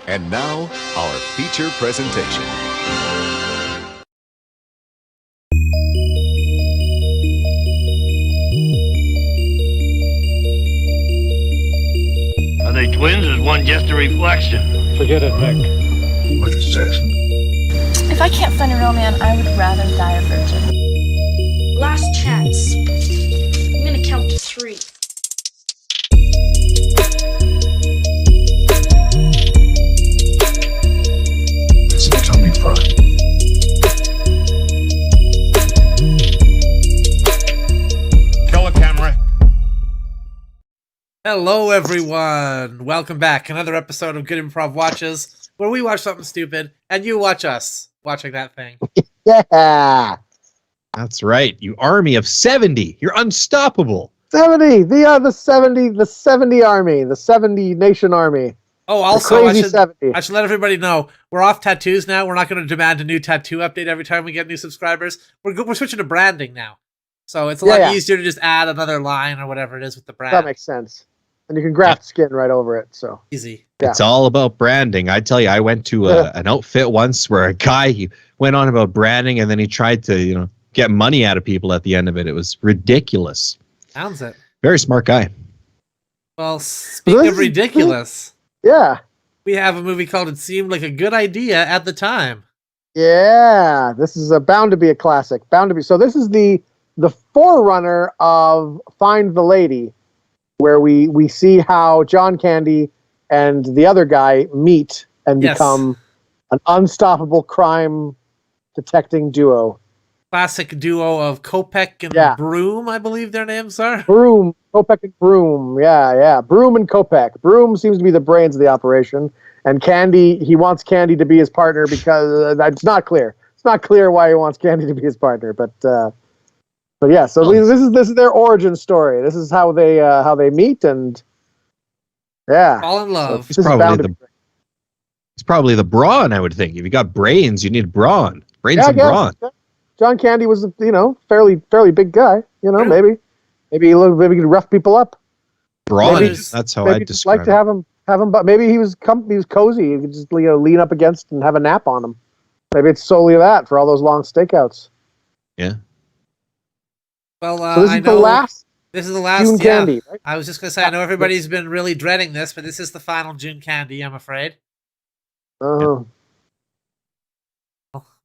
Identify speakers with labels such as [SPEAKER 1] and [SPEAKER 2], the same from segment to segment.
[SPEAKER 1] And now, our feature presentation.
[SPEAKER 2] Are they twins or is one just a reflection?
[SPEAKER 3] Forget it, Mick.
[SPEAKER 4] What is this?
[SPEAKER 5] If I can't find a real man, I would rather die a virgin.
[SPEAKER 6] Last chance. I'm gonna count to 3.
[SPEAKER 4] It's a tummy front.
[SPEAKER 3] Kill a camera.
[SPEAKER 7] Hello, everyone. Welcome back. Another episode of Good Improv Watches, where we watch something stupid and you watch us watching that thing.
[SPEAKER 8] Yeah,
[SPEAKER 9] That's right. You army of 70. You're unstoppable.
[SPEAKER 8] 70. The 70 army, the 70 nation army.
[SPEAKER 7] Oh,
[SPEAKER 8] The
[SPEAKER 7] also,
[SPEAKER 8] crazy 70.
[SPEAKER 7] I should let everybody know we're off tattoos now. We're not going to demand a new tattoo update every time we get new subscribers. We're switching to branding now, so it's a lot easier to just add another line or whatever it is with the brand.
[SPEAKER 8] That makes sense. And you can graft skin right over it. So
[SPEAKER 7] Easy.
[SPEAKER 8] Yeah.
[SPEAKER 9] It's all about branding. I tell you, I went to an outfit once where a guy, he went on about branding and then he tried to, get money out of people at the end of it. It was ridiculous.
[SPEAKER 7] Sounds it.
[SPEAKER 9] Very smart guy.
[SPEAKER 7] Well, speaking of ridiculous,
[SPEAKER 8] yeah,
[SPEAKER 7] we have a movie called It Seemed Like a Good Idea at the Time.
[SPEAKER 8] yeah. This is bound to be a classic. Bound to be. So this is the forerunner of Find the Lady, where we see how John Candy and the other guy meet and become an unstoppable crime detecting duo.
[SPEAKER 7] Classic duo of Kopek and Broom, I believe their names are.
[SPEAKER 8] Broom, Kopek and Broom. Yeah. Broom and Kopek. Broom seems to be the brains of the operation. And Candy, he wants Candy to be his partner because it's not clear. It's not clear why he wants Candy to be his partner, but yeah. So this is their origin story. This is how they meet and
[SPEAKER 7] Fall in love.
[SPEAKER 9] It's probably the brawn, I would think. If you got brains, you need brawn. Brains and brawn.
[SPEAKER 8] John Candy was, fairly big guy. Maybe he could rough people up.
[SPEAKER 9] Brawn. That's how I describe
[SPEAKER 8] like to have him, but maybe he was cozy. You could just lean up against and have a nap on him. Maybe it's solely that for all those long stakeouts.
[SPEAKER 9] Yeah.
[SPEAKER 7] Well,
[SPEAKER 8] so this is the last June Candy, right?
[SPEAKER 7] I was just going to say, I know everybody's been really dreading this, but this is the final June Candy, I'm afraid.
[SPEAKER 8] Oh.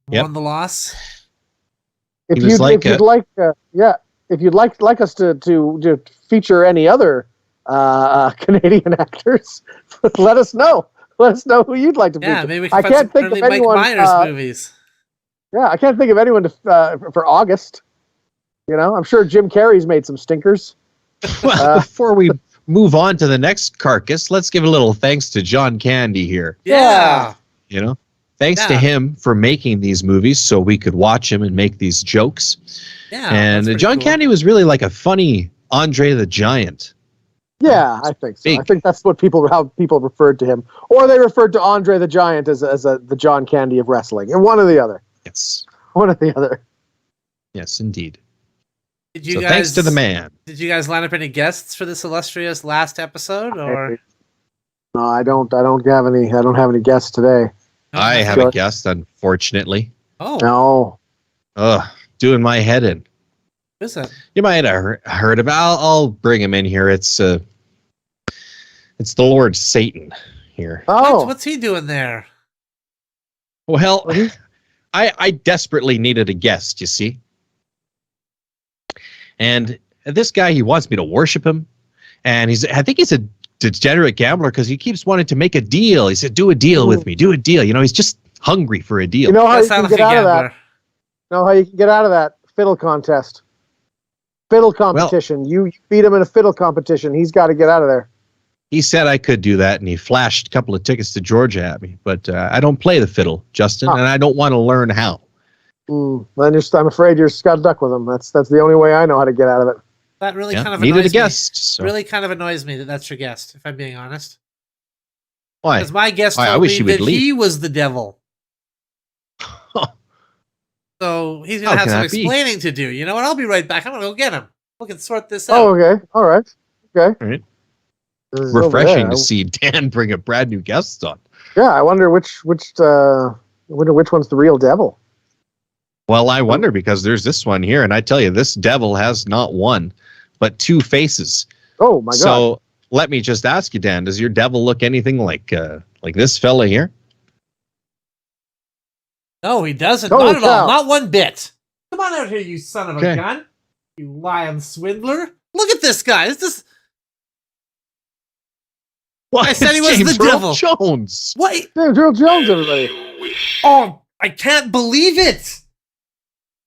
[SPEAKER 7] Mourn the loss.
[SPEAKER 8] If you'd like us to feature any other Canadian actors, let us know. Let us know who you'd like to feature.
[SPEAKER 7] Yeah, maybe we can find some early Mike Myers movies.
[SPEAKER 8] Yeah, I can't think of anyone for August. I'm sure Jim Carrey's made some stinkers.
[SPEAKER 9] Well, before we move on to the next carcass, let's give a little thanks to John Candy here.
[SPEAKER 7] Yeah.
[SPEAKER 9] Thanks to him for making these movies so we could watch him and make these jokes.
[SPEAKER 7] Yeah.
[SPEAKER 9] And John Candy was really like a funny Andre the Giant.
[SPEAKER 8] Yeah, I think so. I think that's how people referred to him. Or they referred to Andre the Giant as the John Candy of wrestling. And one or the other.
[SPEAKER 9] Yes.
[SPEAKER 8] One or the other.
[SPEAKER 9] Yes, indeed.
[SPEAKER 7] Thanks
[SPEAKER 9] to the man.
[SPEAKER 7] Did you guys line up any guests for this illustrious last episode? Or
[SPEAKER 8] no, I don't have any guests today.
[SPEAKER 9] I have a guest, unfortunately.
[SPEAKER 7] Oh.
[SPEAKER 8] No.
[SPEAKER 9] Doing my head in.
[SPEAKER 7] Who is it?
[SPEAKER 9] You might have heard of it. I'll bring him in here. It's the Lord Satan here.
[SPEAKER 8] Oh.
[SPEAKER 7] What's he doing there?
[SPEAKER 9] Well, I desperately needed a guest, you see. And this guy, he wants me to worship him. And I think he's a degenerate gambler because he keeps wanting to make a deal. He said, do a deal with me. Do a deal. He's just hungry for a deal.
[SPEAKER 8] You know how you can get out of that? Fiddle contest. Fiddle competition. Well, you beat him in a fiddle competition. He's got to get out of there.
[SPEAKER 9] He said I could do that, and he flashed a couple of tickets to Georgia at me. But I don't play the fiddle, Justin, and I don't want to learn how.
[SPEAKER 8] Then I'm afraid you're Scott Duck with him. That's the only way I know how to get out of it.
[SPEAKER 7] That really kind of
[SPEAKER 9] needed
[SPEAKER 7] annoys
[SPEAKER 9] a guest.
[SPEAKER 7] Me.
[SPEAKER 9] So.
[SPEAKER 7] Really kind of annoys me that's your guest, if I'm being honest.
[SPEAKER 9] Why?
[SPEAKER 7] Because my guest told me that he was the devil. So he's going to have some explaining to do. You know what? I'll be right back. I'm going to go get him. We can sort this out.
[SPEAKER 8] Oh, okay. All right. Okay.
[SPEAKER 9] All right. Refreshing to see Dan bring a brand new guest on.
[SPEAKER 8] Yeah, I wonder which one's the real devil.
[SPEAKER 9] Well, I wonder because there's this one here, and I tell you, this devil has not one, but two faces.
[SPEAKER 8] Oh my god!
[SPEAKER 9] So let me just ask you, Dan, does your devil look anything like this fella here?
[SPEAKER 7] No, he doesn't.
[SPEAKER 8] Holy
[SPEAKER 7] Not at all.
[SPEAKER 8] cow.
[SPEAKER 7] Not one bit. Come on out here, you son of a
[SPEAKER 9] Okay.
[SPEAKER 7] gun. You lying swindler. Look at this guy. Is this...
[SPEAKER 9] Well,
[SPEAKER 7] I said he
[SPEAKER 9] it's
[SPEAKER 7] was
[SPEAKER 9] James
[SPEAKER 7] the
[SPEAKER 9] Earl
[SPEAKER 7] devil.
[SPEAKER 9] Jones.
[SPEAKER 7] Wait.
[SPEAKER 8] James Earl Jones, everybody.
[SPEAKER 7] Oh, I can't believe it.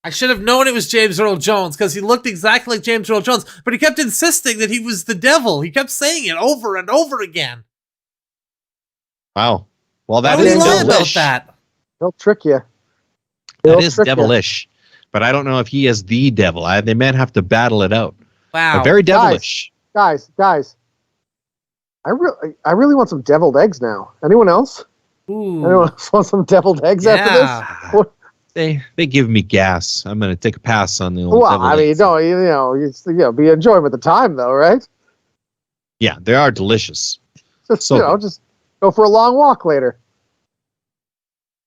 [SPEAKER 7] I should have known it was James Earl Jones because he looked exactly like James Earl Jones, but he kept insisting that he was the devil. He kept saying it over and over again.
[SPEAKER 9] Wow. Well,
[SPEAKER 7] Why
[SPEAKER 9] that
[SPEAKER 7] would he
[SPEAKER 9] is
[SPEAKER 7] lie about
[SPEAKER 9] devilish.
[SPEAKER 7] that?
[SPEAKER 8] He'll trick you.
[SPEAKER 9] That is devilish. But I don't know if he is the devil. They might have to battle it out.
[SPEAKER 7] Wow.
[SPEAKER 9] But very devilish.
[SPEAKER 8] Guys. I really want some deviled eggs now. Anyone else?
[SPEAKER 7] Ooh.
[SPEAKER 8] Anyone else want some deviled eggs after this?
[SPEAKER 9] They give me gas. I'm going to take a pass on the old
[SPEAKER 8] Well,
[SPEAKER 9] deviled
[SPEAKER 8] I mean,
[SPEAKER 9] eggs.
[SPEAKER 8] be enjoying with the time though, right?
[SPEAKER 9] Yeah, they are delicious.
[SPEAKER 8] Just
[SPEAKER 9] So good.
[SPEAKER 8] just go for a long walk later.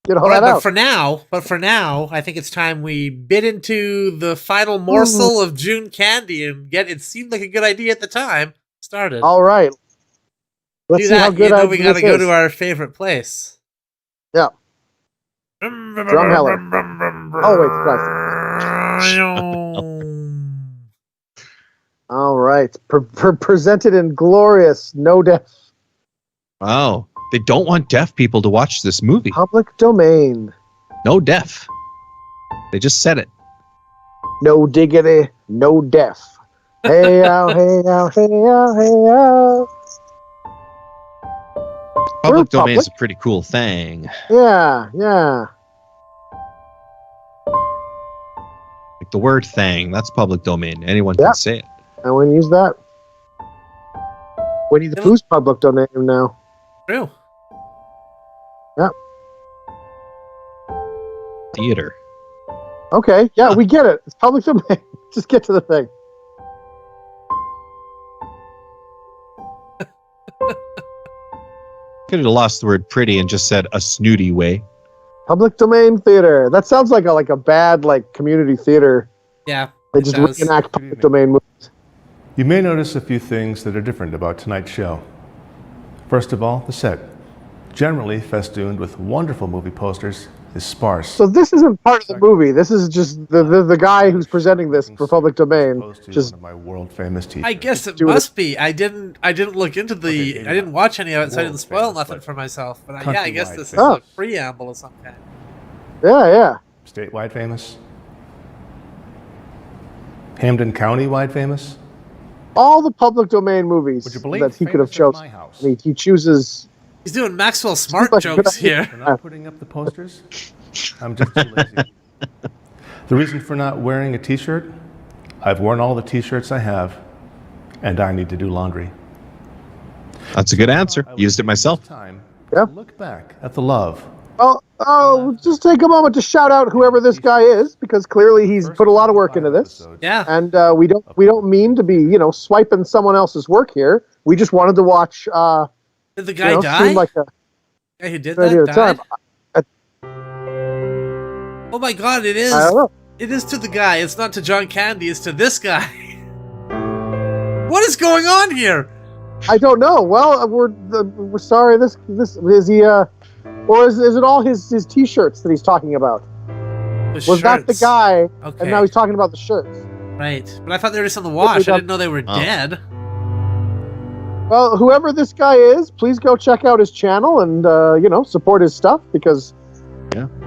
[SPEAKER 8] Get all
[SPEAKER 7] All right,
[SPEAKER 8] that
[SPEAKER 7] but
[SPEAKER 8] out.
[SPEAKER 7] for now, I think it's time we bit into the final morsel of June candy and it seemed like a good idea at the time. Started.
[SPEAKER 8] All right. Let's
[SPEAKER 7] Do
[SPEAKER 8] see how
[SPEAKER 7] that.
[SPEAKER 8] good
[SPEAKER 7] You know we gotta
[SPEAKER 8] this
[SPEAKER 7] go
[SPEAKER 8] is.
[SPEAKER 7] to our favorite place.
[SPEAKER 8] Yeah. Drumheller. Oh wait, all right. Presented in glorious, no deaf,
[SPEAKER 9] Wow. They don't want deaf people to watch this movie.
[SPEAKER 8] public domain.
[SPEAKER 9] No deaf. They just said it.
[SPEAKER 8] No diggity, no deaf. Hey ow, hey ow, hey ow, hey ow.
[SPEAKER 9] Public
[SPEAKER 8] We're
[SPEAKER 9] domain is a
[SPEAKER 8] public.
[SPEAKER 9] pretty cool thing.
[SPEAKER 8] Yeah.
[SPEAKER 9] Like the word thing, that's public domain. Anyone
[SPEAKER 8] Yeah.
[SPEAKER 9] can say it.
[SPEAKER 8] I wouldn't use that. Winnie the Pooh's public domain now.
[SPEAKER 7] True.
[SPEAKER 9] Theater.
[SPEAKER 8] Okay, yeah, we get it. It's public domain. Just get to the thing.
[SPEAKER 9] Could have lost the word pretty and just said a snooty way.
[SPEAKER 8] Public domain theater. That sounds like a bad community theater.
[SPEAKER 7] Yeah.
[SPEAKER 8] They
[SPEAKER 7] it
[SPEAKER 8] just
[SPEAKER 7] does.
[SPEAKER 8] reenact public domain movies.
[SPEAKER 10] You may notice a few things that are different about tonight's show. First of all, the set, generally festooned with wonderful movie posters, is sparse.
[SPEAKER 8] So this isn't part of the movie. This is just the guy who's presenting this for public domain.
[SPEAKER 10] Opposed to
[SPEAKER 8] Just
[SPEAKER 10] one of my world-famous teachers.
[SPEAKER 7] I guess it
[SPEAKER 8] Do it.
[SPEAKER 7] must be. I didn't look into the.
[SPEAKER 10] Okay,
[SPEAKER 7] I didn't watch any of it, so I didn't
[SPEAKER 10] world
[SPEAKER 7] spoil
[SPEAKER 10] famous,
[SPEAKER 7] nothing
[SPEAKER 10] but
[SPEAKER 7] for myself. But yeah, I guess
[SPEAKER 10] countrywide
[SPEAKER 7] this is
[SPEAKER 8] famous.
[SPEAKER 7] a preamble of some kind.
[SPEAKER 8] yeah.
[SPEAKER 10] Statewide famous? Hamden County-wide famous?
[SPEAKER 8] All the public domain movies
[SPEAKER 10] Would you believe
[SPEAKER 8] that he could have
[SPEAKER 10] famous at
[SPEAKER 8] chosen.
[SPEAKER 10] my house?
[SPEAKER 8] He chooses.
[SPEAKER 7] He's doing Maxwell Smart
[SPEAKER 8] like a good
[SPEAKER 7] jokes
[SPEAKER 8] idea.
[SPEAKER 7] here.
[SPEAKER 10] For not putting up the posters? I'm just too lazy. The reason for not wearing a t-shirt? I've worn all the t-shirts I have, and I need to do laundry.
[SPEAKER 9] That's a good answer.
[SPEAKER 10] I would
[SPEAKER 9] Used it
[SPEAKER 10] take
[SPEAKER 9] myself.
[SPEAKER 10] this time
[SPEAKER 8] Yeah.
[SPEAKER 10] to look back at the love.
[SPEAKER 8] Just take a moment to shout out whoever this guy is, because clearly he's put a lot of work into this.
[SPEAKER 10] Episodes.
[SPEAKER 7] Yeah.
[SPEAKER 8] And we don't mean to be swiping someone else's work here. We just wanted to watch.
[SPEAKER 7] Did the guy die?
[SPEAKER 8] Seem like a
[SPEAKER 7] guy who did
[SPEAKER 8] good idea
[SPEAKER 7] that
[SPEAKER 8] at the time.
[SPEAKER 7] died? Oh my God! It is.
[SPEAKER 8] I don't know.
[SPEAKER 7] It is to the guy. It's not to John Candy. It's to this guy. What is going on here?
[SPEAKER 8] I don't know. Well, we're sorry. This is he or is it all his T-shirts that he's talking about? Was that the
[SPEAKER 7] shirts.
[SPEAKER 8] guy?
[SPEAKER 7] Okay.
[SPEAKER 8] And now he's talking about the shirts.
[SPEAKER 7] Right. But I thought they were just on the wash. I didn't know they were
[SPEAKER 9] Oh.
[SPEAKER 7] dead.
[SPEAKER 8] Well, whoever this guy is, please go check out his channel and support his stuff, because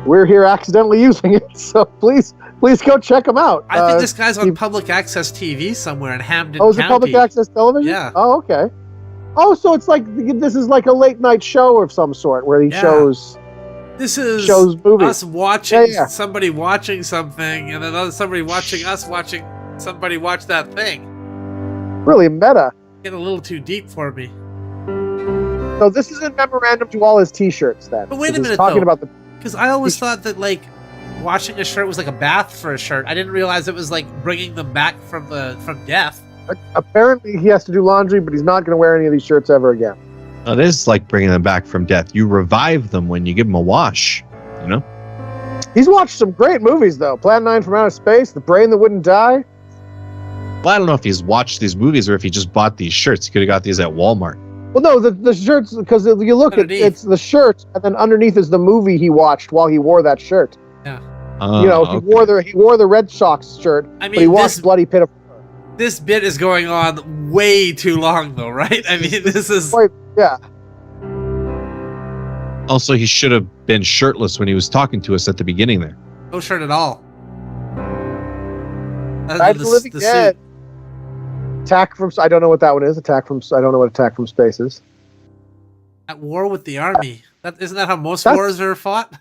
[SPEAKER 8] we're here accidentally using it. So please go check him out.
[SPEAKER 7] I think this guy's on
[SPEAKER 8] he-
[SPEAKER 7] public access TV somewhere in Hamden
[SPEAKER 8] Oh, is it
[SPEAKER 7] County.
[SPEAKER 8] public access television?
[SPEAKER 7] Yeah.
[SPEAKER 8] Oh, okay. Oh, so it's like this is like a late night show of some sort where he
[SPEAKER 7] Yeah.
[SPEAKER 8] shows
[SPEAKER 7] This is
[SPEAKER 8] movies.
[SPEAKER 7] us watching
[SPEAKER 8] Yeah.
[SPEAKER 7] somebody watching something, and then somebody watching us watching somebody watch that thing.
[SPEAKER 8] really meta.
[SPEAKER 7] Get a little too deep for me.
[SPEAKER 8] So this is a memorandum to all his T-shirts then.
[SPEAKER 7] But wait a
[SPEAKER 8] Because he's
[SPEAKER 7] minute,
[SPEAKER 8] talking
[SPEAKER 7] though.
[SPEAKER 8] about the
[SPEAKER 7] Because I always thought that washing a shirt was like a bath for a shirt. I didn't realize it was like bringing them back from death.
[SPEAKER 8] apparently he has to do laundry, but he's not going to wear any of these shirts ever again.
[SPEAKER 9] It is like bringing them back from death. You revive them when you give them a wash. You know.
[SPEAKER 8] He's watched some great movies, though. Plan 9 from Outer Space, The Brain That Wouldn't Die.
[SPEAKER 9] Well, I don't know if he's watched these movies or if he just bought these shirts. He could have got these at Walmart.
[SPEAKER 8] Well, no, the shirts, because you look at it's the shirt, and then underneath is the movie he watched while he wore that shirt.
[SPEAKER 7] Yeah.
[SPEAKER 8] He wore the Red Sox shirt, but he watched Bloody Pitiful.
[SPEAKER 7] This bit is going on way too long, though, right? I mean, this is...
[SPEAKER 8] Yeah.
[SPEAKER 9] Also, he should have been shirtless when he was talking to us at the beginning there.
[SPEAKER 7] No shirt at all.
[SPEAKER 8] Night of the Living Dead. Attack from... I don't know what that one is. I don't know what Attack from Space is.
[SPEAKER 7] At war with the army. Isn't that how most wars are fought?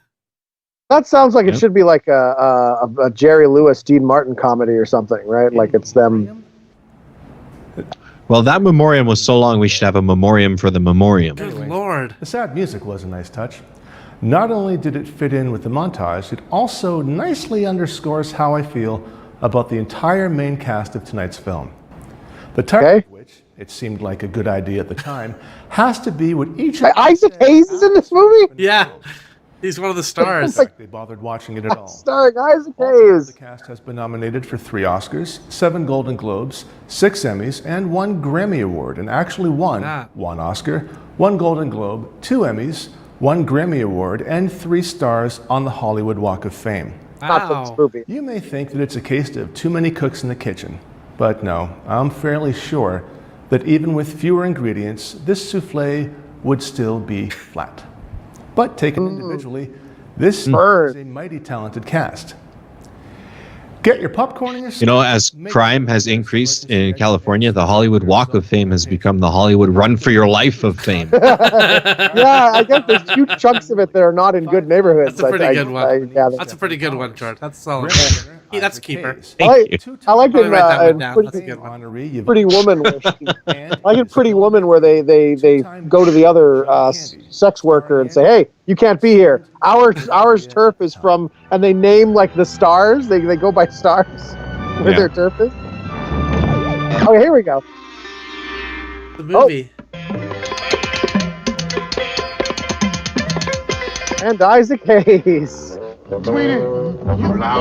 [SPEAKER 8] That sounds like it should be like a Jerry Lewis, Dean Martin comedy or something, right? Like it's them...
[SPEAKER 9] Well, that memoriam was so long, we should have a memoriam for the memoriam.
[SPEAKER 7] Good Lord.
[SPEAKER 10] The sad music was a nice touch. Not only did it fit in with the montage, it also nicely underscores how I feel about the entire main cast of tonight's film. The title of which, it seemed like a good idea at the time, has to be what each of
[SPEAKER 8] Isaac Hayes is in this movie?
[SPEAKER 7] Yeah. He's one of the stars.
[SPEAKER 10] They bothered watching it at all.
[SPEAKER 8] Starring Isaac Hayes.
[SPEAKER 10] The cast has been nominated for 3 Oscars, 7 Golden Globes, 6 Emmys, and 1 Grammy Award, and actually won 1 Oscar, 1 Golden Globe, 2 Emmys, 1 Grammy Award, and 3 stars on the Hollywood Walk of Fame.
[SPEAKER 7] Wow.
[SPEAKER 10] You may think that it's a case of too many cooks in the kitchen, but no, I'm fairly sure that even with fewer ingredients, this souffle would still be flat. But taken individually, this is a mighty talented cast. Get your popcorn in your seat.
[SPEAKER 9] You know, as crime has increased in California, the Hollywood Walk of Fame has become the Hollywood Run for Your Life of Fame.
[SPEAKER 8] Yeah, I guess there's huge chunks of it that are not in good neighborhoods.
[SPEAKER 7] That's a pretty good one. That's a pretty good one, George. That's solid. That's a keeper.
[SPEAKER 8] I like in Pretty Woman. I like in Pretty Woman where they go to the other sex worker and say, "Hey, you can't be here. Ours turf is from," and they name like the stars. They go by stars where their turf is. Okay, here we go.
[SPEAKER 7] The movie.
[SPEAKER 8] And Isaac Hayes.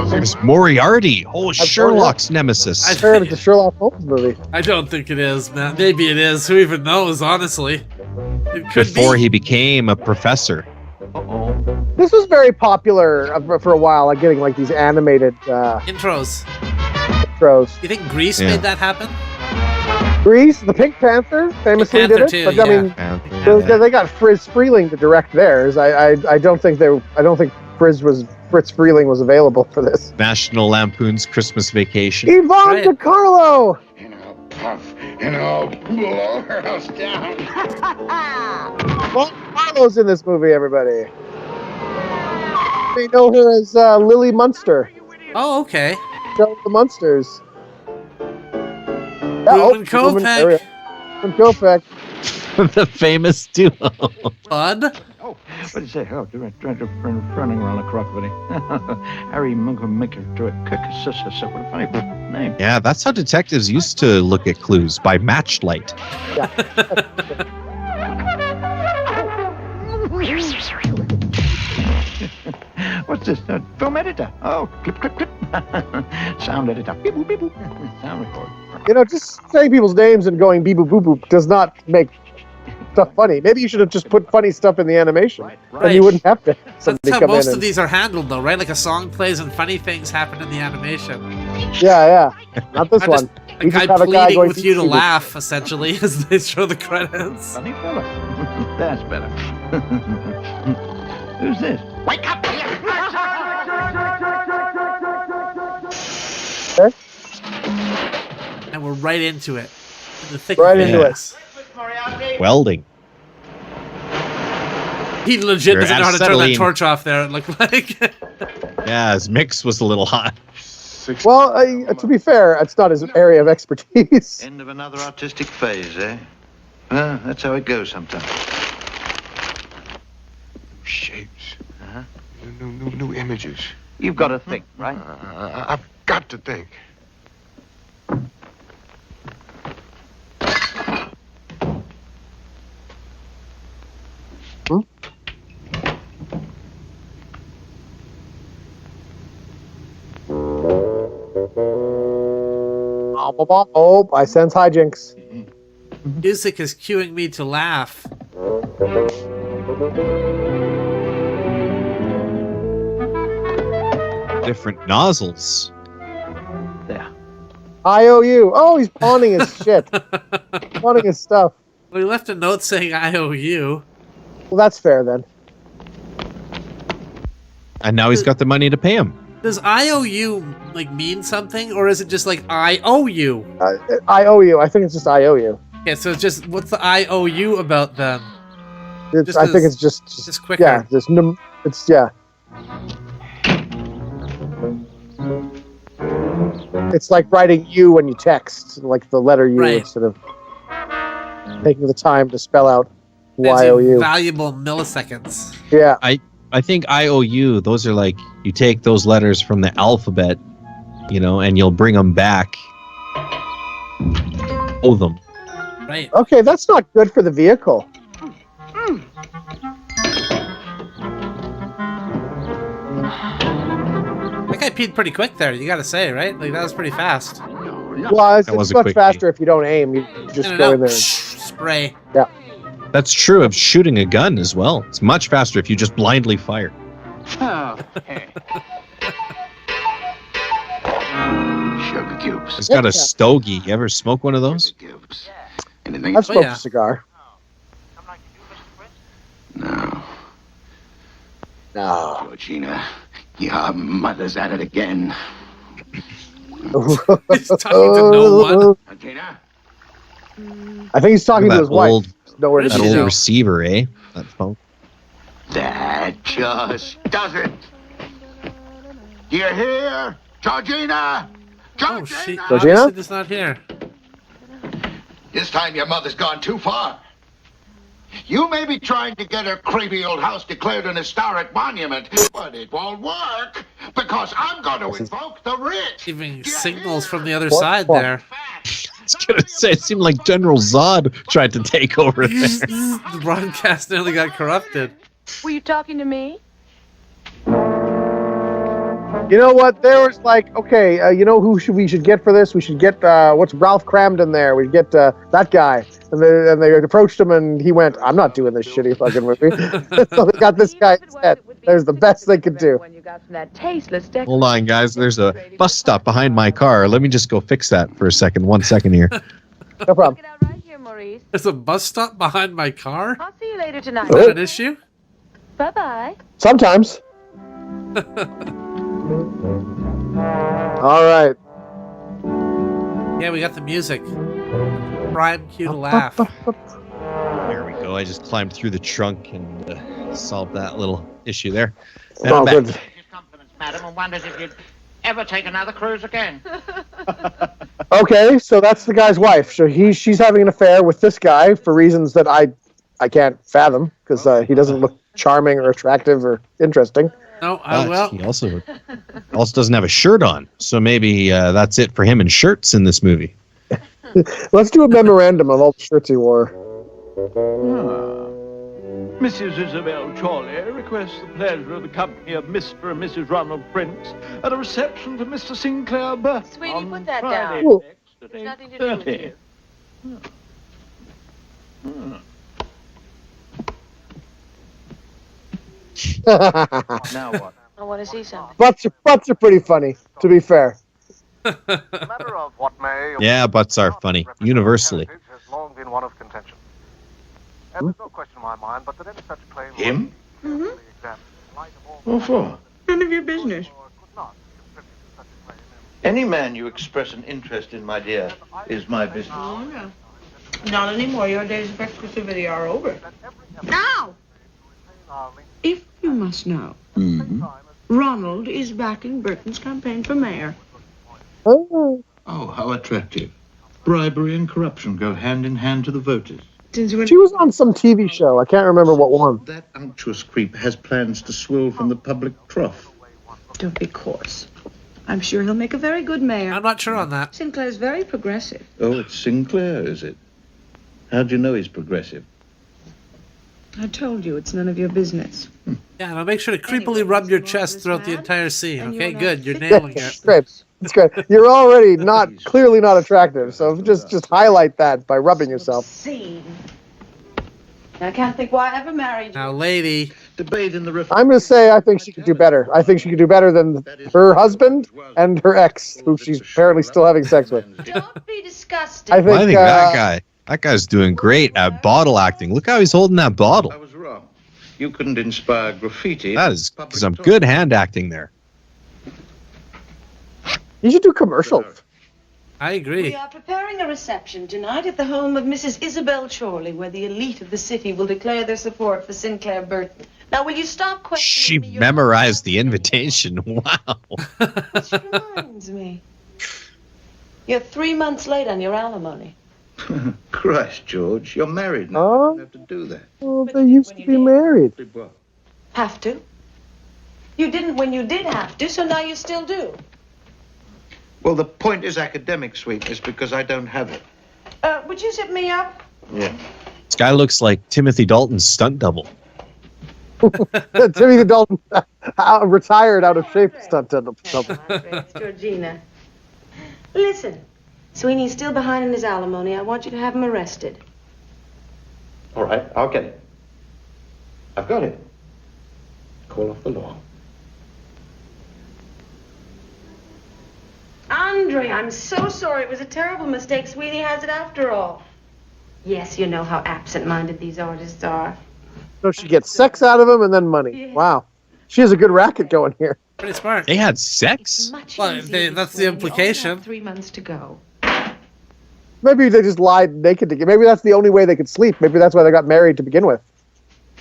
[SPEAKER 9] There's Moriarty. Oh, Sherlock's nemesis.
[SPEAKER 8] I heard it's a Sherlock Holmes movie.
[SPEAKER 7] I don't think it is, man. Maybe it is. Who even knows, honestly? It could
[SPEAKER 9] Before he became a professor.
[SPEAKER 8] This was very popular for a while, like getting like these animated
[SPEAKER 7] intros.
[SPEAKER 8] You
[SPEAKER 7] think Grease made that happen?
[SPEAKER 8] Grease, the Pink Panther famously did it,
[SPEAKER 7] too,
[SPEAKER 8] but I mean, they got Friz Freeling to direct theirs. I don't think Fritz Freeling was available for this.
[SPEAKER 9] National Lampoon's Christmas Vacation.
[SPEAKER 8] Yvonne DiCarlo.
[SPEAKER 4] And I'll blow her house down.
[SPEAKER 8] Yvonne DiCarlo's in this movie, everybody. They know her as Lily Munster.
[SPEAKER 7] Oh, okay.
[SPEAKER 8] Show the Munsters.
[SPEAKER 7] Broom and Kopek.
[SPEAKER 8] Kopek.
[SPEAKER 9] The famous duo.
[SPEAKER 7] Bud?
[SPEAKER 11] Oh, what is that? Oh, running around the clock, buddy. Harry Munker Maker to a cook sister. So what a funny name.
[SPEAKER 9] Yeah, that's how detectives used to look at clues, by matchlight.
[SPEAKER 11] What's this? Film editor. Oh, clip. Sound editor. Beep boop, beep boop. Sound recorder.
[SPEAKER 8] You know, just saying people's names and going beep boop boop boop does not make stuff funny. Maybe you should have just put funny stuff in the animation. Right. And you wouldn't have to.
[SPEAKER 7] That's how most of these are handled, though, right? Like a song plays and funny things happen in the animation.
[SPEAKER 8] Yeah. Not this one.
[SPEAKER 7] A guy pleading with you to laugh, essentially, as they show the credits.
[SPEAKER 11] Funny fella. That's better. Who's this? Wake up!
[SPEAKER 7] And we're right into it. In the thick
[SPEAKER 8] right
[SPEAKER 7] of
[SPEAKER 8] into it.
[SPEAKER 9] Welding.
[SPEAKER 7] He legit doesn't know how to turn that torch off there, it looked like.
[SPEAKER 9] Yeah, his mix was a little hot.
[SPEAKER 8] Well, to be fair, it's not his area of expertise.
[SPEAKER 11] End of another artistic phase, eh? That's how it goes sometimes.
[SPEAKER 4] Shapes. New images.
[SPEAKER 11] You've got to think, right?
[SPEAKER 4] I've got to think.
[SPEAKER 8] Oh, I sense hijinks.
[SPEAKER 7] Music is cueing me to laugh.
[SPEAKER 9] Different nozzles.
[SPEAKER 11] There.
[SPEAKER 8] IOU. Oh, he's pawning his shit. Pawning his stuff.
[SPEAKER 7] Well, he left a note saying IOU.
[SPEAKER 8] Well, that's fair then.
[SPEAKER 9] And now he's got the money to pay him.
[SPEAKER 7] Does IOU like mean something, or is it just like I owe you?
[SPEAKER 8] I owe you. I think it's just I owe you.
[SPEAKER 7] Yeah, so it's just what's the IOU about then?
[SPEAKER 8] I think it's just
[SPEAKER 7] quicker.
[SPEAKER 8] Yeah, it's yeah. It's like writing you when you text, like the letter U instead of taking the time to spell out YOU.
[SPEAKER 7] Valuable milliseconds.
[SPEAKER 8] Yeah.
[SPEAKER 9] I think IOU, those are like, you take those letters from the alphabet, you know, and you'll bring them back. Owe them.
[SPEAKER 7] Right.
[SPEAKER 8] Okay, that's not good for the vehicle.
[SPEAKER 7] That guy peed pretty quick there, you gotta say, right? Like, that was pretty fast.
[SPEAKER 8] Well, it's much faster if you don't aim. You just go in there.
[SPEAKER 7] Spray.
[SPEAKER 8] Yeah.
[SPEAKER 9] That's true of shooting a gun as well. It's much faster if you just blindly fire.
[SPEAKER 11] Sugar cubes.
[SPEAKER 9] He's got a stogie. You ever smoke one of those?
[SPEAKER 11] Anything?
[SPEAKER 8] I've smoked a cigar.
[SPEAKER 11] No.
[SPEAKER 8] No.
[SPEAKER 11] Georgina, your mother's at it again.
[SPEAKER 7] He's talking to no one.
[SPEAKER 11] Georgina?
[SPEAKER 8] I think he's talking to his wife. Nowhere to
[SPEAKER 9] That
[SPEAKER 8] see.
[SPEAKER 9] old receiver, eh? That phone.
[SPEAKER 11] That just does it. Do you hear? Georgina?
[SPEAKER 7] Oh, she
[SPEAKER 11] Georgina?
[SPEAKER 7] obviously is not here.
[SPEAKER 11] This time your mother's gone too far. You may be trying to get her creepy old house declared an historic monument, but it won't work because I'm going to invoke the writ.
[SPEAKER 7] Giving signals from the other side there.
[SPEAKER 9] I was gonna say, it seemed like General Zod tried to take over there.
[SPEAKER 7] The broadcast nearly got corrupted.
[SPEAKER 12] Were you talking to me?
[SPEAKER 8] You know what? There was like, okay, you know who we should get for this? We should get what's Ralph Cramden there? We get that guy, and they approached him, and he went, "I'm not doing this shitty fucking movie." So they got this guy instead. There's the best they could do.
[SPEAKER 12] When you got from that tasteless deck.
[SPEAKER 9] Hold on, guys. There's a bus stop behind my car. Let me just go fix that for a second. 1 second here.
[SPEAKER 8] No problem.
[SPEAKER 12] Get out right here, Maurice.
[SPEAKER 7] There's a bus stop behind my car?
[SPEAKER 12] I'll see you later tonight.
[SPEAKER 7] Is that an issue?
[SPEAKER 12] Bye-bye.
[SPEAKER 8] Sometimes. All right.
[SPEAKER 7] Yeah, we got the music. Prime cue to laugh.
[SPEAKER 9] There we go. I just climbed through the trunk and solved that little issue there. And
[SPEAKER 8] Oh,
[SPEAKER 9] I'm back.
[SPEAKER 8] good.
[SPEAKER 2] His compliments, madam, and wonders if you'd ever take another cruise again.
[SPEAKER 8] Okay, so that's the guy's wife. So she's having an affair with this guy for reasons that I can't fathom because he doesn't look charming or attractive or interesting.
[SPEAKER 7] No,
[SPEAKER 9] But he also doesn't have a shirt on. So maybe that's it for him in shirts in this movie.
[SPEAKER 8] Let's do a memorandum of all the shirts he wore.
[SPEAKER 13] Mrs. Isabel Chorley requests the pleasure of the company of Mr. and Mrs. Ronald Prince at a reception for Mr. Sinclair Burton.
[SPEAKER 12] Sweetie, put that
[SPEAKER 13] Friday
[SPEAKER 12] down.
[SPEAKER 13] next at
[SPEAKER 12] There's nothing to do with
[SPEAKER 13] 8:30.
[SPEAKER 11] Now what?
[SPEAKER 12] I want to see something.
[SPEAKER 8] Butts are pretty funny, to be fair.
[SPEAKER 14] matter of what may or
[SPEAKER 9] Yeah, butts are funny, universally.
[SPEAKER 14] heritage has long been one of contention. And there's no question in my mind but that any such claim
[SPEAKER 11] Him?
[SPEAKER 14] examined in light of all
[SPEAKER 11] What for?
[SPEAKER 12] None of your business.
[SPEAKER 14] could not contribute to such a claim
[SPEAKER 11] Any man you express an interest in, my dear, is my business.
[SPEAKER 12] Oh, no. Not anymore. Your days of exclusivity are over. Now! If you must know, Ronald is backing Burton's campaign for mayor.
[SPEAKER 8] Oh.
[SPEAKER 11] Oh, how attractive. Bribery and corruption go hand in hand to the voters.
[SPEAKER 8] She was on some TV show. I can't remember what one.
[SPEAKER 11] That unctuous creep has plans to swill from the public trough.
[SPEAKER 12] Don't be coarse. I'm sure he'll make a very good mayor.
[SPEAKER 7] I'm not sure on that.
[SPEAKER 12] Sinclair's very progressive.
[SPEAKER 11] Oh, it's Sinclair, is it? How'd you know he's progressive?
[SPEAKER 12] I told you, it's none of your business.
[SPEAKER 7] Yeah, now make sure to creepily rub your chest throughout the entire scene.
[SPEAKER 12] And
[SPEAKER 7] Okay,
[SPEAKER 12] you're
[SPEAKER 7] good. You're
[SPEAKER 12] not
[SPEAKER 7] nailing
[SPEAKER 12] fit
[SPEAKER 7] it.
[SPEAKER 8] Great. It's great. You're already clearly not attractive, so just highlight that by rubbing yourself.
[SPEAKER 12] Scene. I can't think why I ever married you.
[SPEAKER 7] Now, lady.
[SPEAKER 11] Debate in the
[SPEAKER 8] I'm going to say I think she could do better. I think she could do better than her husband and her ex, who she's apparently still having sex with.
[SPEAKER 12] Don't be disgusted.
[SPEAKER 8] I think,
[SPEAKER 9] that guy's doing great at bottle acting. Look how he's holding that bottle.
[SPEAKER 11] I was wrong. You couldn't inspire graffiti.
[SPEAKER 9] That is some good hand acting there.
[SPEAKER 8] You should do commercials.
[SPEAKER 7] I agree.
[SPEAKER 12] We are preparing a reception tonight at the home of Mrs. Isabel Chorley, where the elite of the city will declare their support for Sinclair Burton. Now, will you stop questioning me?
[SPEAKER 9] She memorized the invitation. Wow.
[SPEAKER 12] Which reminds me. You're 3 months late on your alimony.
[SPEAKER 11] Christ, George, you're married now.
[SPEAKER 8] Oh?
[SPEAKER 11] You don't have to do that.
[SPEAKER 8] Well, they used to be married.
[SPEAKER 12] Have to? You didn't when you did have to, so now you still do.
[SPEAKER 11] Well, the point is academic sweetness because I don't have it.
[SPEAKER 12] Would you zip me up?
[SPEAKER 11] Yeah.
[SPEAKER 9] This guy looks like Timothy Dalton's stunt double.
[SPEAKER 8] Timothy Dalton, retired out of shape stunt double.
[SPEAKER 12] It's Georgina. Listen, Sweeney's still behind in his alimony. I want you to have him arrested.
[SPEAKER 11] All right, I'll get it. I've got it. Call off the law.
[SPEAKER 12] Andre, I'm so sorry. It was a terrible mistake. Sweeney has it after all. Yes, you know how absent-minded these artists are.
[SPEAKER 8] So she gets sex out of him and then money. Wow. She has a good racket going here.
[SPEAKER 7] Pretty smart.
[SPEAKER 9] They had sex?
[SPEAKER 7] Well, that's the implication.
[SPEAKER 12] 3 months to go.
[SPEAKER 8] Maybe they just lied naked together. Maybe that's the only way they could sleep. Maybe that's why they got married to begin with.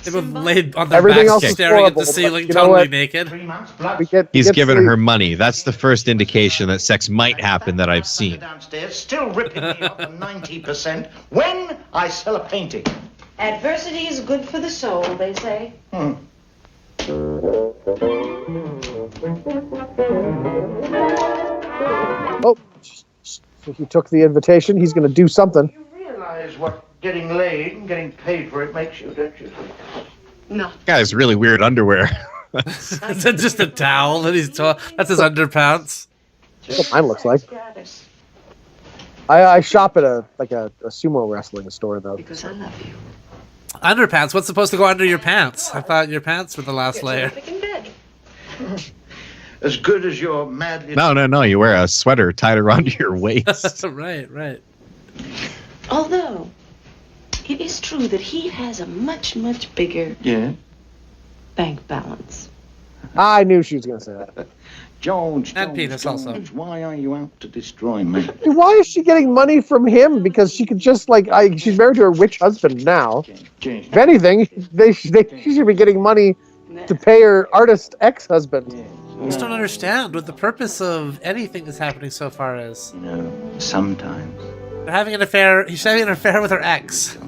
[SPEAKER 7] They both laid on their
[SPEAKER 8] Everything
[SPEAKER 7] backs
[SPEAKER 8] else is
[SPEAKER 7] staring
[SPEAKER 8] horrible,
[SPEAKER 7] at the ceiling,
[SPEAKER 8] but you know
[SPEAKER 7] totally
[SPEAKER 8] what?
[SPEAKER 7] naked.
[SPEAKER 9] He's given
[SPEAKER 8] sleep.
[SPEAKER 9] her money. That's the first indication that sex might happen that I've seen.
[SPEAKER 11] Downstairs, still ripping me off the 90% when I sell a painting.
[SPEAKER 12] Adversity is good for the soul, they say.
[SPEAKER 8] Oh, so he took the invitation. He's going to do something.
[SPEAKER 11] You realize what getting laid and getting paid for it makes you, don't you?
[SPEAKER 12] No.
[SPEAKER 9] Guy's really weird underwear.
[SPEAKER 7] It's just a towel that that's his underpants.
[SPEAKER 8] That's what mine looks like. I shop at a sumo wrestling store though.
[SPEAKER 12] Because I love you.
[SPEAKER 7] Underpants? What's supposed to go under your pants? I thought your pants were the last layer.
[SPEAKER 12] In bed.
[SPEAKER 11] As good as your madly...
[SPEAKER 9] No. You wear a sweater tied around your waist.
[SPEAKER 7] Right.
[SPEAKER 12] Although, it is true that he has a much, much bigger bank balance.
[SPEAKER 8] I knew she was going to say that.
[SPEAKER 11] George,
[SPEAKER 7] And penis also.
[SPEAKER 11] why are you out to destroy me?
[SPEAKER 8] Why is she getting money from him? Because she could just she's married to her rich husband now.
[SPEAKER 11] James.
[SPEAKER 8] If anything, she should be getting money to pay her artist ex-husband.
[SPEAKER 7] I just don't understand what the purpose of anything that's happening so far is.
[SPEAKER 11] You know, sometimes.
[SPEAKER 7] They're having an affair. He's having an affair with her ex.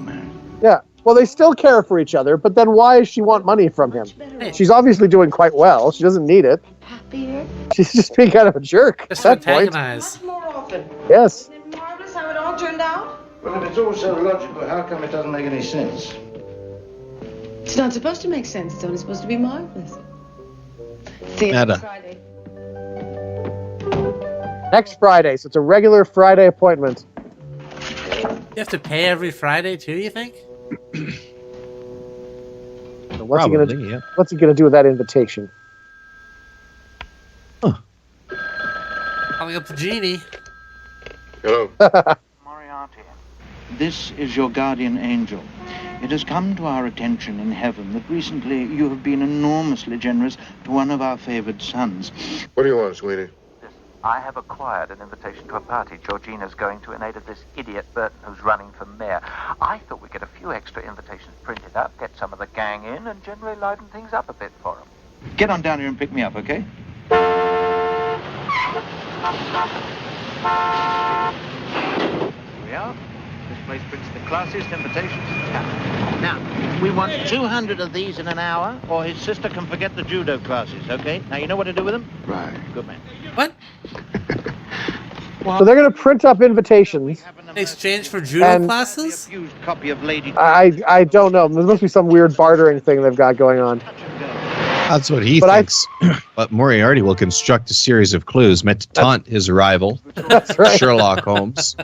[SPEAKER 8] Yeah. Well, they still care for each other, but then why does she want money from him? She's obviously doing quite well. She doesn't need it.
[SPEAKER 12] Happier.
[SPEAKER 8] She's just being kind of a jerk
[SPEAKER 7] Just
[SPEAKER 8] at
[SPEAKER 7] to
[SPEAKER 8] that point.
[SPEAKER 7] antagonize.
[SPEAKER 12] Much more often.
[SPEAKER 8] Yes.
[SPEAKER 12] Isn't it marvelous how it all turned out?
[SPEAKER 11] Well, if it's all so logical, how come it doesn't make any sense?
[SPEAKER 12] It's not supposed to make sense. It's only supposed to be marvelous.
[SPEAKER 9] Meta.
[SPEAKER 12] Friday.
[SPEAKER 8] Next Friday, so it's a regular Friday appointment.
[SPEAKER 7] You have to pay every Friday too, you think?
[SPEAKER 8] So what's
[SPEAKER 9] Probably,
[SPEAKER 8] he gonna
[SPEAKER 9] yeah.
[SPEAKER 8] What's he gonna do with that invitation?
[SPEAKER 7] Calling up the genie.
[SPEAKER 4] Hello.
[SPEAKER 14] Moriarty.
[SPEAKER 2] This is your guardian angel. It has come to our attention in heaven that recently you have been enormously generous to one of our favored sons.
[SPEAKER 4] What do you want, Sweeney?
[SPEAKER 14] I have acquired an invitation to a party Georgina's going to in aid of this idiot Burton who's running for mayor. I thought we'd get a few extra invitations printed up, get some of the gang in, and generally liven things up a bit for them.
[SPEAKER 2] Get on down here and pick me up, okay? Here we are. This place prints the classiest invitations in town.
[SPEAKER 11] Now, we want 200 of these in an hour, or his sister can forget the judo classes, okay? Now, you know what to do with them?
[SPEAKER 4] Right.
[SPEAKER 11] Good man.
[SPEAKER 7] What?
[SPEAKER 8] So they're gonna print up invitations.
[SPEAKER 7] In exchange for judo
[SPEAKER 8] And-
[SPEAKER 7] classes?
[SPEAKER 11] A fused copy of Lady...
[SPEAKER 8] I don't know. There must be some weird bartering thing they've got going on.
[SPEAKER 11] Touch and go.
[SPEAKER 9] That's what he thinks. But Moriarty will construct a series of clues meant to taunt his rival, Sherlock Holmes,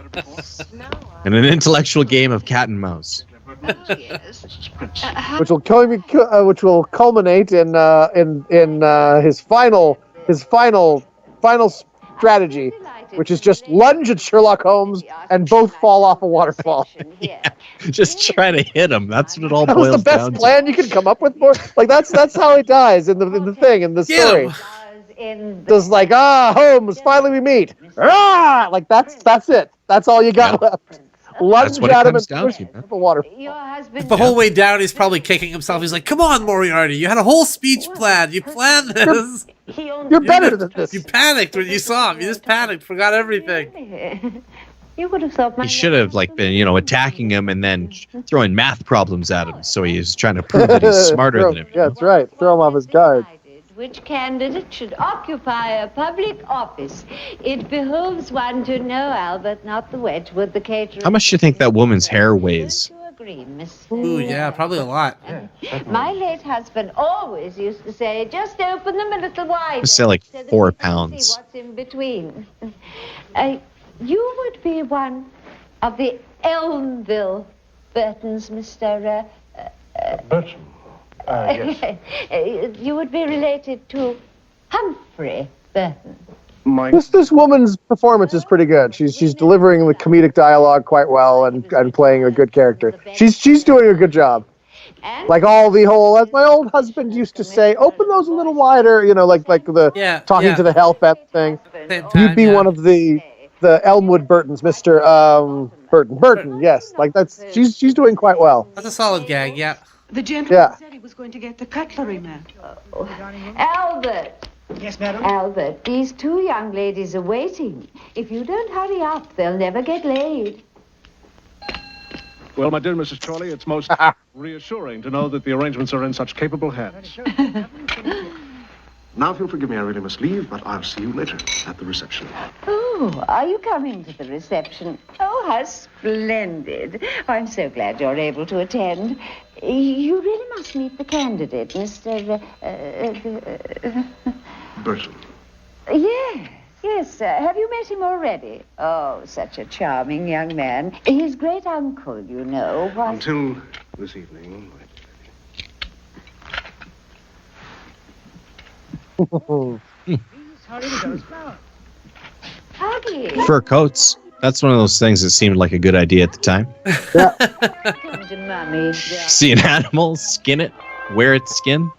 [SPEAKER 9] in an intellectual game of cat and mouse.
[SPEAKER 8] Which will culminate in his final strategy, which is just lunge at Sherlock Holmes and both fall off a waterfall.
[SPEAKER 9] Yeah, just try to hit him. That's what it all
[SPEAKER 8] That
[SPEAKER 9] boils
[SPEAKER 8] was the best
[SPEAKER 9] down
[SPEAKER 8] plan you could come up with. Like that's how he dies in the story. Just like Holmes, finally we meet. Like that's it. That's all you got left. Lunge
[SPEAKER 9] what it
[SPEAKER 8] at him
[SPEAKER 9] comes
[SPEAKER 8] and
[SPEAKER 9] down
[SPEAKER 8] push
[SPEAKER 9] to,
[SPEAKER 8] him up a waterfall.
[SPEAKER 7] The whole way down, he's probably kicking himself. He's like, "Come on, Moriarty! You had a whole speech planned. You planned this.
[SPEAKER 8] You're better than this."
[SPEAKER 7] You panicked when you saw him. You just panicked, forgot everything.
[SPEAKER 15] You would have thought
[SPEAKER 9] He should have been, attacking him and then throwing math problems at him. So he's trying to prove that he's smarter than him.
[SPEAKER 8] Yeah, that's right. Throw him off his guard.
[SPEAKER 15] which candidate should occupy a public office. It behooves one to know Albert, not the Wedgwood, the caterer.
[SPEAKER 9] How much do you think that woman's hair weighs?
[SPEAKER 7] Ooh, yeah, probably a lot.
[SPEAKER 15] My late husband always used to say, just open them a little wider.
[SPEAKER 9] I'd say like
[SPEAKER 15] so that
[SPEAKER 9] 4
[SPEAKER 15] we can
[SPEAKER 9] pounds.
[SPEAKER 15] See what's in between. You would be one of the Elmville Burtons, Mr.
[SPEAKER 4] Burton? Yes.
[SPEAKER 15] You would be related to Humphrey Burton.
[SPEAKER 8] This woman's performance is pretty good. She's delivering the comedic dialogue quite well and playing a good character. She's doing a good job. Like all the whole, as my old husband used to say, open those a little wider. You know, like the talking to the health vet thing. You'd be one of the Elmwood Burtons, Mr. Burton. Yes, like she's doing quite well.
[SPEAKER 7] That's a solid gag. Yeah.
[SPEAKER 12] The gentleman said he was going to get the cutlery man.
[SPEAKER 15] Albert.
[SPEAKER 12] Yes, madam?
[SPEAKER 15] Albert, these two young ladies are waiting. If you don't hurry up, they'll never get laid.
[SPEAKER 13] Well, my dear Mrs. Chorley, it's most reassuring to know that the arrangements are in such capable hands.
[SPEAKER 16] Now, if you'll forgive me, I really must leave, but I'll see you later at the reception.
[SPEAKER 15] Oh, are you coming to the reception? Oh, how splendid. Oh, I'm so glad you're able to attend. You really must meet the candidate, Mr.
[SPEAKER 16] Burton.
[SPEAKER 15] Yes. Have you met him already? Oh, such a charming young man. His great uncle, you know.
[SPEAKER 16] Until this evening.
[SPEAKER 9] Fur coats. That's one of those things that seemed like a good idea at the time.
[SPEAKER 15] Come to Mommy.
[SPEAKER 9] See an animal, skin it, wear its skin.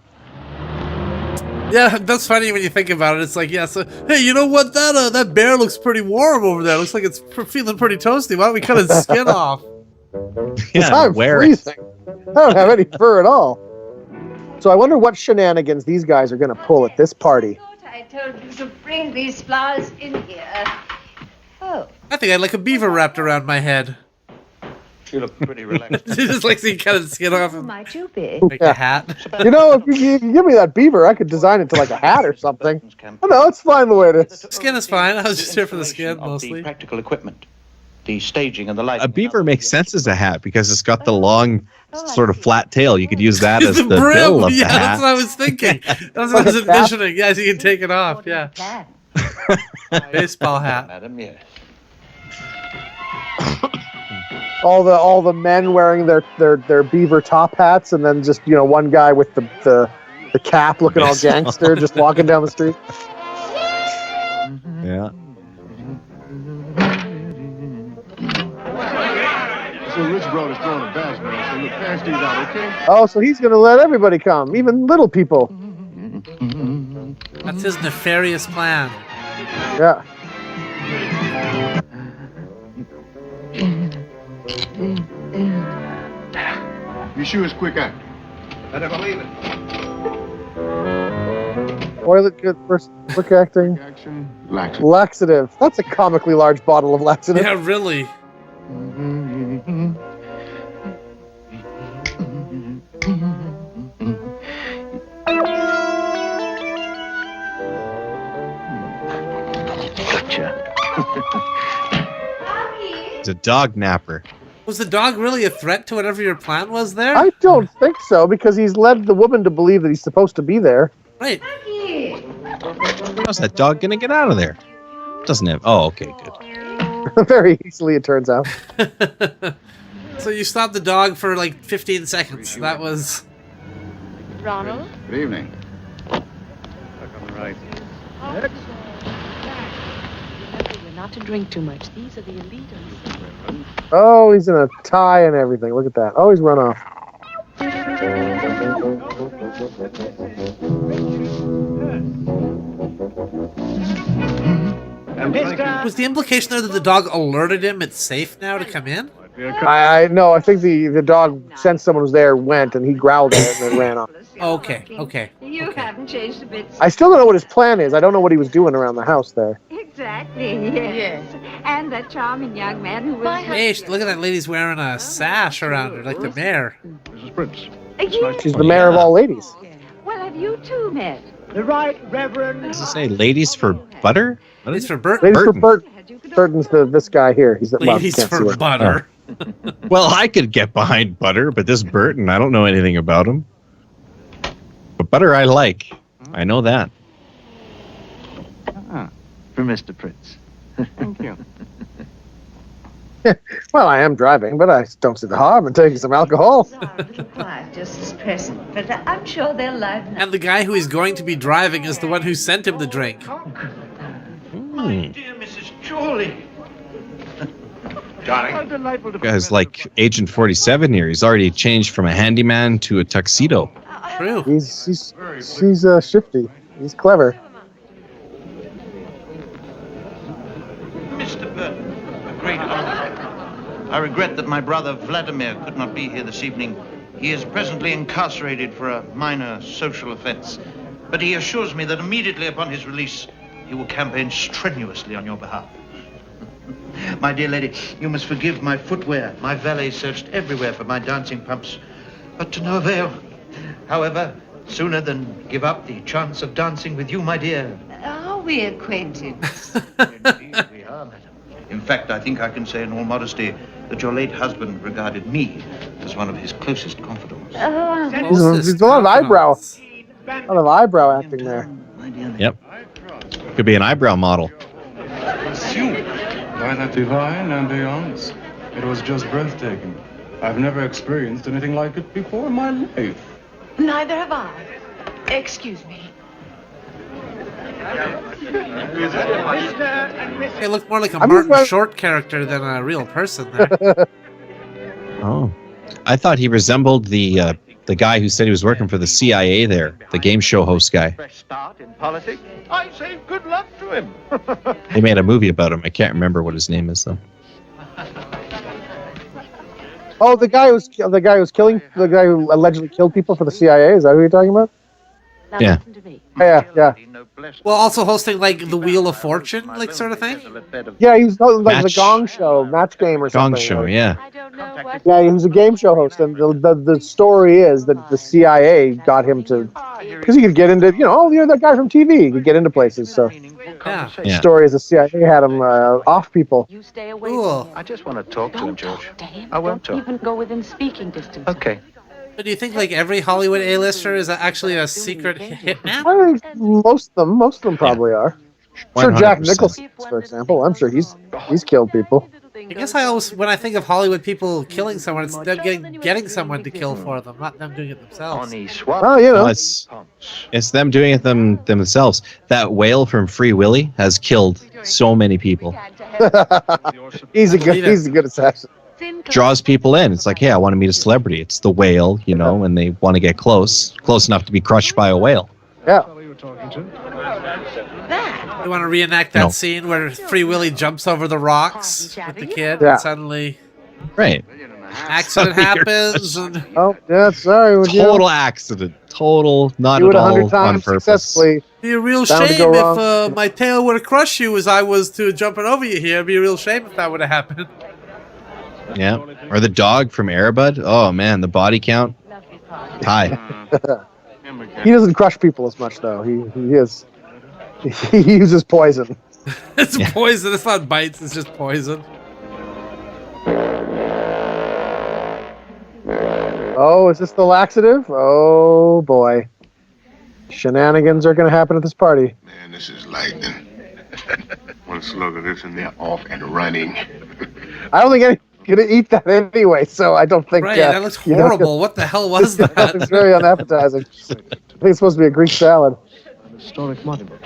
[SPEAKER 7] Yeah, that's funny when you think about it. It's like, so hey, you know what? That bear looks pretty warm over there. Looks like it's feeling pretty toasty. Why don't we cut its skin off?
[SPEAKER 9] Yeah,
[SPEAKER 8] I'm freezing. I don't have any fur at all. So I wonder what shenanigans these guys are going to pull at this party.
[SPEAKER 15] I told you to bring these flowers in here. Oh.
[SPEAKER 7] I think I'd like a beaver wrapped around my head.
[SPEAKER 16] You look pretty relaxed.
[SPEAKER 7] Just like so you cut its skin off and
[SPEAKER 15] might you be?
[SPEAKER 7] make a hat.
[SPEAKER 8] You know, if you give me that beaver, I could design it to like a hat or something. Oh, no, it's fine the way it is.
[SPEAKER 7] Skin is fine. I was just here for the skin mostly.
[SPEAKER 2] The practical equipment, the staging and the lighting.
[SPEAKER 9] A beaver makes sense as a hat because it's got the long, sort of flat tail. You could use that as the bill of the hat.
[SPEAKER 7] That's what I was thinking. That's what I was envisioning. Yes, you can take it off. Yeah. Baseball hat.
[SPEAKER 2] Madam, yes.
[SPEAKER 8] All the men wearing their beaver top hats, and then just one guy with the cap looking all gangster, just walking down the street.
[SPEAKER 9] Yeah.
[SPEAKER 16] So Rich Broad is throwing a bash, man. So look, pass these out, okay?
[SPEAKER 8] Oh, so he's gonna let everybody come, even little people.
[SPEAKER 7] That's his nefarious plan.
[SPEAKER 8] Yeah.
[SPEAKER 16] You sure it's quick act? Better believe it.
[SPEAKER 8] Toilet good first quick acting.
[SPEAKER 16] Action.
[SPEAKER 8] Laxative. That's a comically large bottle of laxative.
[SPEAKER 7] Yeah, really.
[SPEAKER 2] Gotcha.
[SPEAKER 9] It's a dog napper.
[SPEAKER 7] Was the dog really a threat to whatever your plan was there?
[SPEAKER 8] I don't think so, because he's led the woman to believe that he's supposed to be there.
[SPEAKER 7] Right.
[SPEAKER 9] How's that dog gonna get out of there? Doesn't have. Oh, okay, good.
[SPEAKER 8] Very easily, it turns out.
[SPEAKER 7] So you stopped the dog for like 15 seconds. That was...
[SPEAKER 6] Ronald?
[SPEAKER 16] Good evening.
[SPEAKER 3] Back on the right.
[SPEAKER 17] You're not to drink too much. These are the elites.
[SPEAKER 8] Oh, he's in a tie and everything. Look at that. Oh, he's run off.
[SPEAKER 7] Was the implication there that the dog alerted him it's safe now to come in?
[SPEAKER 8] I know. I think the dog sensed someone was there, went, and he growled at it and then ran off.
[SPEAKER 7] Okay, okay.
[SPEAKER 15] You haven't changed a bit.
[SPEAKER 8] I still don't know what his plan is. I don't know what he was doing around the house there.
[SPEAKER 15] Exactly, yes. And that charming young man who was...
[SPEAKER 7] Hey, look at that lady's wearing a sash around her, like the mayor.
[SPEAKER 16] Mrs. Prince.
[SPEAKER 8] She's the mayor of all ladies.
[SPEAKER 15] Well, have you two met?
[SPEAKER 13] The Right Reverend.
[SPEAKER 9] Does it say ladies for butter? What
[SPEAKER 7] Ladies
[SPEAKER 9] is
[SPEAKER 7] for Burton.
[SPEAKER 8] Ladies for Burton. Burton's this guy here. He's the
[SPEAKER 7] Ladies
[SPEAKER 8] can't see
[SPEAKER 7] for
[SPEAKER 8] it.
[SPEAKER 7] butter.
[SPEAKER 9] Well, I could get behind butter, but this Burton, I don't know anything about him. But butter I like. I know that.
[SPEAKER 14] For Mr. Prince.
[SPEAKER 13] Thank you.
[SPEAKER 8] Well, I am driving, but I don't see the harm in taking some alcohol.
[SPEAKER 15] A little quiet just as present, but I'm sure they'll liven up.
[SPEAKER 7] And the guy who is going to be driving is the one who sent him the drink.
[SPEAKER 2] My dear Mrs. Chorley.
[SPEAKER 9] Darling. Guy's like Agent 47 here. He's already changed from a handyman to a tuxedo.
[SPEAKER 7] True.
[SPEAKER 8] He's shifty. He's clever.
[SPEAKER 2] Mr. Burton, a great honor. I regret that my brother Vladimir could not be here this evening. He is presently incarcerated for a minor social offense. But he assures me that immediately upon his release, he will campaign strenuously on your behalf. My dear lady, you must forgive my footwear. My valet searched everywhere for my dancing pumps, but to no avail. However, sooner than give up the chance of dancing with you, my dear.
[SPEAKER 15] Are we acquainted?
[SPEAKER 2] Indeed, we are, madam. In fact, I think I can say in all modesty that your late husband regarded me as one of his closest confidants.
[SPEAKER 8] There's a lot of eyebrow acting there.
[SPEAKER 9] Yep. Could be an eyebrow model.
[SPEAKER 18] By that divine and beyond, it was just breathtaking. I've never experienced anything like it before in my life.
[SPEAKER 17] Neither have I. Excuse me.
[SPEAKER 7] He looked more like a Martin Short character than a real person there.
[SPEAKER 9] Oh. I thought he resembled the guy who said he was working for the CIA there, the game show host guy.
[SPEAKER 14] Start in politics. I say good luck to him.
[SPEAKER 9] They made a movie about him. I can't remember what his name is though.
[SPEAKER 8] Oh, the guy who allegedly killed people for the CIA. Is that who you're talking about?
[SPEAKER 9] Yeah.
[SPEAKER 8] Yeah.
[SPEAKER 7] Well, also hosting like the Wheel of Fortune, like sort of thing.
[SPEAKER 8] Yeah, he was like the Gong Show, Match Game or something.
[SPEAKER 9] Gong Show, yeah.
[SPEAKER 8] Yeah, he was a game show host, and the story is that the CIA got him to, because he could get into, you're that guy from TV. He could get into places. So the story is the CIA had him off people.
[SPEAKER 17] You stay away
[SPEAKER 7] Cool.
[SPEAKER 14] I just want to talk to him, George.
[SPEAKER 17] to him.
[SPEAKER 14] I won't
[SPEAKER 17] Don't
[SPEAKER 14] talk.
[SPEAKER 17] even go within speaking distance.
[SPEAKER 14] Okay.
[SPEAKER 7] But do you think like every Hollywood A-lister is actually a secret hitman?
[SPEAKER 8] I think most of them probably are. Sure, Jack
[SPEAKER 9] 100%.
[SPEAKER 8] Nicholson, for example. I'm sure he's killed people.
[SPEAKER 7] I guess I always, when I think of Hollywood people killing someone, it's them getting someone to kill for them, not them doing it themselves.
[SPEAKER 8] Oh,
[SPEAKER 9] No, it's them doing it themselves. That whale from Free Willy has killed so many people.
[SPEAKER 8] He's a good assassin.
[SPEAKER 9] Draws people in. It's like, hey, I want to meet a celebrity. It's the whale, and they want to get close enough to be crushed by a whale.
[SPEAKER 8] Yeah.
[SPEAKER 7] You want to reenact that scene where Free Willy jumps over the rocks with the kid,
[SPEAKER 8] Yeah.
[SPEAKER 7] and suddenly
[SPEAKER 9] Right.
[SPEAKER 7] accident happens, and
[SPEAKER 8] Oh, yeah, sorry.
[SPEAKER 9] Total accident. Total, not
[SPEAKER 8] Do
[SPEAKER 9] at
[SPEAKER 8] it 100
[SPEAKER 9] all
[SPEAKER 8] times
[SPEAKER 9] on purpose.
[SPEAKER 8] successfully.
[SPEAKER 7] be a real
[SPEAKER 8] Bound to
[SPEAKER 7] shame
[SPEAKER 8] go
[SPEAKER 7] if
[SPEAKER 8] wrong.
[SPEAKER 7] my tail would have crushed you as I was to jumping over you here. It'd be a real shame if that would have happened.
[SPEAKER 9] Yeah. Or the dog from Airbud. Oh man, the body count. High.
[SPEAKER 8] He doesn't crush people as much, though. He uses poison.
[SPEAKER 7] It's poison. It's not bites. It's just poison.
[SPEAKER 8] Oh, is this the laxative? Oh boy, shenanigans are going to happen at this party.
[SPEAKER 11] Man, this is lightning. One slug of this and they're off and running.
[SPEAKER 8] I don't think anyone's going to eat that anyway, so I don't think.
[SPEAKER 7] Right, that looks horrible. What the hell was that?
[SPEAKER 8] It's very unappetizing. I think it's supposed to be a Greek salad.
[SPEAKER 16] Historic monument.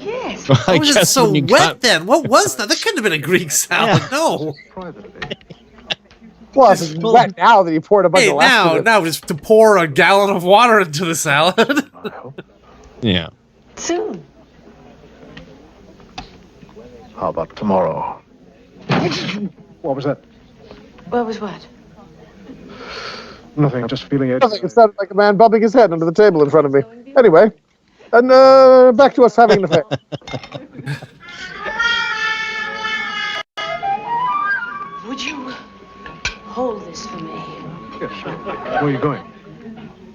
[SPEAKER 15] Yes.
[SPEAKER 7] Why was it so wet then? What was that? That couldn't have been a Greek salad. No.
[SPEAKER 8] Plus, it's wet now that you poured a bunch of laxative.
[SPEAKER 7] now just to pour a gallon of water into the salad.
[SPEAKER 9] Yeah.
[SPEAKER 15] Soon.
[SPEAKER 16] How about tomorrow? What was that?
[SPEAKER 15] What was what?
[SPEAKER 16] Nothing. I'm just feeling it.
[SPEAKER 8] Nothing. It sounded like a man bumping his head under the table in front of me. Anyway, and back to us having an affair.
[SPEAKER 12] Would you hold this for me?
[SPEAKER 16] Yes, sure. Where are you going?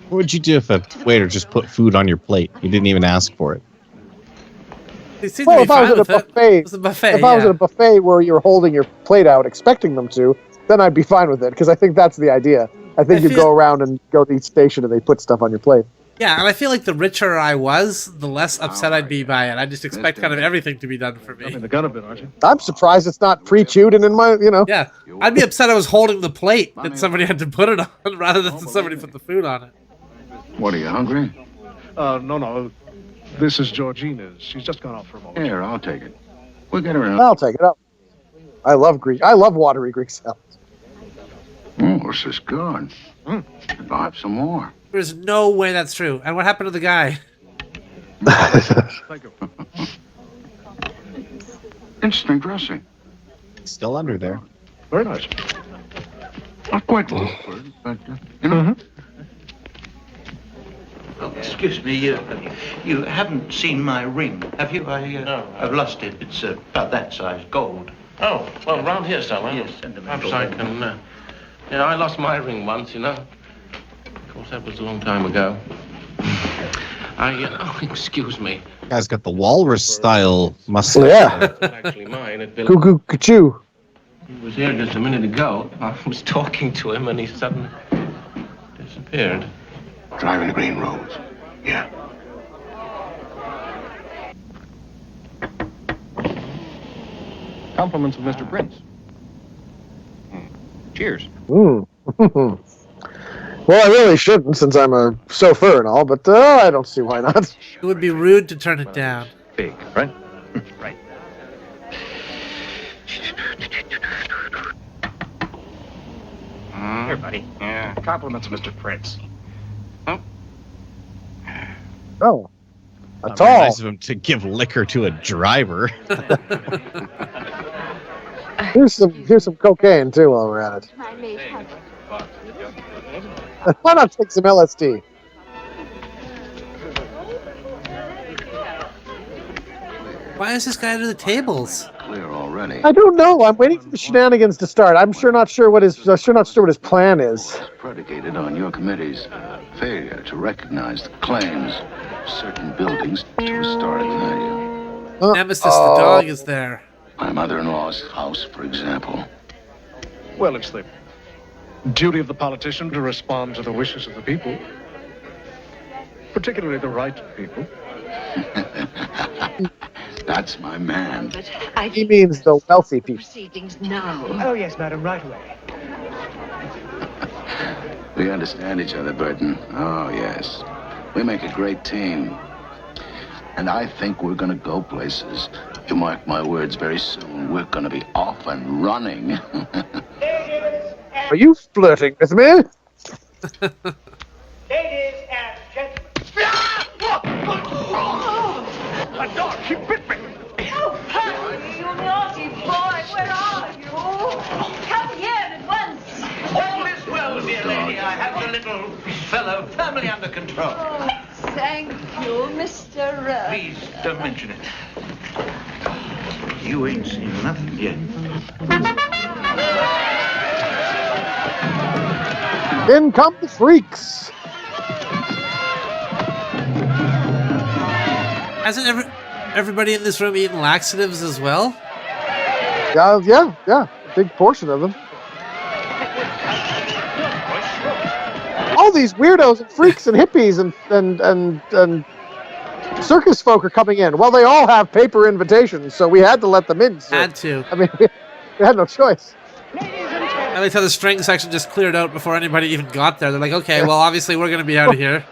[SPEAKER 9] What would you do if a waiter just put food on your plate? You didn't even ask for it.
[SPEAKER 8] Well, if I was at a buffet,
[SPEAKER 7] It was a buffet,
[SPEAKER 8] if I was at a buffet where you're holding your plate out, expecting them to, then I'd be fine with it because I think that's the idea. I think you go around and go to each station and they put stuff on your plate.
[SPEAKER 7] Yeah, and I feel like the richer I was, the less upset I'd be by it. I just expect kind of everything to be done for me.
[SPEAKER 16] The gun a bit, aren't you?
[SPEAKER 8] I'm surprised it's not pre-chewed and in my,
[SPEAKER 7] Yeah, I'd be upset I was holding the plate that somebody had to put it on rather than somebody put the food on it.
[SPEAKER 11] What, are you hungry?
[SPEAKER 16] No. This is Georgina's. She's just gone out for a moment.
[SPEAKER 11] Here, I'll take it. We'll get her in.
[SPEAKER 8] I'll take it up. I love watery Greek salads.
[SPEAKER 11] Oh, this is good. I'll have some more.
[SPEAKER 7] There's no way that's true. And what happened to the guy?
[SPEAKER 16] Thank you.
[SPEAKER 11] Interesting dressing.
[SPEAKER 9] Still under there.
[SPEAKER 16] Very nice.
[SPEAKER 11] Not quite Wilford, but, you know.
[SPEAKER 2] Oh, excuse me, you haven't seen my ring, have you?
[SPEAKER 13] No.
[SPEAKER 2] I've lost it. It's about that size, gold.
[SPEAKER 13] Oh, well, round here somewhere.
[SPEAKER 2] Yes,
[SPEAKER 13] Perhaps I can... yeah, I lost my ring once, you know. Of course, that was a long time ago. Oh, excuse me.
[SPEAKER 9] Guy's got the walrus style mustache.
[SPEAKER 8] Yeah.
[SPEAKER 13] Actually mine. It
[SPEAKER 8] Cuckoo, cuckoo.
[SPEAKER 13] He was here just a minute ago. I was talking to him and he suddenly disappeared.
[SPEAKER 11] Driving the green roads. Yeah.
[SPEAKER 18] Compliments of Mr. Prince. Cheers.
[SPEAKER 8] Well, I really shouldn't since I'm a chauffeur and all, but I don't see why not.
[SPEAKER 7] It would be rude to turn it down.
[SPEAKER 18] Big, right? Right. Here, buddy. Yeah. Compliments of Mr. Prince.
[SPEAKER 8] Oh, that's
[SPEAKER 9] Very
[SPEAKER 8] all.
[SPEAKER 9] nice of him to give liquor to a driver.
[SPEAKER 8] Here's some cocaine too while we're at it. Why not take some LSD?
[SPEAKER 7] Why is this guy under the tables?
[SPEAKER 11] Clear already.
[SPEAKER 8] I don't know. I'm waiting for the shenanigans to start. I'm not sure what his plan is.
[SPEAKER 11] Predicated on your committee's failure to recognize the claims of certain buildings to historic value.
[SPEAKER 7] Nemesis the dog is there.
[SPEAKER 11] My mother-in-law's house, for example.
[SPEAKER 16] Well, it's the duty of the politician to respond to the wishes of the people, particularly the right people.
[SPEAKER 11] That's my man.
[SPEAKER 8] He means the wealthy people.
[SPEAKER 15] Proceedings now.
[SPEAKER 19] Oh, yes, madam, right away.
[SPEAKER 11] We understand each other, Burton. Oh, yes. We make a great team. And I think we're going to go places. You mark my words, very soon we're going to be off and running.
[SPEAKER 8] Are you flirting with me?
[SPEAKER 19] Ladies and gentlemen.
[SPEAKER 11] A dog, she bit me.
[SPEAKER 12] Oh, Harry, you naughty boy, where are you? Come here at once.
[SPEAKER 2] All is well, dear lady. I have the little fellow firmly under control.
[SPEAKER 12] Oh, thank you, Mr.
[SPEAKER 2] Please don't mention it. You ain't seen nothing yet.
[SPEAKER 8] In come the freaks.
[SPEAKER 7] Hasn't everybody in this room eaten laxatives as well?
[SPEAKER 8] Yeah, a big portion of them. all these weirdos and freaks and hippies and circus folk are coming in. Well, they all have paper invitations, so we had to let them in. So,
[SPEAKER 7] Had to.
[SPEAKER 8] I mean, we had no choice.
[SPEAKER 7] I like how the string section just cleared out before anybody even got there. They're like, okay, well, obviously we're going to be out of here.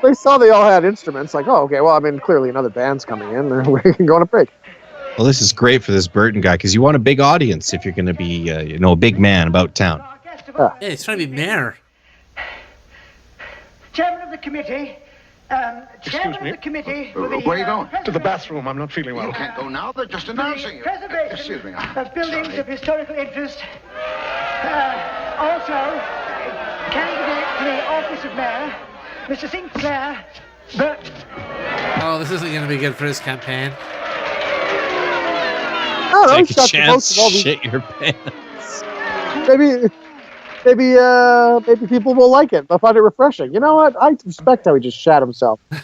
[SPEAKER 8] They saw they all had instruments. Like, oh, okay, well, I mean, clearly another band's coming in. We can go on a break.
[SPEAKER 9] Well, this is great for this Burton guy because you want a big audience if you're going to be, a big man about town.
[SPEAKER 7] Yeah, he's trying to be mayor.
[SPEAKER 19] Chairman of the committee. Chairman of the committee.
[SPEAKER 11] Where are you going?
[SPEAKER 16] To the bathroom. I'm not feeling well.
[SPEAKER 11] You can't go now. They're just announcing you.
[SPEAKER 19] Preservation
[SPEAKER 11] Excuse me.
[SPEAKER 19] of buildings of historical interest. Also, candidate for the office of mayor, Mr. Sinclair Burton.
[SPEAKER 7] Oh, this isn't going to be good for his campaign.
[SPEAKER 8] Oh, no,
[SPEAKER 9] Take a chance, shit your pants.
[SPEAKER 8] Maybe people will like it. They'll find it refreshing. You know what? I respect how he just shat himself. Whoa,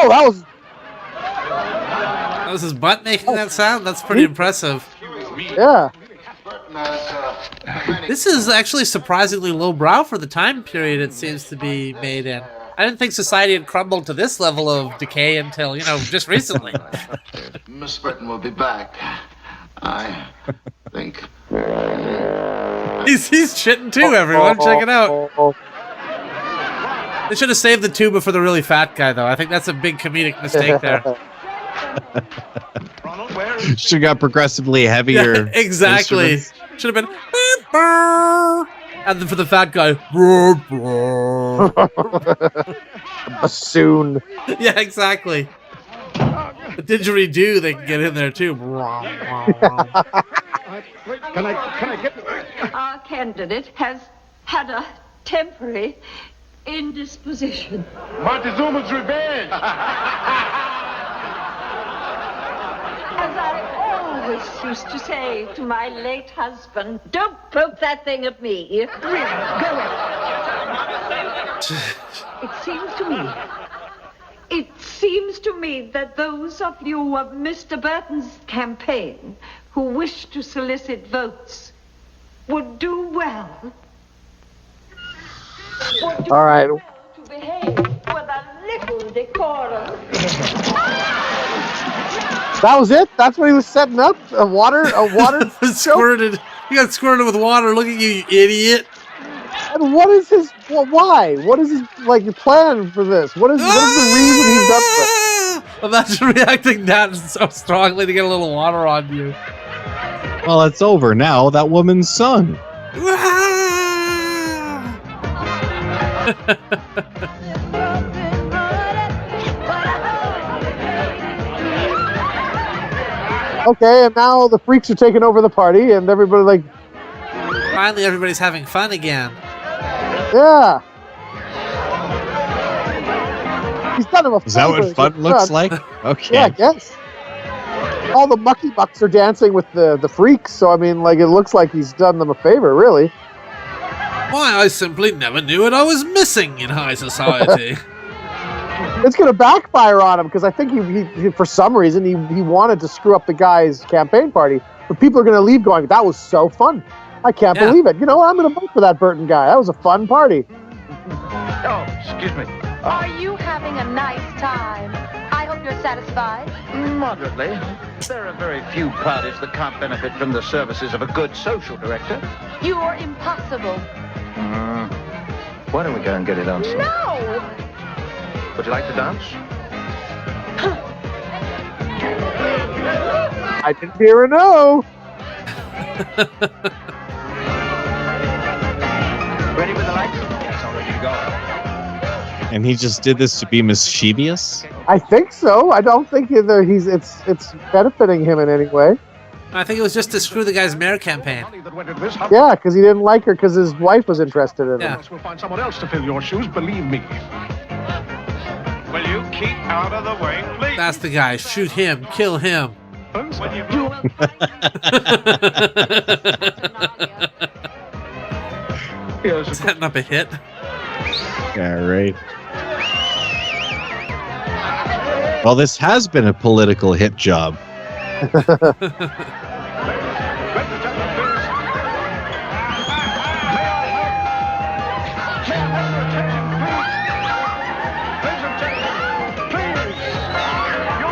[SPEAKER 8] that was...
[SPEAKER 7] That was his butt making that sound? That's pretty impressive.
[SPEAKER 8] Yeah.
[SPEAKER 7] This is actually surprisingly lowbrow for the time period it seems to be made in. I didn't think society had crumbled to this level of decay until, just recently.
[SPEAKER 11] Miss Burton will be back. I think.
[SPEAKER 7] He's shitting too, everyone. Check it out. They should have saved the tuba for the really fat guy, though. I think that's a big comedic mistake there.
[SPEAKER 9] Should have got progressively heavier.
[SPEAKER 7] Yeah, exactly. Should have been. And then for the fat guy.
[SPEAKER 8] A bassoon.
[SPEAKER 7] Yeah, exactly. The didgeridoo, they can get in there too.
[SPEAKER 16] Can I get...
[SPEAKER 15] Our candidate has had a temporary indisposition.
[SPEAKER 16] Montezuma's revenge!
[SPEAKER 15] As I always used to say to my late husband, don't poke that thing at me. It seems to me that those of you of Mr. Burton's campaign who wish to solicit votes would do well.
[SPEAKER 8] All right.
[SPEAKER 15] To behave with a little decorum.
[SPEAKER 8] That was it? That's what he was setting up? A water
[SPEAKER 7] squirted. He got squirted with water. Look at you idiot.
[SPEAKER 8] And what is his... why? What is his plan for this? What is the reason he's done this?
[SPEAKER 7] Imagine reacting that so strongly to get a little water on you.
[SPEAKER 9] Well, it's over now. That woman's son.
[SPEAKER 8] Okay, and now the freaks are taking over the party, and everybody
[SPEAKER 7] Finally, everybody's having fun again.
[SPEAKER 8] Yeah. He's done him a favor.
[SPEAKER 9] Is that what fun looks like? Okay.
[SPEAKER 8] Yeah, I guess. All the mucky bucks are dancing with the freaks, so I mean, it looks like he's done them a favor, really.
[SPEAKER 7] Why, I simply never knew what I was missing in high society.
[SPEAKER 8] It's going to backfire on him because I think he for some reason he wanted to screw up the guy's campaign party, but people are going to leave going, that was so fun. I can't believe it. You know what? I'm going to vote for that Burton guy. That was a fun party.
[SPEAKER 14] Oh, excuse me.
[SPEAKER 17] Are you having a nice time? I hope you're satisfied.
[SPEAKER 14] Moderately. There are very few parties that can't benefit from the services of a good social director.
[SPEAKER 17] You're impossible.
[SPEAKER 14] Why don't we go and get it on?
[SPEAKER 17] No!
[SPEAKER 14] Would you like to dance?
[SPEAKER 8] I didn't hear a no.
[SPEAKER 14] Ready with the lights? Yes, I'm ready to go.
[SPEAKER 9] And he just did this to be mischievous?
[SPEAKER 8] I think so. I don't think it's benefiting him in any way.
[SPEAKER 7] I think it was just to screw the guy's mayor campaign.
[SPEAKER 8] Yeah, because he didn't like her because his wife was interested in him.
[SPEAKER 16] We'll find someone else to fill your shoes, believe me.
[SPEAKER 13] Will you keep out of the way, please?
[SPEAKER 7] That's the guy. Shoot him. Kill him. Setting up a hit.
[SPEAKER 9] Yeah, right. Well, this has been a political hit job.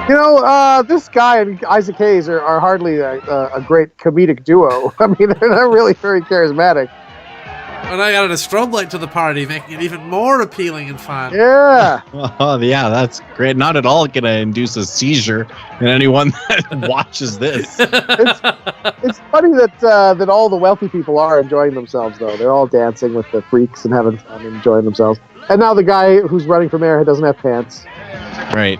[SPEAKER 8] You know, this guy and Isaac Hayes are hardly a great comedic duo. I mean, they're not really very charismatic.
[SPEAKER 7] And I added a strobe light to the party, making it even more appealing and fun.
[SPEAKER 8] Yeah.
[SPEAKER 9] Oh, yeah, that's great. Not at all going to induce a seizure in anyone that watches this.
[SPEAKER 8] It's funny that all the wealthy people are enjoying themselves, though. They're all dancing with the freaks and having fun and enjoying themselves. And now the guy who's running for mayor doesn't have pants.
[SPEAKER 9] Right.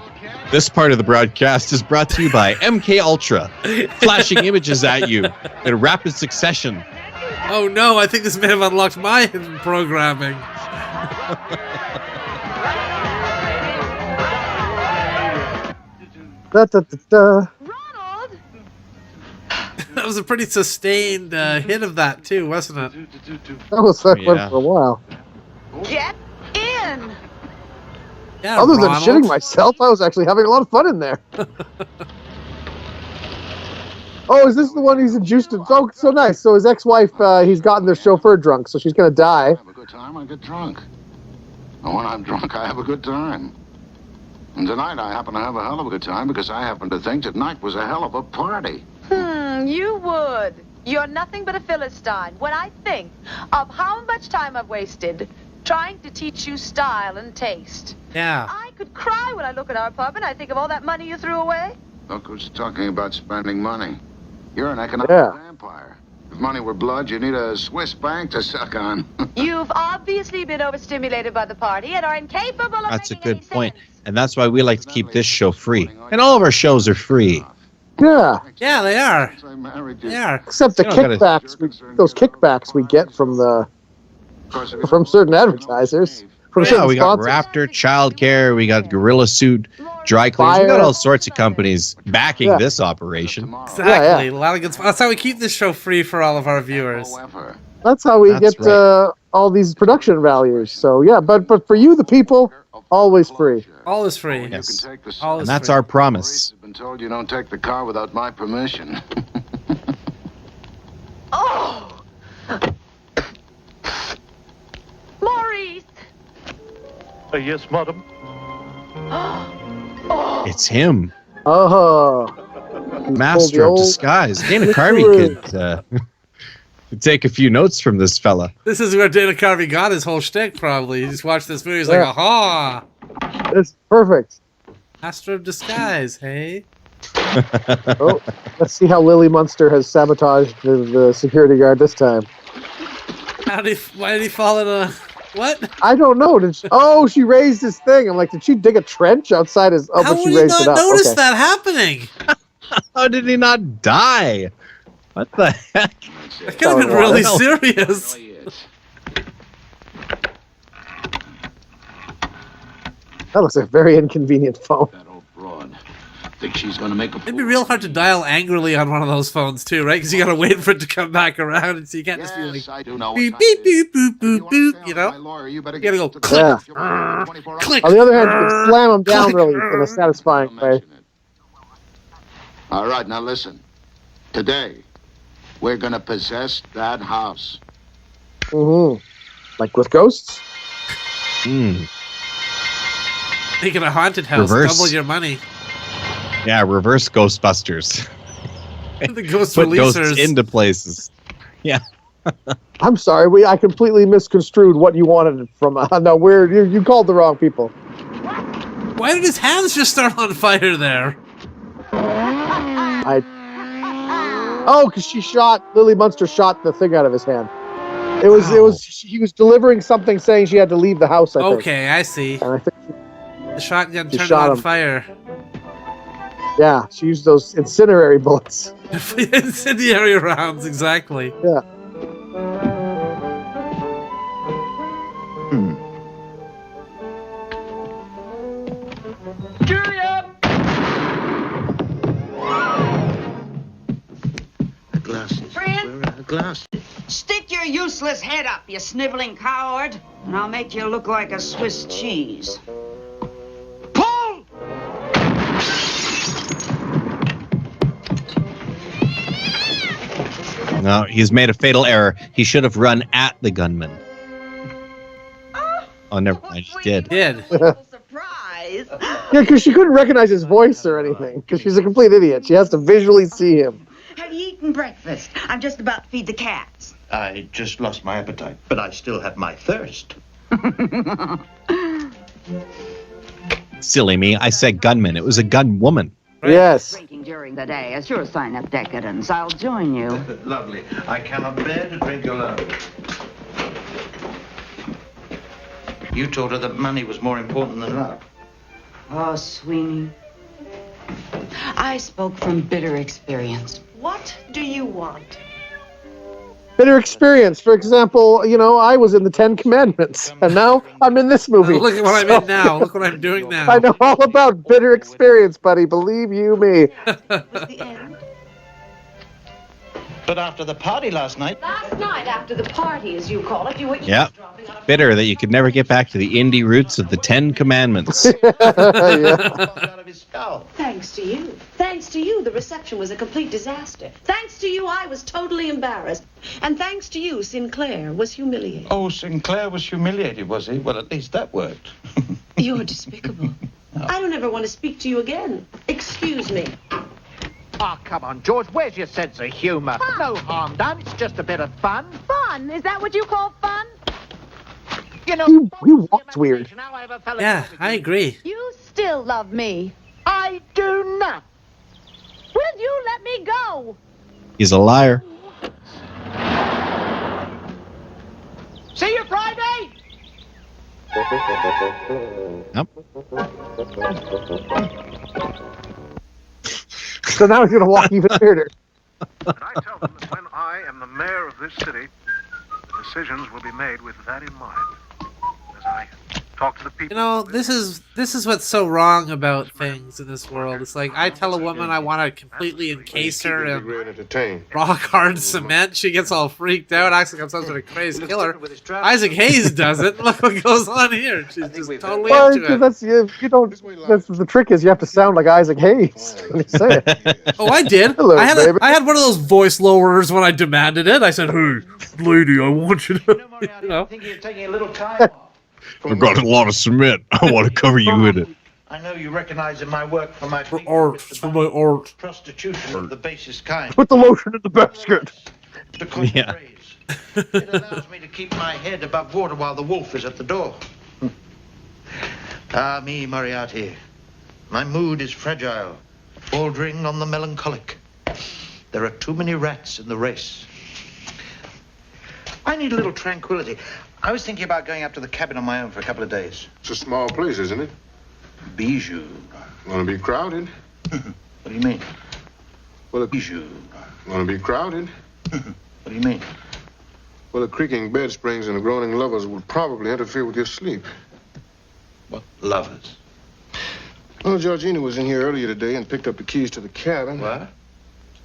[SPEAKER 9] This part of the broadcast is brought to you by MK Ultra, flashing images at you in rapid succession.
[SPEAKER 7] Oh no, I think this may have unlocked my hidden programming. That was a pretty sustained hit of that too, wasn't it?
[SPEAKER 8] That was that one for a while.
[SPEAKER 12] Get in!
[SPEAKER 7] Yeah,
[SPEAKER 8] Other than
[SPEAKER 7] Ronald.
[SPEAKER 8] shitting myself, I was actually having a lot of fun in there. Oh, is this the one he's induced to? Oh, so nice. So his ex-wife, he's gotten their chauffeur drunk, so she's going to die.
[SPEAKER 11] I have a good time, I get drunk. And when I'm drunk, I have a good time. And tonight I happen to have a hell of a good time because I happen to think tonight was a hell of a party.
[SPEAKER 17] You would. You're nothing but a Philistine. When I think of how much time I've wasted trying to teach you style and taste.
[SPEAKER 7] Yeah.
[SPEAKER 17] I could cry when I look at our pub and I think of all that money you threw away.
[SPEAKER 11] Look who's talking about spending money. You're an economic vampire. If money were blood, you need a Swiss bank to suck on.
[SPEAKER 17] You've obviously been overstimulated by the party and are incapable of
[SPEAKER 9] That's a good point. And that's why we like to keep this show free. And all of our shows are free.
[SPEAKER 8] Yeah.
[SPEAKER 7] Yeah, they are. They are.
[SPEAKER 8] Except the kickbacks, those kickbacks we get from certain advertisers. From
[SPEAKER 9] Yeah,
[SPEAKER 8] certain
[SPEAKER 9] we got
[SPEAKER 8] sponsors.
[SPEAKER 9] Raptor Childcare, we got Gorilla Suit, Dry Cleaners, we got all sorts of companies backing this operation.
[SPEAKER 7] Exactly. A lot of good. That's how we keep this show free for all of our viewers.
[SPEAKER 8] That's how we
[SPEAKER 9] That's
[SPEAKER 8] get all these production values. So yeah, but for you, the people, always free.
[SPEAKER 7] All is free.
[SPEAKER 9] Yes.
[SPEAKER 7] All
[SPEAKER 9] And
[SPEAKER 7] is
[SPEAKER 9] that's
[SPEAKER 7] free.
[SPEAKER 9] our promise.
[SPEAKER 11] I've been told you don't take the car without my permission.
[SPEAKER 17] Oh! Maurice!
[SPEAKER 13] Yes, madam.
[SPEAKER 9] It's him.
[SPEAKER 8] Oh.
[SPEAKER 9] Master of disguise. Dana Carvey could take a few notes from this fella.
[SPEAKER 7] This is where Dana Carvey got his whole shtick, probably. He just watched this movie. He's like, aha!
[SPEAKER 8] It's perfect.
[SPEAKER 7] Master of disguise, hey?
[SPEAKER 8] Oh, let's see how Lily Munster has sabotaged the security guard this time.
[SPEAKER 7] Why did he fall in a... What?
[SPEAKER 8] I don't know. She raised his thing. I'm like, did she dig a trench outside his... Oh,
[SPEAKER 7] How
[SPEAKER 8] but she
[SPEAKER 7] would you
[SPEAKER 8] raised it
[SPEAKER 7] not
[SPEAKER 8] up.
[SPEAKER 7] notice
[SPEAKER 8] Okay.
[SPEAKER 7] that happening?
[SPEAKER 9] How did he not die? What the heck?
[SPEAKER 7] That could have been really serious.
[SPEAKER 8] That looks like a very inconvenient phone.
[SPEAKER 11] Think she's gonna make a
[SPEAKER 7] It'd be real hard to dial angrily on one of those phones too, right? Because you gotta wait for it to come back around, and so you can't just be like
[SPEAKER 11] I do know
[SPEAKER 7] beep beep boop boop boop boop. You know, you gotta go click,
[SPEAKER 8] Yeah.
[SPEAKER 7] click.
[SPEAKER 8] On the other hand, you can slam them down really in a satisfying way.
[SPEAKER 11] All right, now listen. Today, we're gonna possess that house.
[SPEAKER 8] Mm-hmm. Like with ghosts?
[SPEAKER 7] Making a haunted house,
[SPEAKER 9] Reverse.
[SPEAKER 7] double your money.
[SPEAKER 9] Yeah, reverse Ghostbusters.
[SPEAKER 7] The ghost
[SPEAKER 9] Put
[SPEAKER 7] releasers.
[SPEAKER 9] ghosts into places. Yeah.
[SPEAKER 8] I'm sorry, I completely misconstrued what you wanted from. No, you called the wrong people.
[SPEAKER 7] Why did his hands just start on fire there?
[SPEAKER 8] Because Lily Munster shot the thing out of his hand. He was delivering something saying she had to leave the house. I think.
[SPEAKER 7] Okay, I see.
[SPEAKER 8] And I think
[SPEAKER 7] The shotgun
[SPEAKER 8] She
[SPEAKER 7] turned
[SPEAKER 8] shot
[SPEAKER 7] on
[SPEAKER 8] him.
[SPEAKER 7] fire.
[SPEAKER 8] yeah, she used those incinerary bullets.
[SPEAKER 7] Incendiary rounds, exactly.
[SPEAKER 8] Yeah.
[SPEAKER 19] Jury up!
[SPEAKER 2] Glass.
[SPEAKER 12] Stick your useless head up, you sniveling coward, and I'll make you look like a Swiss cheese. Pull!
[SPEAKER 9] No, he's made a fatal error. He should have run at the gunman. Oh, never mind. He did.
[SPEAKER 7] Did.
[SPEAKER 12] Surprise!
[SPEAKER 15] face.
[SPEAKER 8] Yeah, because she couldn't recognize his voice or anything, because she's a complete idiot. She has to visually see him.
[SPEAKER 15] Have you eaten breakfast? I'm just about to feed the cats.
[SPEAKER 2] I just lost my appetite, but I still have my thirst.
[SPEAKER 9] Silly me. I said gunman. It was a gun woman.
[SPEAKER 8] Yes.
[SPEAKER 15] Drinking during the day, a sure sign of decadence. I'll join you.
[SPEAKER 2] Lovely. I cannot bear to drink alone. You told her that money was more important than love.
[SPEAKER 15] Oh, Sweeney. I spoke from bitter experience.
[SPEAKER 6] What do you want?
[SPEAKER 8] Bitter experience. For example, you know, I was in the 10 Commandments, and now I'm in this movie.
[SPEAKER 7] Look at what I'm in now. Look what I'm doing now.
[SPEAKER 8] I know all about bitter experience, buddy. Believe you me.
[SPEAKER 2] But after the party last night...
[SPEAKER 17] Last night, after the party, as you call it, you were
[SPEAKER 9] Yeah. Bitter that you could never get back to the indie roots of the 10 Commandments.
[SPEAKER 6] Thanks to you. Thanks to you, the reception was a complete disaster. Thanks to you, I was totally embarrassed. And thanks to you, Sinclair was humiliated.
[SPEAKER 2] Oh, Sinclair was humiliated, was he? Well, at least that worked.
[SPEAKER 6] You're despicable. I don't ever want to speak to you again. Excuse me.
[SPEAKER 14] Oh, come on, George. Where's your sense of humor? No harm done. It's just a bit of fun.
[SPEAKER 17] Fun? Is that what you call fun?
[SPEAKER 14] You know,
[SPEAKER 8] he walks weird.
[SPEAKER 7] Yeah, I agree.
[SPEAKER 17] You still love me.
[SPEAKER 14] I do not.
[SPEAKER 17] Will you let me go?
[SPEAKER 9] He's a liar.
[SPEAKER 14] See you Friday.
[SPEAKER 9] Yep.
[SPEAKER 8] So now he's going to walk even weirder.
[SPEAKER 16] And I tell them that when I am the mayor of this city, the decisions will be made with that in mind. As I talk to the people.
[SPEAKER 7] You know, this is what's so wrong about things in this world. It's like, I tell a woman I want to completely encase her in rock hard cement. She gets all freaked out, acts like I'm some sort of crazy killer. Isaac Hayes doesn't. Look what goes on here. She's just totally into it.
[SPEAKER 8] That's the trick is you have to sound like Isaac Hayes when you say it.
[SPEAKER 7] Oh, I did.
[SPEAKER 8] Hello,
[SPEAKER 7] I
[SPEAKER 8] baby.
[SPEAKER 7] had one of those voice lowerers when I demanded it. I said, "Hey, lady, I want you to." You know.
[SPEAKER 2] You're taking a little time.
[SPEAKER 9] I've got a lot of cement. I want to cover you in it.
[SPEAKER 2] I know you recognize in my work for my
[SPEAKER 7] art.
[SPEAKER 2] prostitution of the basest kind.
[SPEAKER 8] Put the lotion in the basket.
[SPEAKER 9] Yeah.
[SPEAKER 2] It allows me to keep my head above water while the wolf is at the door. Ah, me, Moriarty. My mood is fragile, bordering on the melancholic. There are too many rats in the race. I need a little tranquility. I was thinking about going up to the cabin on my own for a couple of days.
[SPEAKER 4] It's a small place, isn't it?
[SPEAKER 2] Bijou.
[SPEAKER 4] Gonna be crowded.
[SPEAKER 2] What do you mean?
[SPEAKER 4] Well, a
[SPEAKER 2] Bijou.
[SPEAKER 4] gonna be crowded.
[SPEAKER 2] What do you mean?
[SPEAKER 4] Well, the creaking bed springs and the groaning lovers would probably interfere with your sleep.
[SPEAKER 2] What lovers?
[SPEAKER 4] Well, Georgina was in here earlier today and picked up the keys to the cabin.
[SPEAKER 2] What?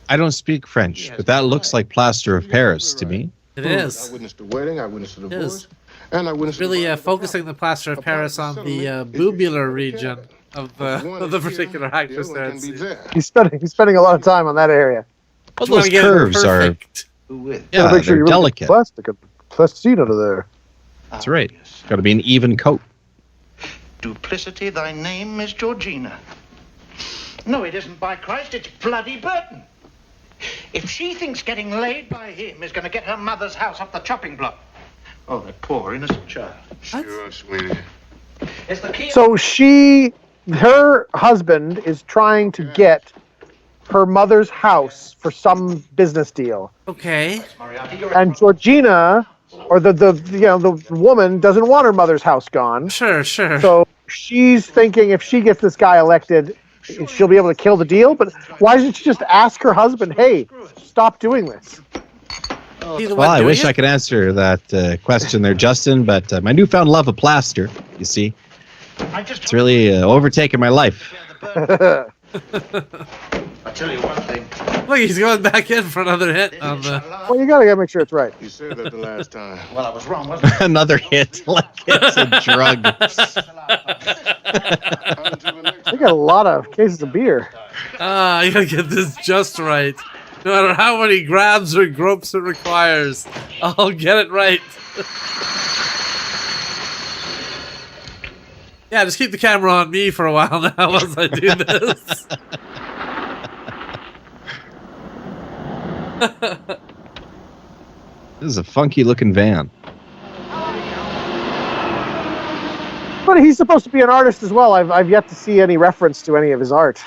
[SPEAKER 9] I don't speak French, but that looks like plaster of Paris to me.
[SPEAKER 7] It is.
[SPEAKER 4] I witnessed the wedding, I witnessed the
[SPEAKER 7] It
[SPEAKER 4] divorce,
[SPEAKER 7] is.
[SPEAKER 4] and I witnessed
[SPEAKER 7] Really focusing the plaster of Paris on the bubular region of the particular actress there.
[SPEAKER 8] He's spending a lot of time on that area.
[SPEAKER 9] Well, those curves are, yeah,
[SPEAKER 8] Make sure
[SPEAKER 9] they're
[SPEAKER 8] you
[SPEAKER 9] delicate.
[SPEAKER 8] Plastic under there.
[SPEAKER 9] That's right. Got to be an even coat.
[SPEAKER 2] Duplicity, thy name is Georgina. No, it isn't, by Christ, it's bloody Burton. If she thinks getting laid by him is going to get her mother's house off the chopping block. Oh, that poor innocent child.
[SPEAKER 4] Sure, sweetie.
[SPEAKER 2] It's the key.
[SPEAKER 8] So her husband is trying to get her mother's house for some business deal.
[SPEAKER 7] Okay.
[SPEAKER 8] And Georgina, or the woman, doesn't want her mother's house gone.
[SPEAKER 7] Sure.
[SPEAKER 8] So she's thinking if she gets this guy elected, she'll be able to kill the deal. But why doesn't she just ask her husband, "Hey, stop doing this"?
[SPEAKER 9] Well, I wish I could answer that question there, Justin, but my newfound love of plaster, you see, it's really overtaken my life.
[SPEAKER 2] I'll tell you one thing.
[SPEAKER 7] Look, he's going back in for another hit on the.
[SPEAKER 8] Well, you gotta make sure it's right.
[SPEAKER 4] You said that the last time.
[SPEAKER 2] Well, I was wrong, wasn't I?
[SPEAKER 9] Another hit, like it's a drug.
[SPEAKER 8] They got a lot of cases of beer.
[SPEAKER 7] You gotta get this just right. No matter how many grabs or gropes it requires, I'll get it right. Yeah, just keep the camera on me for a while now as I do this.
[SPEAKER 9] This is a funky looking van.
[SPEAKER 8] But he's supposed to be an artist as well. I've yet to see any reference to any of his art.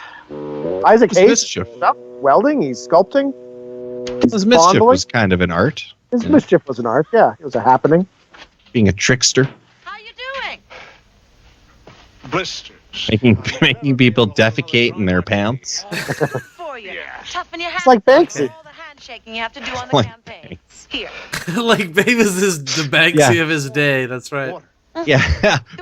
[SPEAKER 8] Isaac Hayes, stuff, welding, he's sculpting.
[SPEAKER 9] His mischief was kind of an art.
[SPEAKER 8] His mischief was an art, yeah. It was a happening.
[SPEAKER 9] Being a trickster.
[SPEAKER 16] Blisters.
[SPEAKER 9] Making people defecate in their pants.
[SPEAKER 8] It's like Banksy.
[SPEAKER 17] Shaking you have to do on the
[SPEAKER 9] Like
[SPEAKER 17] campaign. Here.
[SPEAKER 7] Like Bavis is the Banksy of his day. That's right.
[SPEAKER 9] Yeah,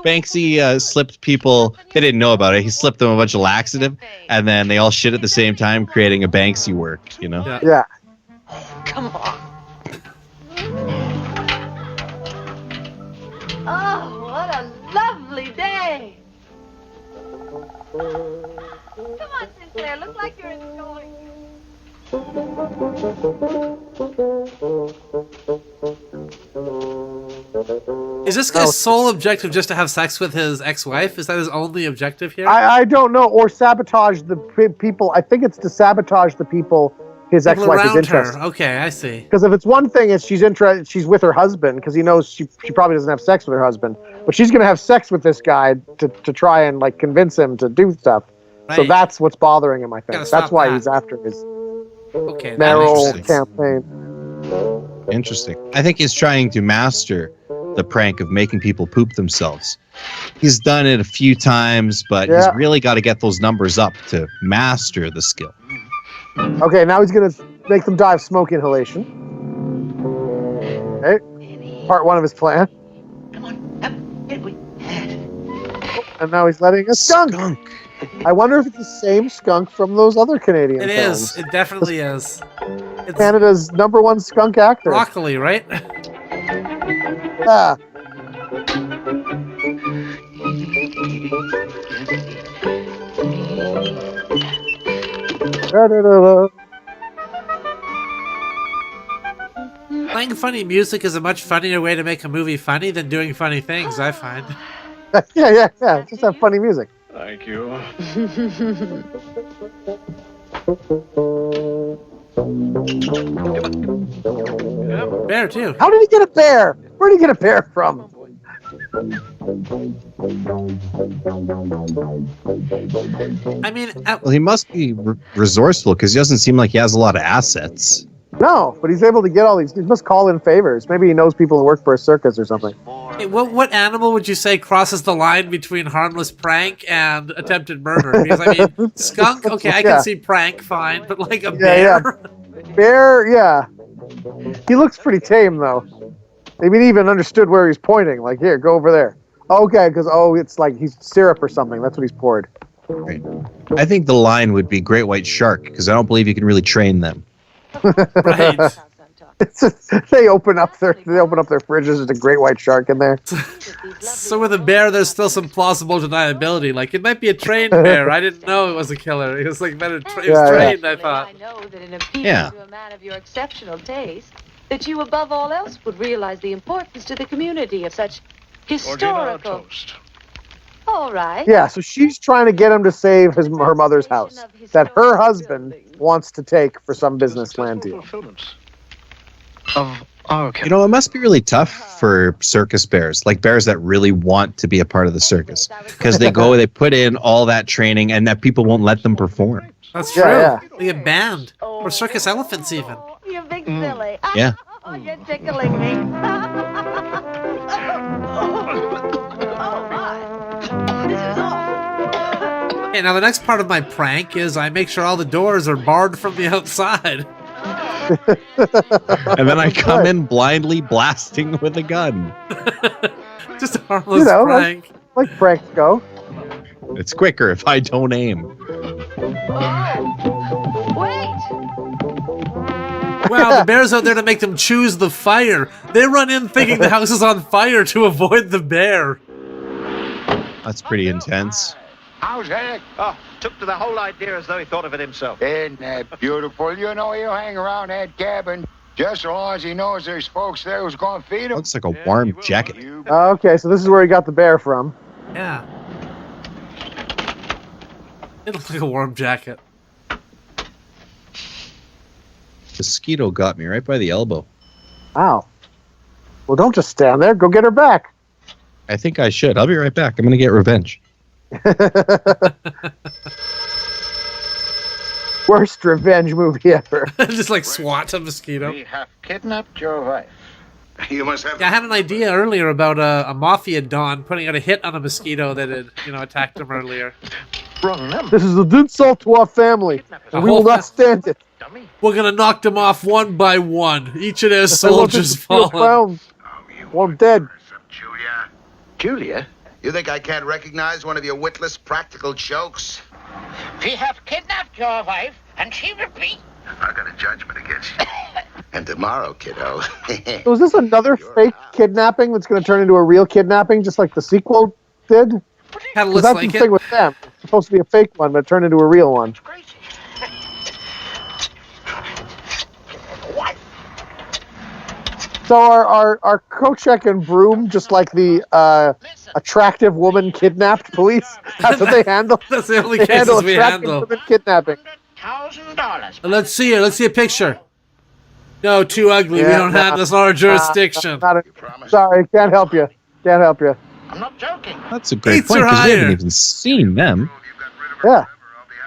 [SPEAKER 9] Banksy slipped people. They didn't know about it. He slipped them a bunch of laxative, and then they all shit at the same time, creating a Banksy work. You know?
[SPEAKER 8] Yeah.
[SPEAKER 17] Come on. Oh, what a lovely day. Come on, Sinclair. Look like you're enjoying it.
[SPEAKER 7] Is this guy's sole objective just to have sex with his ex-wife? Is that his only objective here?
[SPEAKER 8] I don't know. Or sabotage the people. I think it's to sabotage the people his
[SPEAKER 7] People
[SPEAKER 8] ex-wife is
[SPEAKER 7] around
[SPEAKER 8] interested.
[SPEAKER 7] her. Okay, I see.
[SPEAKER 8] Because if it's one thing, is she's with her husband because he knows she probably doesn't have sex with her husband, but she's gonna have sex with this guy to try and like convince him to do stuff. So
[SPEAKER 7] Right.
[SPEAKER 8] that's what's bothering him. I think
[SPEAKER 7] Gotta
[SPEAKER 8] that's
[SPEAKER 7] stop
[SPEAKER 8] why
[SPEAKER 7] that.
[SPEAKER 8] he's after his
[SPEAKER 7] Okay,
[SPEAKER 8] mayoral
[SPEAKER 9] makes sense.
[SPEAKER 8] campaign.
[SPEAKER 9] Interesting. I think he's trying to master the prank of making people poop themselves. He's done it a few times, but he's really got to get those numbers up to master the skill.
[SPEAKER 8] Okay, now he's gonna make them die of smoke inhalation. Okay, part one of his plan. And now he's letting a skunk. I wonder if it's the same skunk from those other Canadian
[SPEAKER 7] It
[SPEAKER 8] films.
[SPEAKER 7] is. It definitely is. It's
[SPEAKER 8] Canada's #1 skunk actor.
[SPEAKER 7] broccoli, right?
[SPEAKER 8] Yeah. Da-da-da-da.
[SPEAKER 7] Playing funny music is a much funnier way to make a movie funny than doing funny things, I find.
[SPEAKER 8] Yeah. Just have funny music.
[SPEAKER 16] Thank you.
[SPEAKER 7] Bear, too.
[SPEAKER 8] How did he get a bear? Where did he get a bear from?
[SPEAKER 7] I mean,
[SPEAKER 9] Well, he must be resourceful because he doesn't seem like he has a lot of assets.
[SPEAKER 8] No, but he's able to get all these. He must call in favors. Maybe he knows people who work for a circus or something.
[SPEAKER 7] hey, what animal would you say crosses the line between harmless prank and attempted murder? Because, I mean, skunk, okay, I
[SPEAKER 8] Yeah.
[SPEAKER 7] can see prank, fine, but like a
[SPEAKER 8] Yeah,
[SPEAKER 7] bear?
[SPEAKER 8] Bear, yeah. He looks pretty tame, though. Maybe he even understood where he's pointing. Like, here, go over there. Okay, because, it's like he's syrup or something. That's what he's poured.
[SPEAKER 9] Right. I think the line would be great white shark because I don't believe you can really train them.
[SPEAKER 7] Right.
[SPEAKER 8] They open up their fridges. There's a great white shark in there.
[SPEAKER 7] So with a bear, there's still some plausible deniability. Like, it might be a trained bear. I didn't know it was a killer. It was like better it was trained, I thought.
[SPEAKER 17] I know that in appealing
[SPEAKER 9] Yeah.
[SPEAKER 17] to a man of your exceptional taste, that you above all else would realize the importance to the community of such historical. All right.
[SPEAKER 8] Yeah, so she's trying to get him to save her mother's house that her husband wants to take for some business land deal.
[SPEAKER 9] You know, it must be really tough for circus bears, like bears that really want to be a part of the circus, because they put in all that training, and that people won't let them perform.
[SPEAKER 7] That's true.
[SPEAKER 8] Yeah.
[SPEAKER 7] They get banned. Or circus elephants, even.
[SPEAKER 17] You big silly.
[SPEAKER 9] Yeah.
[SPEAKER 17] Oh, you're tickling me.
[SPEAKER 7] Okay, now the next part of my prank is I make sure all the doors are barred from the outside.
[SPEAKER 9] And then I come in blindly blasting with a gun.
[SPEAKER 7] Just a harmless prank.
[SPEAKER 8] Like pranks go.
[SPEAKER 9] It's quicker if I don't aim.
[SPEAKER 7] Wow, the bear's out there to make them choose the fire. They run in thinking the house is on fire to avoid the bear.
[SPEAKER 9] That's pretty intense.
[SPEAKER 11] How's that?
[SPEAKER 14] Oh, took to the whole idea as though he thought of it himself.
[SPEAKER 11] Isn't that beautiful? You know, he'll hang around that cabin just so long as he knows there's folks there who's going to feed him.
[SPEAKER 9] Looks like a warm jacket.
[SPEAKER 8] Okay, so this is where he got the bear from.
[SPEAKER 7] Yeah. It looked like a warm jacket.
[SPEAKER 9] Mosquito got me right by the elbow.
[SPEAKER 8] Wow. Well, don't just stand there. Go get her back.
[SPEAKER 9] I think I should. I'll be right back. I'm going to get revenge.
[SPEAKER 8] Worst revenge movie ever.
[SPEAKER 7] Just like swat a mosquito.
[SPEAKER 11] We have kidnapped your wife. You must have.
[SPEAKER 7] Yeah, I had an idea earlier about a mafia don putting out a hit on a mosquito that had, attacked him earlier.
[SPEAKER 8] This is an insult to our family, and we will not stand it.
[SPEAKER 7] We're gonna knock them off one by one. Each of their soldiers falling.
[SPEAKER 8] One dead.
[SPEAKER 11] Julia? You think I can't recognize one of your witless practical jokes?
[SPEAKER 19] We have kidnapped your wife, and she repeats.
[SPEAKER 11] I got a judgment against you. And tomorrow, kiddo.
[SPEAKER 8] So is this another fake kidnapping that's going to turn into a real kidnapping, just like the sequel did?
[SPEAKER 7] Kind of
[SPEAKER 8] Because
[SPEAKER 7] looks
[SPEAKER 8] that's
[SPEAKER 7] like
[SPEAKER 8] the
[SPEAKER 7] it.
[SPEAKER 8] thing with them. It's supposed to be a fake one, but it turned into a real one. So are Kopek and Broom just like the attractive woman kidnapped police? That's what they handle.
[SPEAKER 7] That's the only
[SPEAKER 8] They
[SPEAKER 7] cases we
[SPEAKER 8] attractive
[SPEAKER 7] handle.
[SPEAKER 8] women kidnapping.
[SPEAKER 7] Let's see her. Let's see a picture. No, too ugly. We
[SPEAKER 8] Yeah,
[SPEAKER 7] don't have this in our jurisdiction.
[SPEAKER 8] Sorry, can't help you. Can't help you.
[SPEAKER 19] I'm not joking.
[SPEAKER 9] That's a great
[SPEAKER 7] Dates
[SPEAKER 9] point
[SPEAKER 7] are
[SPEAKER 9] because we haven't
[SPEAKER 7] higher.
[SPEAKER 9] even seen them.
[SPEAKER 8] Yeah,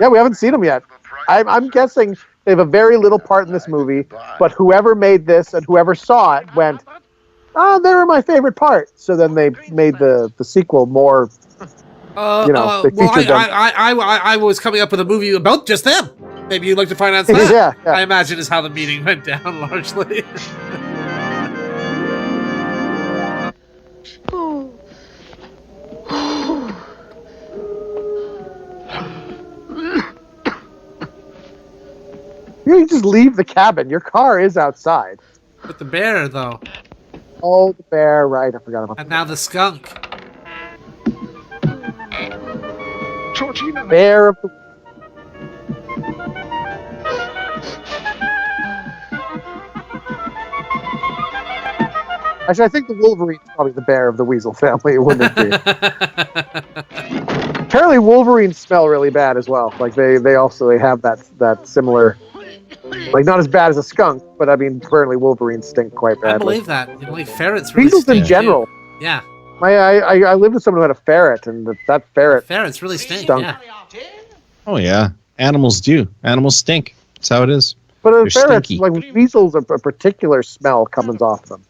[SPEAKER 8] we haven't seen them yet. I'm guessing they have a very little part in this movie, but whoever made this and whoever saw it went, "Oh, they were my favorite part." So then they made the sequel more. They featured them.
[SPEAKER 7] I was coming up with a movie about just them. Maybe you'd like to finance that.
[SPEAKER 8] Yeah.
[SPEAKER 7] I imagine is how the meeting went down largely.
[SPEAKER 8] You just leave the cabin. Your car is outside.
[SPEAKER 7] With the bear, though.
[SPEAKER 8] Oh, the bear, right. I forgot about
[SPEAKER 7] And now the skunk.
[SPEAKER 8] the bear of the... Actually, I think the Wolverine's probably the bear of the weasel family, wouldn't it be? Apparently, Wolverines smell really bad as well. Like they have that similar, like not as bad as a skunk, but I mean, apparently Wolverines stink quite badly.
[SPEAKER 7] I believe that. You believe ferrets really
[SPEAKER 8] Weasels in
[SPEAKER 7] stink,
[SPEAKER 8] general.
[SPEAKER 7] too. Yeah.
[SPEAKER 8] I lived with someone who had a ferret, and that ferret
[SPEAKER 7] Ferrets really stink.
[SPEAKER 8] stunk.
[SPEAKER 7] Yeah.
[SPEAKER 9] Oh, yeah. Animals do. Animals stink. That's how it is.
[SPEAKER 8] But
[SPEAKER 9] They're
[SPEAKER 8] ferrets,
[SPEAKER 9] stinky.
[SPEAKER 8] like weasels, a particular smell comes off them.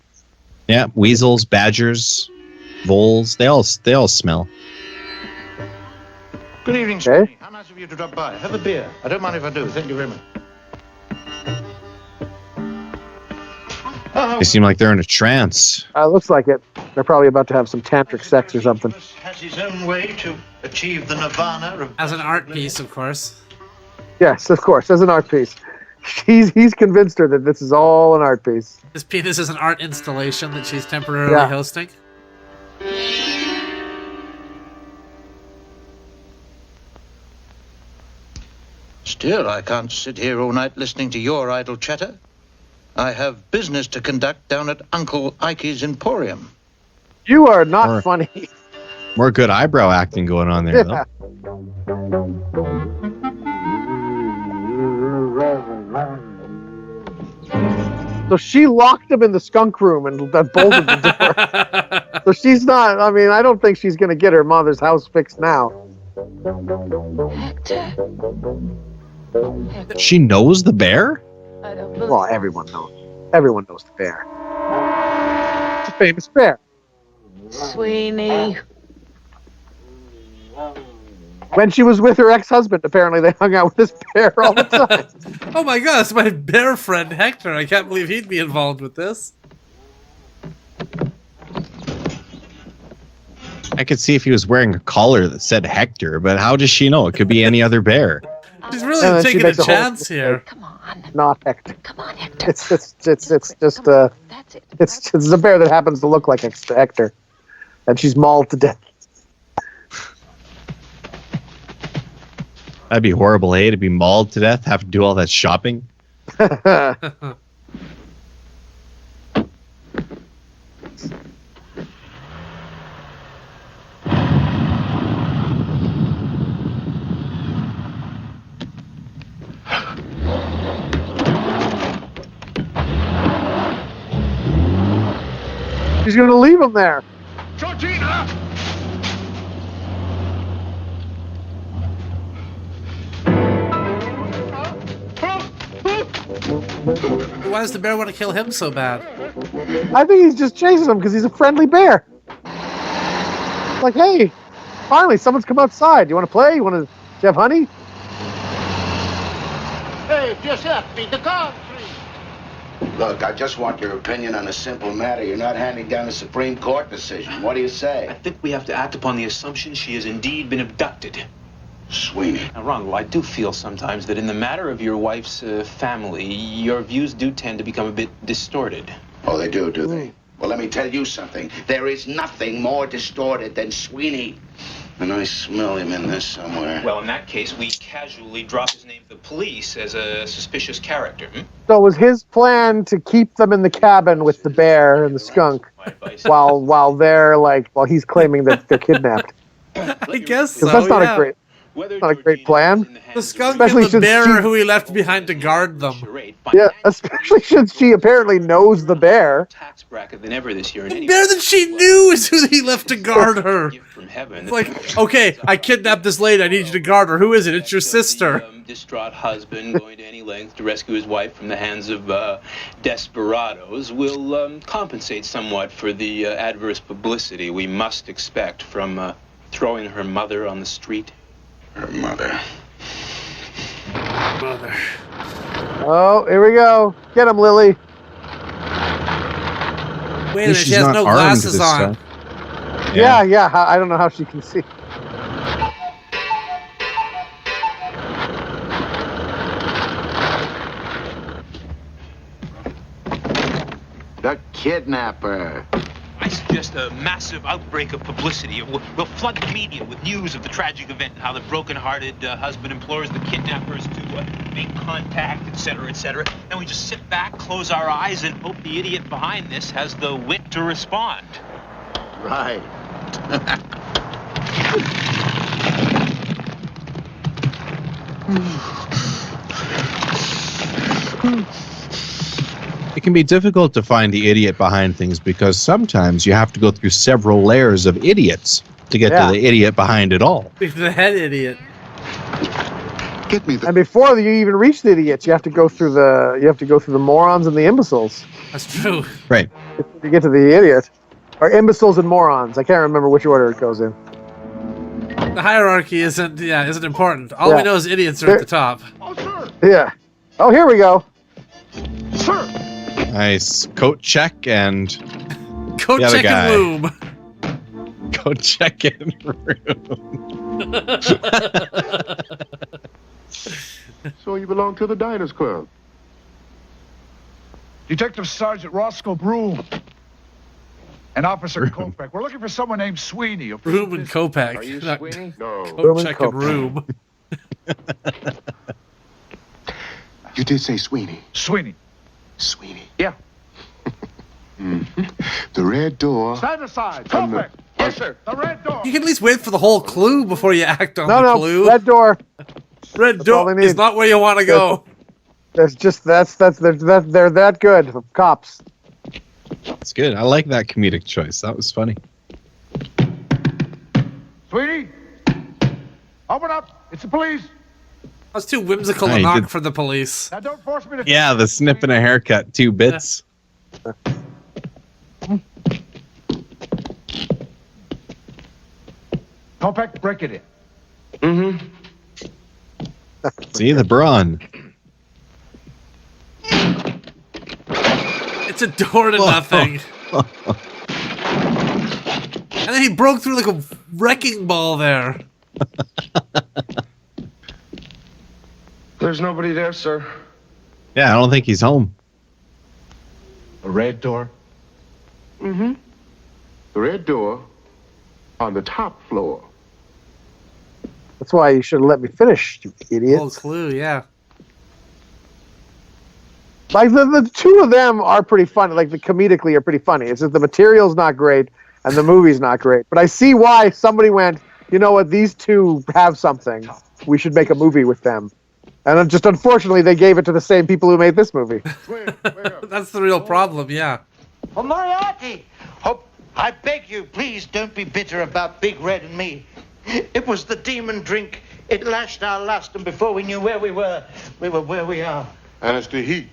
[SPEAKER 9] Yeah, weasels, badgers, voles, they all smell.
[SPEAKER 2] Good evening, sir. How nice of you to drop by. Have a beer. I don't mind if I do. Thank you very much.
[SPEAKER 9] They seem like they're in a trance.
[SPEAKER 8] Looks like it. They're probably about to have some tantric sex or something.
[SPEAKER 2] Has his own way to achieve the nirvana of...
[SPEAKER 7] As an art piece, of course.
[SPEAKER 8] Yes, of course, as an art piece. He's convinced her that this is all an art piece.
[SPEAKER 7] His penis is an art installation that she's temporarily
[SPEAKER 8] Yeah.
[SPEAKER 7] hosting.
[SPEAKER 2] Still, I can't sit here all night listening to your idle chatter. I have business to conduct down at Uncle Ikey's Emporium.
[SPEAKER 8] You are not funny.
[SPEAKER 9] More good eyebrow acting going on there,
[SPEAKER 8] Yeah. So she locked him in the skunk room and bolted the door. So she's not, I mean, I don't think she's going to get her mother's house fixed now.
[SPEAKER 9] though. She knows the bear?
[SPEAKER 8] Well, everyone knows. Everyone knows the bear. It's a famous bear.
[SPEAKER 12] Sweeney.
[SPEAKER 8] When she was with her ex-husband, apparently they hung out with this bear all the time.
[SPEAKER 7] Oh my god, it's my bear friend Hector. I can't believe he'd be involved with this.
[SPEAKER 9] I could see if he was wearing a collar that said Hector, but how does she know? It could be any other bear.
[SPEAKER 7] She's really
[SPEAKER 8] she
[SPEAKER 7] taking a
[SPEAKER 8] makes a whole
[SPEAKER 7] chance here.
[SPEAKER 8] Not Hector. Come on, Hector. It's just it's a bear that happens to look like Hector, and she's mauled to death.
[SPEAKER 9] That'd be horrible, eh? To be mauled to death, have to do all that shopping.
[SPEAKER 8] She's going to leave him there.
[SPEAKER 11] Georgina!
[SPEAKER 7] Why does the bear want to kill him so bad?
[SPEAKER 8] I think he's just chasing him because he's a friendly bear. Like, hey, finally, someone's come outside. You want to play? Do you have honey?
[SPEAKER 11] Hey, just left me the car. Look, I just want your opinion on a simple matter. You're not handing down a Supreme Court decision. What do you say?
[SPEAKER 20] I think we have to act upon the assumption she has indeed been abducted.
[SPEAKER 11] Sweeney.
[SPEAKER 20] Now, Ronald, I do feel sometimes that in the matter of your wife's family, your views do tend to become a bit distorted.
[SPEAKER 11] Oh, they do they? Well, let me tell you something. There is nothing more distorted than Sweeney. And I smell him in this somewhere.
[SPEAKER 20] Well, in that case, we casually drop his name to the police as a suspicious character.
[SPEAKER 8] So it was his plan to keep them in the cabin with the bear and the skunk while he's claiming that they're kidnapped.
[SPEAKER 7] I guess so.
[SPEAKER 8] That's not a great plan.
[SPEAKER 7] The skunk and the bear who he left behind to guard them.
[SPEAKER 8] Yeah, especially since she apparently knows the bear.
[SPEAKER 20] Tax bracket than ever this year.
[SPEAKER 7] The bear that she knew is who he left to guard her. It's like, okay, I kidnapped this lady. I need you to guard her. Who is it? It's your sister.
[SPEAKER 20] Distraught husband going to any length to rescue his wife from the hands of desperados will compensate somewhat for the adverse publicity we must expect from throwing her mother on the street.
[SPEAKER 11] Her mother.
[SPEAKER 8] Oh, here we go. Get him, Lily.
[SPEAKER 7] Wait a minute, she has no glasses on.
[SPEAKER 8] Yeah. I don't know how she can see.
[SPEAKER 11] The kidnapper.
[SPEAKER 20] I suggest a massive outbreak of publicity. We'll flood the media with news of the tragic event and how the broken-hearted husband implores the kidnappers to make contact, etc., etc. Then we just sit back, close our eyes, and hope the idiot behind this has the wit to respond.
[SPEAKER 11] Right.
[SPEAKER 9] It can be difficult to find the idiot behind things because sometimes you have to go through several layers of idiots to get to the idiot behind it all.
[SPEAKER 7] The head idiot.
[SPEAKER 8] Get me and before you even reach the idiots, you have to go through the morons and the imbeciles.
[SPEAKER 7] That's true.
[SPEAKER 9] Right.
[SPEAKER 8] To get to the idiot, or imbeciles and morons. I can't remember which order it goes in.
[SPEAKER 7] The hierarchy isn't important. All we know is idiots are at the top.
[SPEAKER 11] Oh, sir.
[SPEAKER 8] Yeah. Oh, here we go.
[SPEAKER 11] Sir.
[SPEAKER 9] Nice coat check and
[SPEAKER 7] coat check and lube.
[SPEAKER 9] Coat check and room.
[SPEAKER 4] So you belong to the Diners Club?
[SPEAKER 21] Detective Sergeant Roscoe Broom and Officer Kopek. We're looking for someone named Sweeney.
[SPEAKER 7] Broom and Kopek.
[SPEAKER 21] Are you Sweeney?
[SPEAKER 4] No.
[SPEAKER 7] Coat check and room.
[SPEAKER 4] You did say Sweeney.
[SPEAKER 21] Sweeney.
[SPEAKER 4] Sweeney.
[SPEAKER 21] Yeah.
[SPEAKER 4] The red door.
[SPEAKER 21] Stand aside. Kopek. Yes, sir. The red door.
[SPEAKER 7] You can at least wait for the whole clue before you act on the clue.
[SPEAKER 8] No, red door.
[SPEAKER 7] Red door is not where you want to go.
[SPEAKER 8] They're that good, cops.
[SPEAKER 9] That's good. I like that comedic choice. That was funny.
[SPEAKER 21] Sweeney, open up. It's the police.
[SPEAKER 7] That's too whimsical to knock for the police.
[SPEAKER 21] Now don't force me to.
[SPEAKER 9] Yeah, the snip and a haircut, 2 bits.
[SPEAKER 21] Kopek, break it in.
[SPEAKER 8] Mm-hmm.
[SPEAKER 9] See, the brawn.
[SPEAKER 7] It's a door to nothing. And then he broke through like a wrecking ball there.
[SPEAKER 4] There's nobody there, sir.
[SPEAKER 9] Yeah, I don't think he's home.
[SPEAKER 21] The red door?
[SPEAKER 4] Mm-hmm. The red door on the top floor.
[SPEAKER 8] That's why you should have let me finish, you idiot.
[SPEAKER 7] Old clue, yeah.
[SPEAKER 8] Like the two of them are pretty funny. Like the comedically are pretty funny. It's just the material's not great and the movie's not great. But I see why somebody went, you know what, these two have something. We should make a movie with them. And just unfortunately, they gave it to the same people who made this movie.
[SPEAKER 7] That's the real problem, yeah.
[SPEAKER 19] Oh, Moriarty!
[SPEAKER 2] Hope, I beg you, please don't be bitter about Big Red and me. It was the demon drink. It lashed our lust, and before we knew where we were where we are.
[SPEAKER 4] And it's the heat.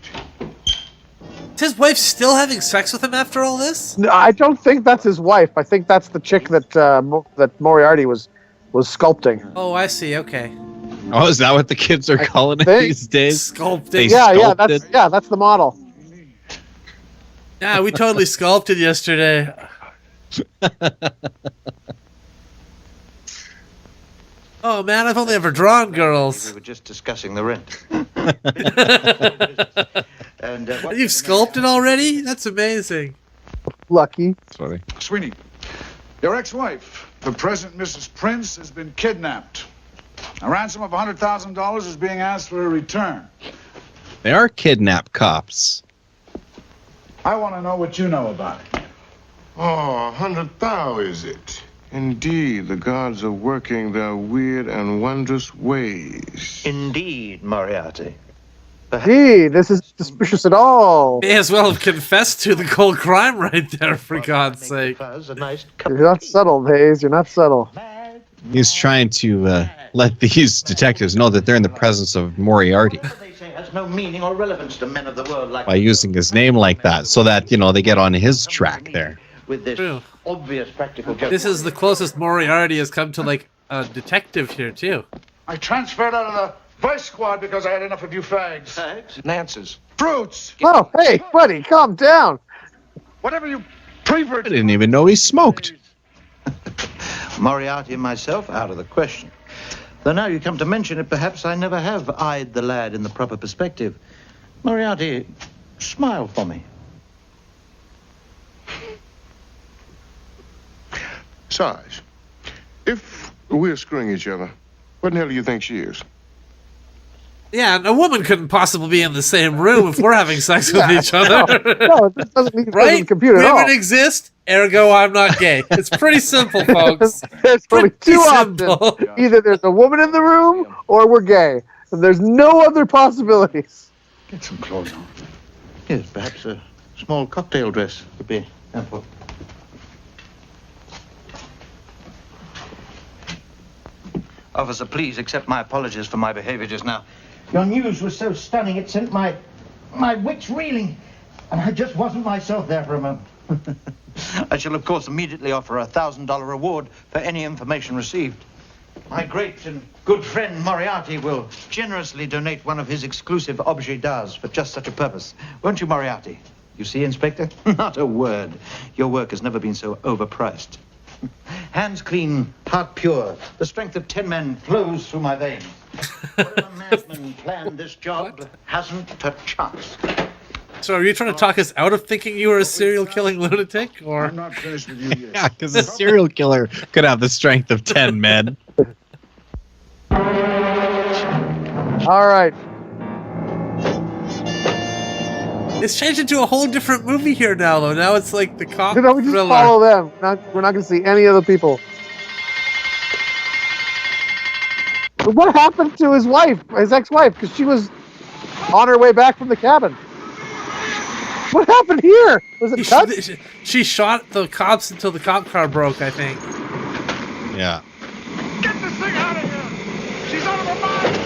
[SPEAKER 7] Is his wife still having sex with him after all this?
[SPEAKER 8] No, I don't think that's his wife. I think that's the chick that that Moriarty was sculpting.
[SPEAKER 7] Oh, I see. Okay.
[SPEAKER 9] Oh, is that what the kids are calling it these days?
[SPEAKER 7] Sculpting.
[SPEAKER 8] Yeah, that's the model.
[SPEAKER 7] Yeah, we totally sculpted yesterday. Oh man, I've only ever drawn girls.
[SPEAKER 2] We were just discussing the rent. And
[SPEAKER 7] you've sculpted already? That's amazing.
[SPEAKER 8] Lucky.
[SPEAKER 9] Sorry.
[SPEAKER 21] Sweeney, your ex-wife, the present Mrs. Prince, has been kidnapped. A ransom of $100,000 is being asked for a return.
[SPEAKER 9] They are kidnap cops.
[SPEAKER 21] I want to know what you know about it.
[SPEAKER 4] Oh, 100,000 is it? Indeed, the gods are working their weird and wondrous ways.
[SPEAKER 2] Indeed, Moriarty.
[SPEAKER 8] Gee, this is suspicious at all.
[SPEAKER 7] May as well have confessed to the cold crime right there, for God's sake.
[SPEAKER 8] You're not subtle, Hayes. You're not subtle.
[SPEAKER 9] He's trying to let these detectives know that they're in the presence of Moriarty
[SPEAKER 2] Has no meaning or relevance to men of the world like
[SPEAKER 9] by using his name like that, so that, you know, they get on his track there.
[SPEAKER 2] with this obvious practical joke.
[SPEAKER 7] This is the closest Moriarty has come to, like, a detective here, too.
[SPEAKER 21] I transferred out of the vice squad because I had enough of you fags.
[SPEAKER 2] Fags?
[SPEAKER 21] Nances. Fruits.
[SPEAKER 8] Oh, hey, buddy, calm down.
[SPEAKER 21] Whatever you prevert.
[SPEAKER 9] I didn't even know he smoked.
[SPEAKER 2] Moriarty and myself, out of the question. Though now you come to mention it, perhaps I never have eyed the lad in the proper perspective. Moriarty, smile for me.
[SPEAKER 4] Sarge, if we're screwing each other, what in the hell do you think she is?
[SPEAKER 7] Yeah, a woman couldn't possibly be in the same room if we're having sex with each other.
[SPEAKER 8] No, it doesn't need
[SPEAKER 7] right?
[SPEAKER 8] to compute at all.
[SPEAKER 7] Women exist, ergo I'm not gay. It's pretty simple, folks.
[SPEAKER 8] There's only two
[SPEAKER 7] simple.
[SPEAKER 8] options. Either there's a woman in the room or we're gay. And there's no other possibilities.
[SPEAKER 21] Get some clothes on.
[SPEAKER 2] Yes, perhaps a small cocktail dress would be helpful. Officer, please accept my apologies for my behavior just now. Your news was so stunning, it sent my wits reeling. And I just wasn't myself there for a moment. I shall, of course, immediately offer a $1,000 reward for any information received. My great and good friend Moriarty will generously donate one of his exclusive objets d'art for just such a purpose. Won't you, Moriarty? You see, Inspector? Not a word. Your work has never been so overpriced. Hands clean, heart pure. The strength of 10 men flows through my veins. Whatever madman planned this job hasn't a chance.
[SPEAKER 7] So are you trying to talk us out of thinking you were a serial killing lunatic? Or
[SPEAKER 21] I'm not finished with you yet.
[SPEAKER 9] Yeah, because a serial killer could have the strength of 10 men.
[SPEAKER 8] All right.
[SPEAKER 7] It's changed into a whole different movie here now, though. Now it's like the cop
[SPEAKER 8] We just
[SPEAKER 7] thriller.
[SPEAKER 8] follow them. We're not going to see any other people. But what happened to his wife, his ex-wife? Because she was on her way back from the cabin. What happened here? Was it cut?
[SPEAKER 7] She shot the cops until the cop car broke, I think.
[SPEAKER 9] Yeah.
[SPEAKER 21] Get this thing out of here! She's out of her mind!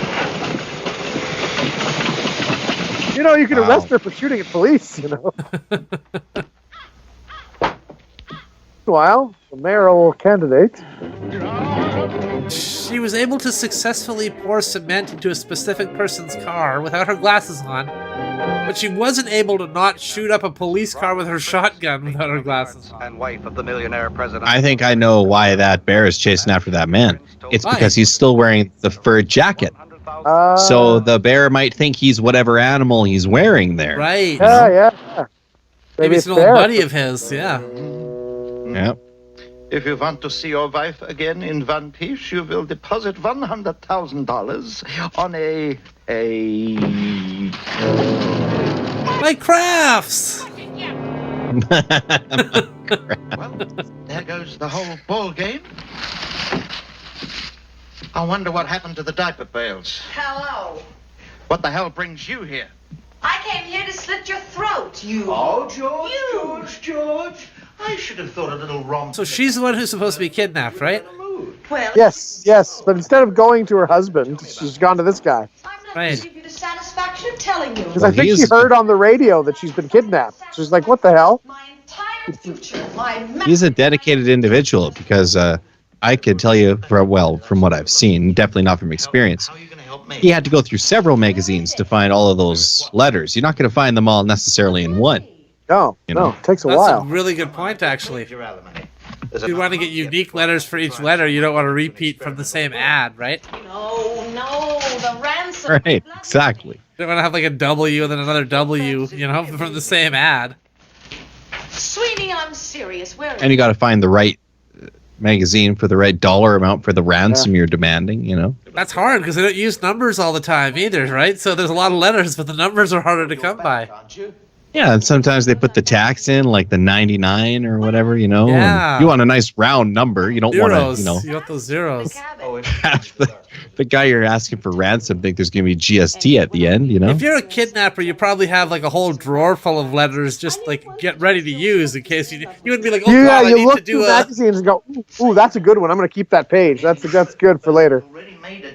[SPEAKER 8] You know, you can arrest her for shooting at police, you know. Meanwhile, the mayoral candidate.
[SPEAKER 7] She was able to successfully pour cement into a specific person's car without her glasses on, but she wasn't able to not shoot up a police car with her shotgun without her glasses on.
[SPEAKER 1] And wife of the millionaire president.
[SPEAKER 9] I think I know why that bear is chasing after that man. It's
[SPEAKER 7] Why?
[SPEAKER 9] because he's still wearing the fur jacket. So the bear might think he's whatever animal he's wearing there.
[SPEAKER 7] Right.
[SPEAKER 8] Yeah.
[SPEAKER 7] Maybe it's an old buddy of his, yeah.
[SPEAKER 9] Yep.
[SPEAKER 2] If you want to see your wife again in one piece, you will deposit $100,000 on
[SPEAKER 7] My crafts!
[SPEAKER 2] Well, there goes the whole ball game. I wonder what happened to the diaper pails.
[SPEAKER 6] Hello.
[SPEAKER 2] What the hell brings you here?
[SPEAKER 6] I came here to slit your throat, you.
[SPEAKER 21] Oh, George, George.
[SPEAKER 2] I should have thought a little romp.
[SPEAKER 7] So she's the one who's supposed to be kidnapped, right?
[SPEAKER 6] Well,
[SPEAKER 8] Yes, but instead of going to her husband, she's gone to this guy.
[SPEAKER 7] Right.
[SPEAKER 6] give you the satisfaction of telling you.
[SPEAKER 8] Because I think she heard on the radio that she's been kidnapped. She's like, what the hell?
[SPEAKER 9] He's a dedicated individual because I could tell you, from what I've seen, definitely not from experience, he had to go through several magazines to find all of those letters. You're not going to find them all necessarily in one.
[SPEAKER 8] No,
[SPEAKER 9] You know?
[SPEAKER 8] it takes a
[SPEAKER 7] That's
[SPEAKER 8] while.
[SPEAKER 7] a really good point, actually. If you want to get unique letters for each letter, you don't want to repeat from the same ad, right?
[SPEAKER 6] No, the ransom.
[SPEAKER 9] Right, exactly.
[SPEAKER 7] You don't want to have like a W and then another W, from the same ad.
[SPEAKER 6] Sweeney, I'm serious. Where is
[SPEAKER 9] And you got to find the right magazine for the right dollar amount for the ransom you're demanding,
[SPEAKER 7] That's hard because they don't use numbers all the time either, right? So there's a lot of letters, but the numbers are harder to come by.
[SPEAKER 9] Yeah, and sometimes they put the tax in, like the 99 or whatever,
[SPEAKER 7] Yeah.
[SPEAKER 9] and you want a nice round number. You don't
[SPEAKER 7] Zeros.
[SPEAKER 9] want to,
[SPEAKER 7] You want those zeros.
[SPEAKER 9] have the guy you're asking for ransom think there's going to be GST at the end,
[SPEAKER 7] If you're a kidnapper, you probably have like a whole drawer full of letters just like get ready to use in case you would be like, oh
[SPEAKER 8] Yeah,
[SPEAKER 7] god, I
[SPEAKER 8] you
[SPEAKER 7] need
[SPEAKER 8] look
[SPEAKER 7] to do
[SPEAKER 8] through
[SPEAKER 7] a...
[SPEAKER 8] magazines and go, ooh, that's a good one. I'm going to keep that page. That's good for later.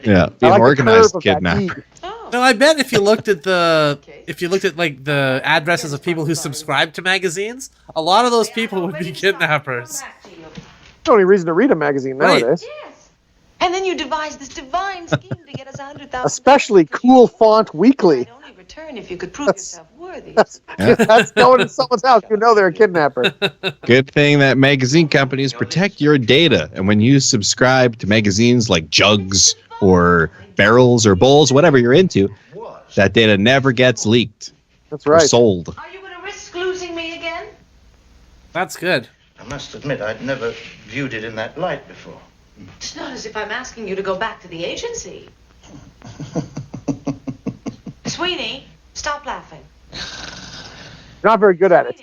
[SPEAKER 9] Yeah, be
[SPEAKER 8] I
[SPEAKER 9] an
[SPEAKER 8] like the
[SPEAKER 9] organized
[SPEAKER 8] curve of that
[SPEAKER 9] kidnapper.
[SPEAKER 7] No, I bet if you looked at like the addresses of people who subscribe to magazines, a lot of those people would be kidnappers.
[SPEAKER 8] The only reason to read a magazine nowadays.
[SPEAKER 6] And then you devised this divine scheme to get us 100,000.
[SPEAKER 8] Especially Cool Font Weekly.
[SPEAKER 6] Only return if you could prove yourself worthy.
[SPEAKER 8] That's going to someone's house. You know they're a kidnapper.
[SPEAKER 9] Good thing that magazine companies protect your data. And when you subscribe to magazines like Jugs or Barrels or Bowls, whatever you're into, that data never gets leaked.
[SPEAKER 8] That's right.
[SPEAKER 9] Or sold.
[SPEAKER 6] Are you going to risk losing me again?
[SPEAKER 7] That's good.
[SPEAKER 2] I must admit, I'd never viewed it in that light before.
[SPEAKER 6] It's not as if I'm asking you to go back to the agency. Sweeney, stop laughing.
[SPEAKER 8] You're not very good at it.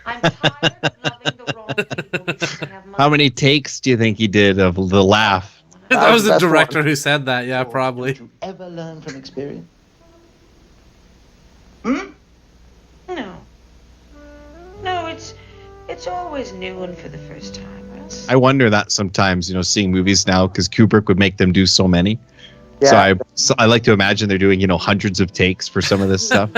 [SPEAKER 6] I'm tired of loving the wrong people because they have money.
[SPEAKER 9] How many takes do you think he did of the laugh?
[SPEAKER 7] That was the
[SPEAKER 8] That's
[SPEAKER 7] director who said that, yeah, probably.
[SPEAKER 2] Ever learn from experience?
[SPEAKER 6] No. No, it's always new and for the first time.
[SPEAKER 9] I wonder that sometimes, seeing movies now, because Kubrick would make them do so many.
[SPEAKER 8] Yeah.
[SPEAKER 9] So I like to imagine they're doing, hundreds of takes for some of this stuff.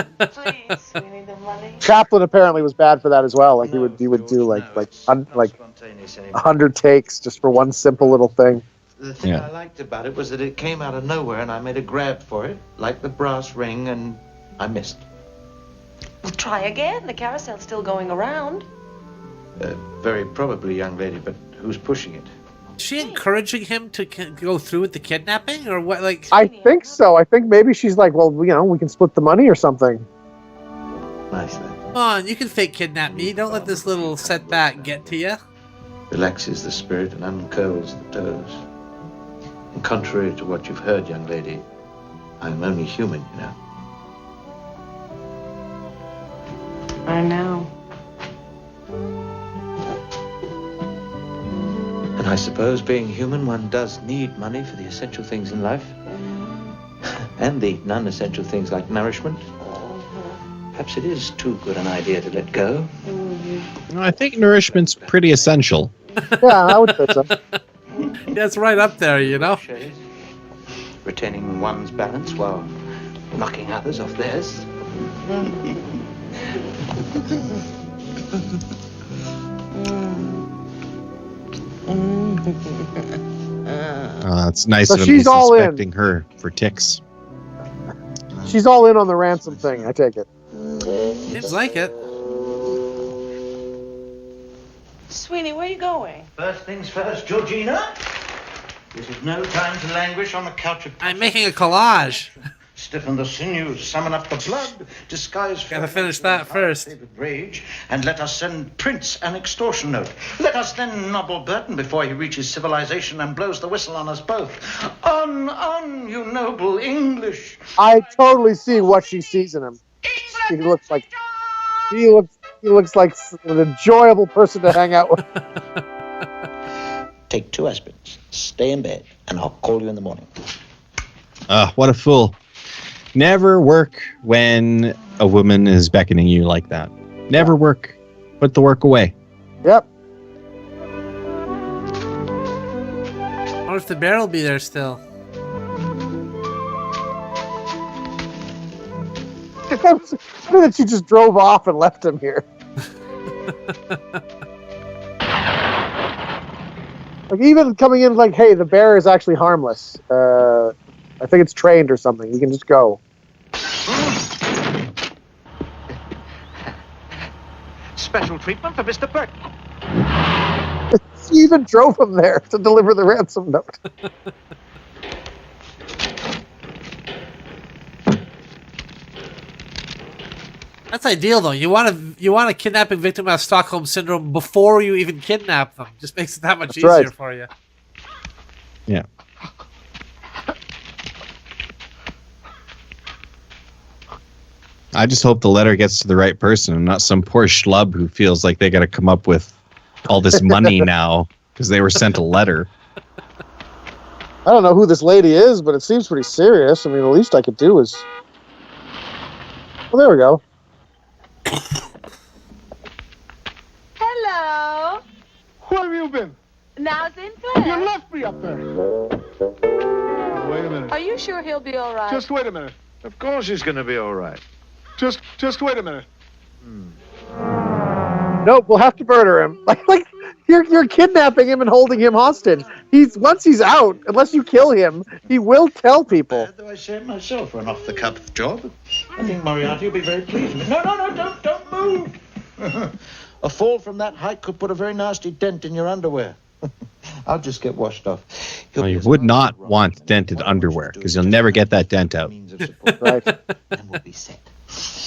[SPEAKER 8] Chaplin apparently was bad for that as well. Like he would do like 100 takes just for one simple little thing.
[SPEAKER 2] The thing I liked about it was that it came out of nowhere and I made a grab for it, like the brass ring, and I missed.
[SPEAKER 6] Well, try again. The carousel's still going around.
[SPEAKER 2] Very probably, young lady, but who's pushing it?
[SPEAKER 7] Is she encouraging him to go through with the kidnapping or what? Like,
[SPEAKER 8] I think so. I think maybe she's like, well, we can split the money or something.
[SPEAKER 2] Nice then.
[SPEAKER 7] come on, you can fake kidnap me. Don't let this little setback get to you.
[SPEAKER 2] Relaxes the spirit and uncurls the toes. And contrary to what you've heard, young lady, I'm only human,
[SPEAKER 6] I know.
[SPEAKER 2] And I suppose, being human, one does need money for the essential things in life. And the non-essential things like nourishment. Perhaps it is too good an idea to let go.
[SPEAKER 9] I think nourishment's pretty essential.
[SPEAKER 8] Yeah, I would say so.
[SPEAKER 7] That's right up there,
[SPEAKER 2] Retaining one's balance while knocking others off theirs.
[SPEAKER 9] It's nice
[SPEAKER 8] So
[SPEAKER 9] of him to
[SPEAKER 8] she's
[SPEAKER 9] be
[SPEAKER 8] all in.
[SPEAKER 9] suspecting her for ticks.
[SPEAKER 8] She's all in on the ransom thing, I take it.
[SPEAKER 7] Seems like it.
[SPEAKER 6] Sweeney, where are you going?
[SPEAKER 2] First things first, Georgina. This is no time to languish on the couch of...
[SPEAKER 7] I'm making a collage.
[SPEAKER 2] Stiffen the sinews, summon up the blood, disguise...
[SPEAKER 7] Gotta finish that first.
[SPEAKER 2] Rage, and let us send Prince an extortion note. Let us then nobble Burton before he reaches civilization and blows the whistle on us both. On, you noble English.
[SPEAKER 8] I totally see what she sees in him. He looks like an enjoyable person to hang out with.
[SPEAKER 2] Take 2 aspirins, stay in bed, and I'll call you in the morning.
[SPEAKER 9] What a fool. Never work when a woman is beckoning you like that. Never work. Put the work away.
[SPEAKER 8] Yep.
[SPEAKER 7] I wonder if the bear will be there still.
[SPEAKER 8] It's funny that you just drove off and left him here. Like, even coming in like, hey, the bear is actually harmless. I think it's trained or something. You can just go.
[SPEAKER 14] Special treatment for Mr. Burton.
[SPEAKER 8] She even drove him there to deliver the ransom note.
[SPEAKER 7] That's ideal, though. You want a kidnapping victim have Stockholm syndrome before you even kidnap them. Just makes it that much easier for you.
[SPEAKER 9] Yeah. I just hope the letter gets to the right person and not some poor schlub who feels like they got to come up with all this money now because they were sent a letter.
[SPEAKER 8] I don't know who this lady is, but it seems pretty serious. I mean, the least I could do is... Well, there we go.
[SPEAKER 17] Hello.
[SPEAKER 19] Where have you been?
[SPEAKER 17] Now, Sinclair.
[SPEAKER 19] You left me up there. Wait a minute.
[SPEAKER 17] Are you sure he'll be all right?
[SPEAKER 19] Just wait a minute.
[SPEAKER 21] Of course he's going to be all right.
[SPEAKER 19] Just wait a minute.
[SPEAKER 8] Nope, we'll have to murder him. Like you're kidnapping him and holding him hostage. Once he's out, unless you kill him, he will tell people.
[SPEAKER 2] Though I say it myself for an off-the-cuff job, I think Moriarty will be very pleased with me. No, don't move! A fall from that height could put a very nasty dent in your underwear. I'll just get washed off.
[SPEAKER 9] Well, you would not want dented underwear because you'll never get that dent out.
[SPEAKER 8] Right.
[SPEAKER 2] And we'll be set.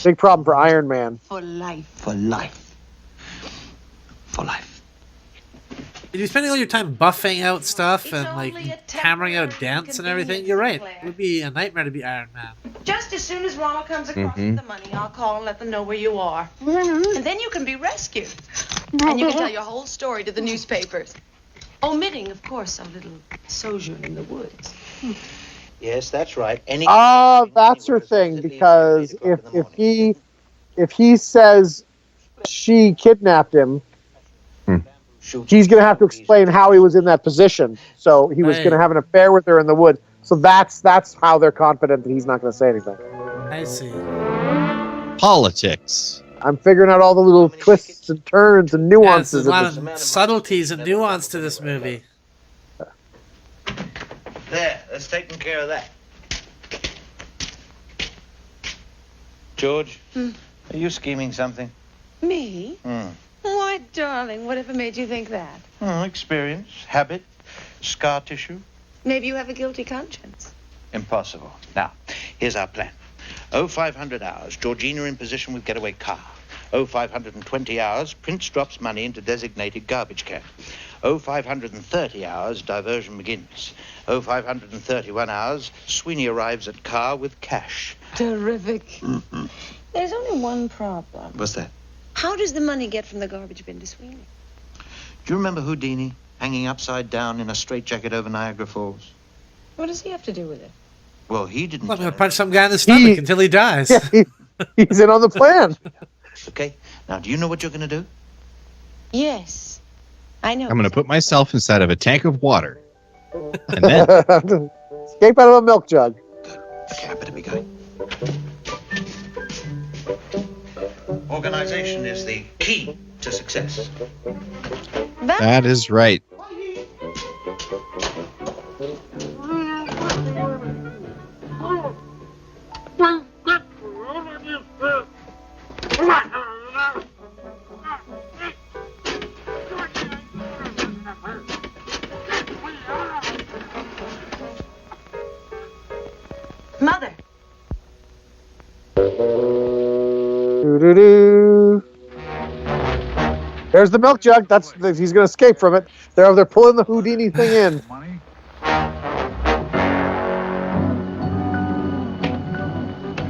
[SPEAKER 8] Big problem for Iron Man.
[SPEAKER 17] For life.
[SPEAKER 2] For life. For life.
[SPEAKER 7] If you're spending all your time buffing out stuff and like hammering out dents and everything, you're right. It would be a nightmare to be Iron Man.
[SPEAKER 12] Just as soon as Ronald comes across with the money, I'll call and let them know where you are. And then you can be rescued. And you can tell your whole story to the newspapers. Omitting, of course, a little sojourn in the woods.
[SPEAKER 2] Yes, that's right.
[SPEAKER 8] That's her thing, because if he says she kidnapped him, he's going to have to explain how he was in that position. So he was going to have an affair with her in the woods. So that's how they're confident that he's not going to say anything.
[SPEAKER 7] I see.
[SPEAKER 9] Politics.
[SPEAKER 8] I'm figuring out all the little twists and turns and nuances.
[SPEAKER 7] There's a lot of subtleties and nuance to this movie.
[SPEAKER 2] There, that's taken care of that. George, are you scheming something?
[SPEAKER 12] Me? Why, darling, whatever made you think that?
[SPEAKER 2] Experience, habit, scar tissue.
[SPEAKER 12] Maybe you have a guilty conscience.
[SPEAKER 2] Impossible. Now, here's our plan. 0500 hours, Georgina in position with getaway car. 0520 hours, Prince drops money into designated garbage can. 0530 hours, diversion begins. 0531 hours, Sweeney arrives at car with cash.
[SPEAKER 12] Terrific. There's only one problem.
[SPEAKER 2] What's that?
[SPEAKER 12] How does the money get from the garbage bin to Sweeney?
[SPEAKER 2] Do you remember Houdini hanging upside down in a straitjacket over Niagara Falls?
[SPEAKER 12] What does he have to do with it?
[SPEAKER 2] Well, he didn't.
[SPEAKER 7] I'm going to punch some guy in the stomach until he dies.
[SPEAKER 8] Yeah, he's in on the plan.
[SPEAKER 2] Okay. Now, do you know what you're going to do?
[SPEAKER 12] Yes. I know.
[SPEAKER 9] I'm going to put myself inside of a tank of water. And then
[SPEAKER 8] escape out of a milk jug.
[SPEAKER 2] Okay, I better be going. Organization is the key to success.
[SPEAKER 9] that is right.
[SPEAKER 12] Mother.
[SPEAKER 8] Doo-doo-doo. There's the milk jug. He's going to escape from it. They're pulling the Houdini thing in.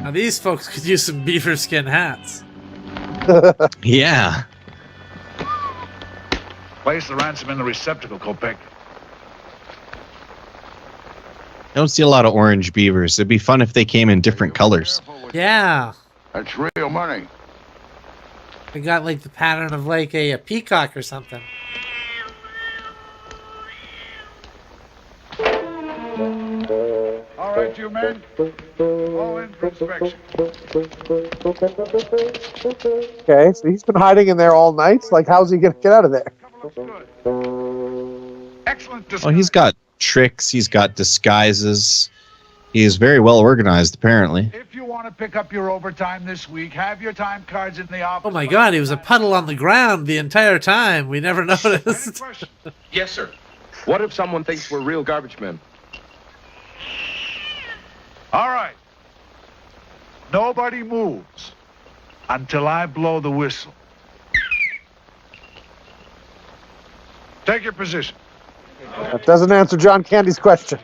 [SPEAKER 7] Now these folks could use some beaver skin hats.
[SPEAKER 9] Yeah.
[SPEAKER 21] Place the ransom in the receptacle, Kopek.
[SPEAKER 9] Don't see a lot of orange beavers. It'd be fun if they came in different colors.
[SPEAKER 7] Yeah.
[SPEAKER 11] That's real money.
[SPEAKER 7] I got like the pattern of like a peacock or something.
[SPEAKER 21] All right, you men. All in for inspection.
[SPEAKER 8] Okay, so he's been hiding in there all night. Like, how's he gonna get out of there?
[SPEAKER 21] Excellent.
[SPEAKER 9] Well, he's got tricks. He's got disguises. He is very well organized, apparently.
[SPEAKER 21] If you want to pick up your overtime this week, have your time cards in the office.
[SPEAKER 7] Oh my God, he was a puddle on the ground the entire time. We never noticed.
[SPEAKER 1] Yes, sir. What if someone thinks we're real garbage men?
[SPEAKER 21] All right. Nobody moves until I blow the whistle. Take your position.
[SPEAKER 8] That doesn't answer John Candy's question.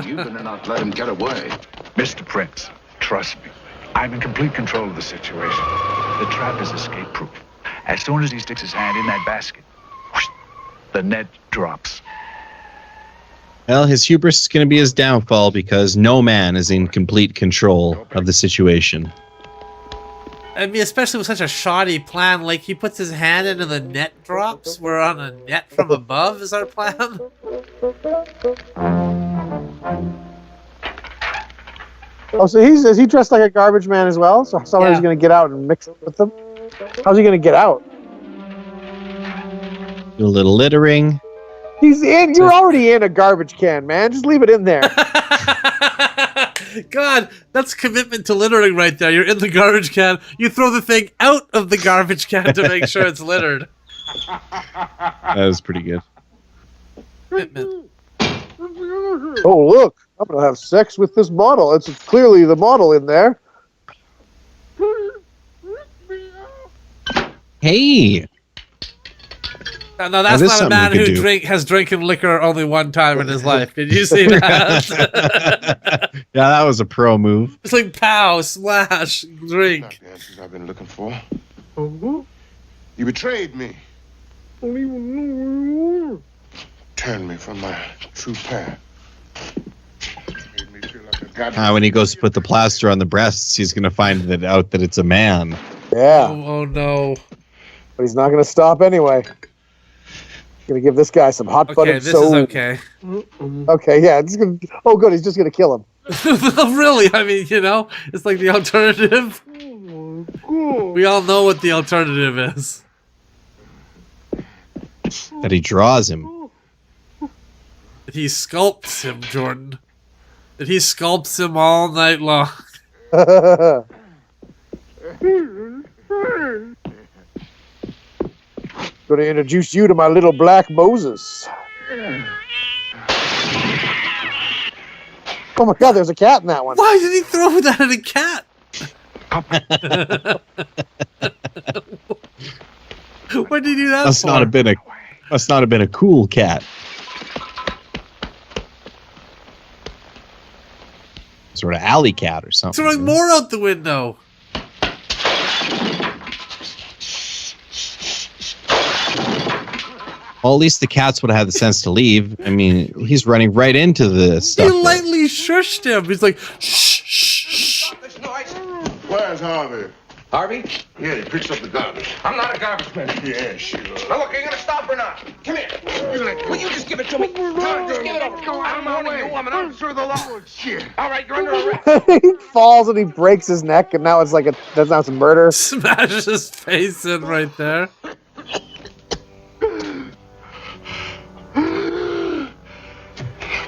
[SPEAKER 11] You better not let him get away.
[SPEAKER 21] Mr. Prince, trust me. I'm in complete control of the situation. The trap is escape-proof. As soon as he sticks his hand in that basket, whoosh, the net drops.
[SPEAKER 9] Well, his hubris is going to be his downfall because no man is in complete control of the situation.
[SPEAKER 7] I mean, especially with such a shoddy plan, like he puts his hand into the net drops. We're on a net from above is our plan.
[SPEAKER 8] Oh, so is he dressed like a garbage man as well? So somebody's going to get out and mix it with them? How's he going to get out?
[SPEAKER 9] Do a little littering.
[SPEAKER 8] He's in. You're already in a garbage can, man. Just leave it in there.
[SPEAKER 7] God, that's commitment to littering right there. You're in the garbage can. You throw the thing out of the garbage can to make sure it's littered.
[SPEAKER 9] That was pretty good.
[SPEAKER 7] Commitment.
[SPEAKER 8] Oh, look. I'm going to have sex with this model. It's clearly the model in there.
[SPEAKER 9] Hey.
[SPEAKER 7] No, that's not a man who has drinking liquor only one time in his life. Did you see that?
[SPEAKER 9] Yeah, that was a pro move.
[SPEAKER 7] It's like pow, slash, drink.
[SPEAKER 4] Not the answers I've been looking for. You betrayed me. Turned me from my true path. Made me feel like a goddamn...
[SPEAKER 9] When he goes to put the plaster on the breasts, he's going to find out that it's a man.
[SPEAKER 8] Yeah.
[SPEAKER 7] Oh no.
[SPEAKER 8] But he's not going to stop anyway. Gonna give this guy some hot buttered
[SPEAKER 7] this
[SPEAKER 8] soap.
[SPEAKER 7] is okay.
[SPEAKER 8] Okay, yeah. Oh, good. He's just gonna kill him.
[SPEAKER 7] Really? I mean, it's like the alternative. We all know what the alternative is.
[SPEAKER 9] That he draws him.
[SPEAKER 7] That he sculpts him, Jordan. That he sculpts him all night long.
[SPEAKER 8] Gonna introduce you to my little black Moses. Oh my God, there's a cat in that one.
[SPEAKER 7] Why did he throw that at a cat? What did he do that
[SPEAKER 9] Must
[SPEAKER 7] for?
[SPEAKER 9] not have been a cool cat. Sort of alley cat or something.
[SPEAKER 7] Throwing more out the window.
[SPEAKER 9] Well, at least the cats would have had the sense to leave. I mean, he's running right into the stuff.
[SPEAKER 7] He lightly shushed him. He's like, shh, shh, shh.
[SPEAKER 4] Where's Harvey?
[SPEAKER 1] Harvey?
[SPEAKER 11] Yeah, he picks up the garbage.
[SPEAKER 1] I'm not a garbage man.
[SPEAKER 4] Yeah, sure.
[SPEAKER 1] Now look, are you gonna stop or not? Come here. Will you just give it to me? Just give it over. I'm warning you. I'm an officer of the law. Shit. All right, you're under arrest.
[SPEAKER 8] He falls and he breaks his neck, and now it's like that's now some murder.
[SPEAKER 7] Smashes his face in right there.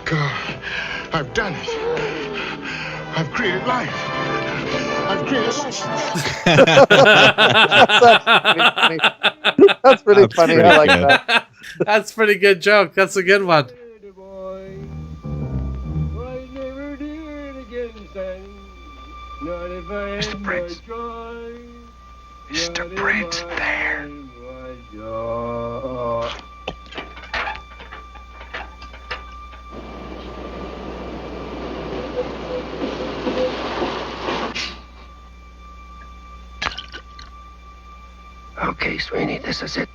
[SPEAKER 4] God, I've done it. I've created life. I've created life.
[SPEAKER 8] That's pretty funny. I like that.
[SPEAKER 7] That's a pretty good joke. That's a good one.
[SPEAKER 21] Mr. Prince. Mr. Prince, there.
[SPEAKER 1] Okay, Sweeney, this is it.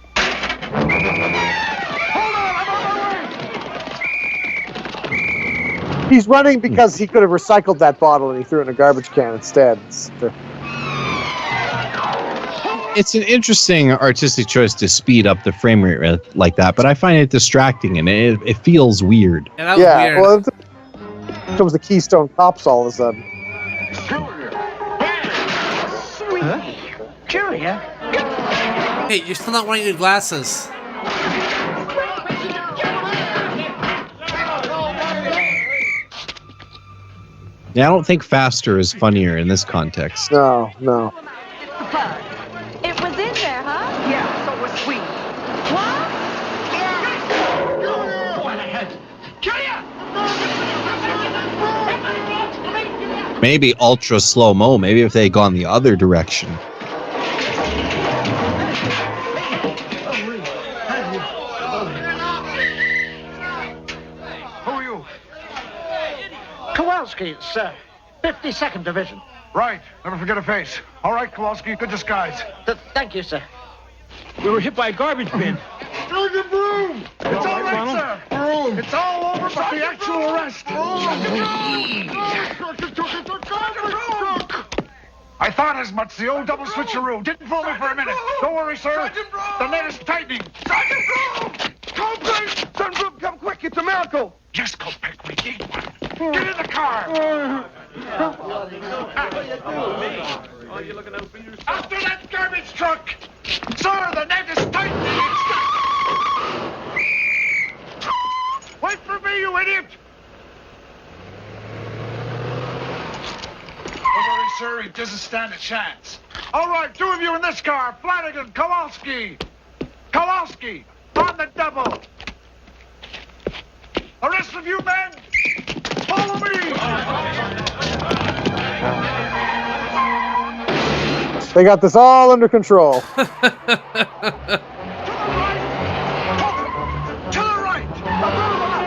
[SPEAKER 8] He's running because he could have recycled that bottle and he threw it in a garbage can instead.
[SPEAKER 9] it's an interesting artistic choice to speed up the frame rate like that, but I find it distracting and it feels weird.
[SPEAKER 7] Yeah, that was weird.
[SPEAKER 8] Well, it comes the Keystone Cops all of a sudden.
[SPEAKER 19] Sweetie. Julia.
[SPEAKER 7] Hey, you're still not wearing your glasses.
[SPEAKER 9] Yeah, I don't think faster is funnier in this context.
[SPEAKER 8] No.
[SPEAKER 17] It was in there, huh?
[SPEAKER 19] Yeah, so was Sweetie.
[SPEAKER 17] What?
[SPEAKER 9] Maybe ultra slow-mo. Maybe if they had gone the other direction.
[SPEAKER 16] Who are you?
[SPEAKER 19] Kowalski's, 52nd Division.
[SPEAKER 16] Right. Never forget a face. All right, Kowalski. Good disguise.
[SPEAKER 19] Thank you, sir.
[SPEAKER 13] We were hit by a garbage bin.
[SPEAKER 16] Sergeant Broom! It's all right, sir. Broom! It's all over but the actual arrest. I thought as much. The old double switcheroo. Didn't fool me for a minute. Don't worry, sir. The net is tightening. Sergeant Broom! Kopek! Sergeant Broom, come quick. It's a miracle. Yes, Kopek. We need one. Get in the car. After that garbage truck. Sir, the net is tightening. Wait for me, you idiot. Don't worry, sir. He doesn't stand a chance. All right, two of you in this car. Flanagan, Kowalski. Kowalski, on the double. The rest of you men, follow me.
[SPEAKER 8] They got this all under control.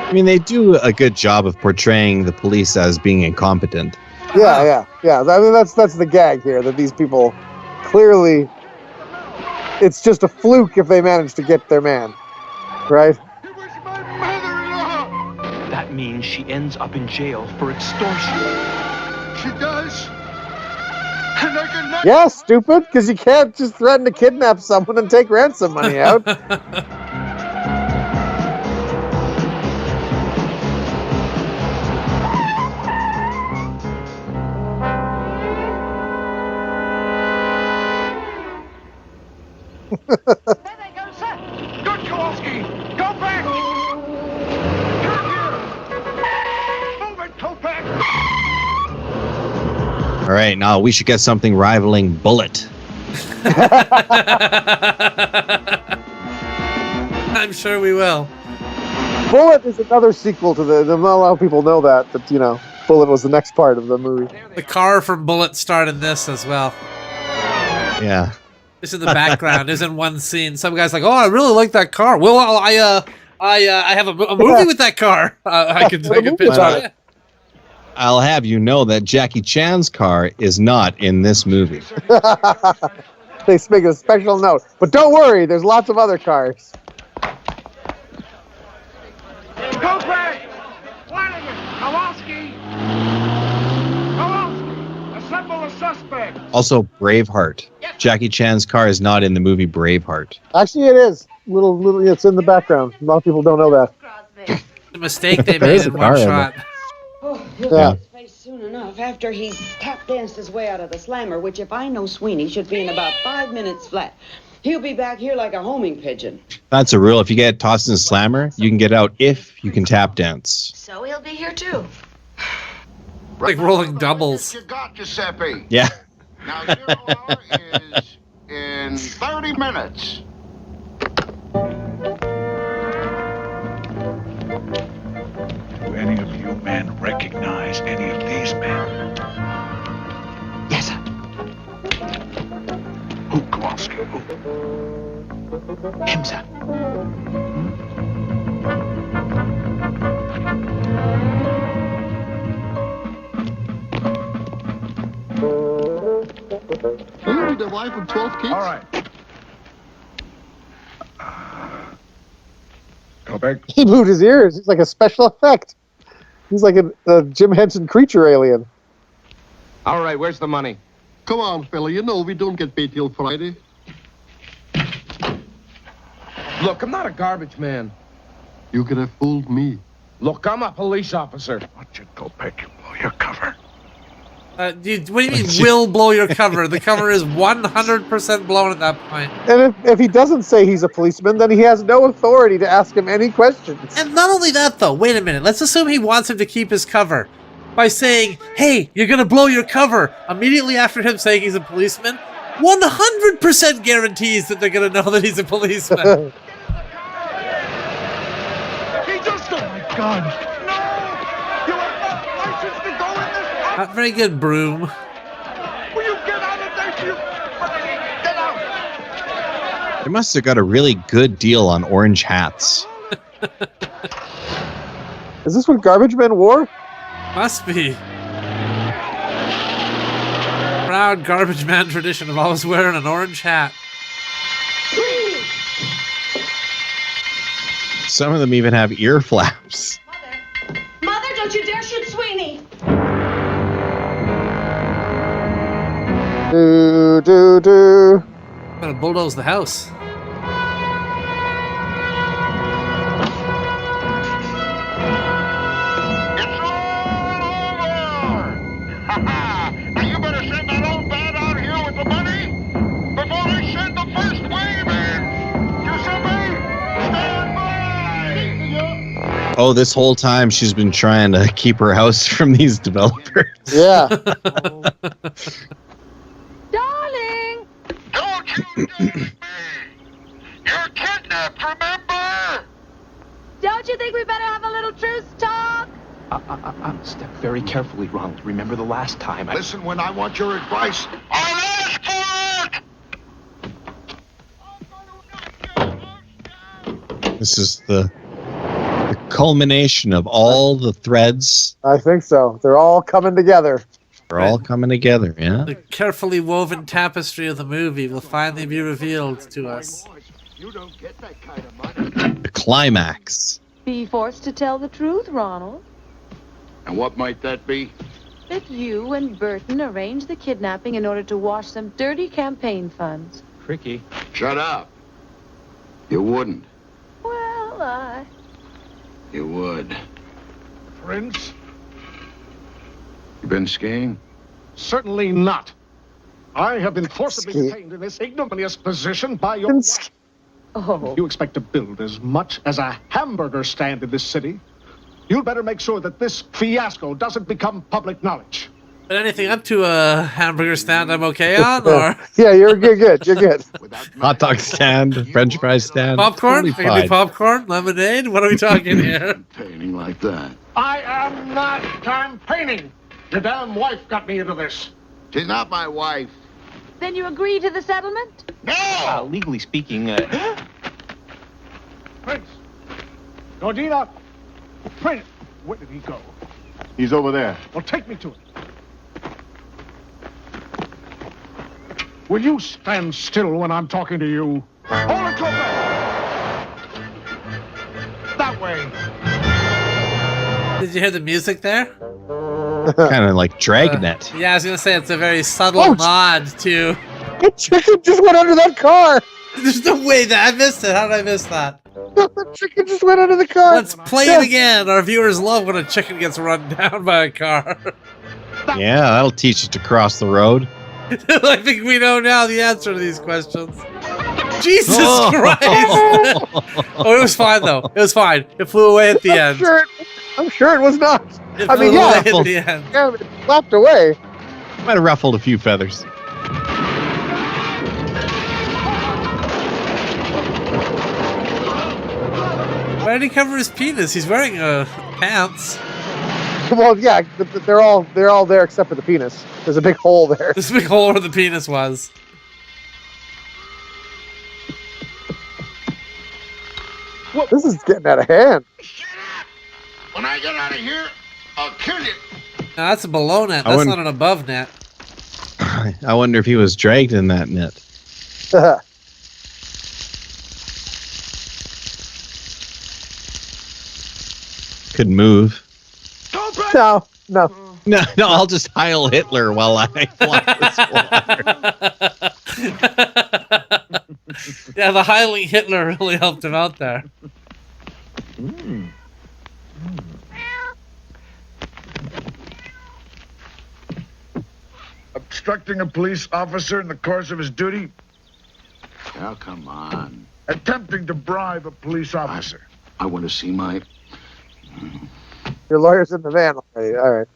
[SPEAKER 9] I mean, they do a good job of portraying the police as being incompetent.
[SPEAKER 8] Yeah. I mean, that's the gag here, that these people clearly, it's just a fluke if they manage to get their man, right?
[SPEAKER 5] That means she ends up in jail for extortion.
[SPEAKER 11] She does. And I can never...
[SPEAKER 8] Yeah, stupid, because you can't just threaten to kidnap someone and take ransom money out.
[SPEAKER 16] There they go, sir. Good, Kowalski. Go back. You're here. Move it, Kopek.
[SPEAKER 9] All right, now we should get something rivaling Bullet.
[SPEAKER 7] I'm sure we will.
[SPEAKER 8] Bullet is another sequel to the. Not a lot of people know that Bullet was the next part of the movie.
[SPEAKER 7] The car from Bullet starred in this as well.
[SPEAKER 9] Yeah.
[SPEAKER 7] Just in the background, is in one scene. Some guy's like, "Oh, I really like that car." Well, I have a movie with that car. I can pitch on it.
[SPEAKER 9] I'll have you know that Jackie Chan's car is not in this movie.
[SPEAKER 8] They make a special note, but don't worry, there's lots of other cars.
[SPEAKER 16] Kopek. Flanagan. Kowalski. Assemble the suspect.
[SPEAKER 9] Also, Braveheart. Jackie Chan's car is not in the movie Braveheart.
[SPEAKER 8] Actually, it is. Little, it's in the background. A lot of people don't know that.
[SPEAKER 7] The mistake they made in one shot.
[SPEAKER 6] He'll get his face soon enough after he's tap danced his way out of the slammer, which, if I know Sweeney, should be in about 5 minutes flat. He'll be back here like a homing pigeon.
[SPEAKER 9] That's a rule. If you get tossed in a slammer, you can get out if you can tap dance.
[SPEAKER 17] So he'll be here too.
[SPEAKER 7] Like rolling doubles.
[SPEAKER 11] You got, Giuseppe.
[SPEAKER 9] Yeah.
[SPEAKER 11] Now, 0 hour is in 30 minutes.
[SPEAKER 21] Do any of you men recognize any of these men?
[SPEAKER 19] Yes, sir.
[SPEAKER 21] Who, Kowalski? Who?
[SPEAKER 19] Him, sir.
[SPEAKER 11] You the wife of 12 kids?
[SPEAKER 16] All right.
[SPEAKER 21] Kopek?
[SPEAKER 8] He moved his ears. It's like a special effect. He's like a Jim Henson creature alien.
[SPEAKER 1] All right, where's the money?
[SPEAKER 11] Come on, fella. You know we don't get paid till Friday.
[SPEAKER 1] Look, I'm not a garbage man.
[SPEAKER 10] You could have fooled me.
[SPEAKER 1] Look, I'm a police officer.
[SPEAKER 21] Watch it, Kopek. Blow your cover.
[SPEAKER 7] What do you mean, will blow your cover? The cover is 100% blown at that point.
[SPEAKER 8] And if he doesn't say he's a policeman, then he has no authority to ask him any questions.
[SPEAKER 7] And not only that, though. Wait a minute. Let's assume he wants him to keep his cover by saying, hey, you're going to blow your cover. Immediately after him saying he's a policeman, 100% guarantees that they're going to know that he's a policeman.
[SPEAKER 16] He just... Oh, my God. No! You have no license to go in this house!
[SPEAKER 7] Not very good, Broom.
[SPEAKER 16] Will you get out of there? Get out!
[SPEAKER 9] They must have got a really good deal on orange hats.
[SPEAKER 8] Is this what garbage men wore?
[SPEAKER 7] Must be. Proud garbage man tradition of always wearing an orange hat.
[SPEAKER 9] Some of them even have ear flaps.
[SPEAKER 12] Mother, don't you dare shoot Sweeney!
[SPEAKER 8] Do.
[SPEAKER 7] I'm gonna bulldoze the house.
[SPEAKER 16] Now you better send that old bat out here with the money before I send the first wave in. You see me? Stand by!
[SPEAKER 9] Oh, this whole time she's been trying to keep her house from these developers.
[SPEAKER 8] Yeah.
[SPEAKER 12] Darling!
[SPEAKER 16] Don't you dare me! You're kidnapped, remember?
[SPEAKER 17] Don't you think we better have a little truce talk?
[SPEAKER 5] Step very carefully, Ronald. Remember the last time
[SPEAKER 11] Listen, when I want your advice,
[SPEAKER 16] I'll ask for it!
[SPEAKER 9] This is the culmination of all the threads.
[SPEAKER 8] I think so. They're all coming together.
[SPEAKER 9] They're all coming together, yeah?
[SPEAKER 7] The carefully woven tapestry of the movie will finally be revealed to us.
[SPEAKER 11] you don't get that kind of money.
[SPEAKER 9] The climax.
[SPEAKER 17] Be forced to tell the truth, Ronald.
[SPEAKER 11] And what might that be?
[SPEAKER 17] That you and Burton arranged the kidnapping in order to wash some dirty campaign funds.
[SPEAKER 5] Tricky.
[SPEAKER 11] Shut up. You wouldn't.
[SPEAKER 17] Well,
[SPEAKER 11] You would.
[SPEAKER 16] Prince?
[SPEAKER 11] You been skiing?
[SPEAKER 16] Certainly not. I have been forcibly detained in this ignominious position by your wife.
[SPEAKER 17] Oh.
[SPEAKER 16] You expect to build as much as a hamburger stand in this city? You'd better make sure that this fiasco doesn't become public knowledge.
[SPEAKER 7] But anything up to a hamburger stand I'm okay on, or?
[SPEAKER 8] Yeah, you're good. You're good.
[SPEAKER 9] Hot dog stand, French fry stand.
[SPEAKER 7] Popcorn?
[SPEAKER 9] Totally
[SPEAKER 7] Can we do
[SPEAKER 9] fine.
[SPEAKER 7] popcorn? Lemonade? What are we talking here?
[SPEAKER 11] Painting like that.
[SPEAKER 16] I am not campaigning. Your damn wife got me into this.
[SPEAKER 11] She's not my wife.
[SPEAKER 17] Then you agree to the settlement?
[SPEAKER 11] No!
[SPEAKER 5] Legally speaking,
[SPEAKER 16] Prince. Georgina. Prince. Where did he go?
[SPEAKER 10] He's over there.
[SPEAKER 16] Well, take me to him. Will you stand still when I'm talking to you? Hold it, Kopek! That way.
[SPEAKER 7] Did you hear the music there?
[SPEAKER 9] Kind of like Dragnet.
[SPEAKER 7] Yeah, I was gonna say it's a very subtle nod to.
[SPEAKER 8] The chicken just went under that car.
[SPEAKER 7] There's no way that I missed it. How did I miss that?
[SPEAKER 8] The chicken just went under the car.
[SPEAKER 7] Let's play it again. Our viewers love when a chicken gets run down by a car.
[SPEAKER 9] Yeah, that'll teach you to cross the road.
[SPEAKER 7] I think we know now the answer to these questions. Jesus Christ! Oh, it was fine though. It was fine. It flew away at the end.
[SPEAKER 8] I'm sure it was not.
[SPEAKER 7] It
[SPEAKER 8] I mean,
[SPEAKER 7] flew
[SPEAKER 8] yeah,
[SPEAKER 7] away at the end.
[SPEAKER 8] Yeah, it flapped away.
[SPEAKER 9] Might have ruffled a few feathers.
[SPEAKER 7] Why did he cover his penis? He's wearing pants.
[SPEAKER 8] Well, yeah, they're all there except for the penis. There's a big hole there.
[SPEAKER 7] This big hole where the penis was.
[SPEAKER 8] Well, this is getting out of hand.
[SPEAKER 11] When I get out of here, I'll kill you.
[SPEAKER 7] No, that's a below net. That's not an above net.
[SPEAKER 9] I wonder if he was dragged in that net. Could move.
[SPEAKER 8] No.
[SPEAKER 9] No, I'll just Heil Hitler while I fly this water.
[SPEAKER 7] Yeah, the Heiling Hitler really helped him out there.
[SPEAKER 16] Obstructing a police officer in the course of his duty.
[SPEAKER 11] Now, come on.
[SPEAKER 16] Attempting to bribe a police officer.
[SPEAKER 11] I want to see my...
[SPEAKER 8] Your lawyer's in the van already. All right.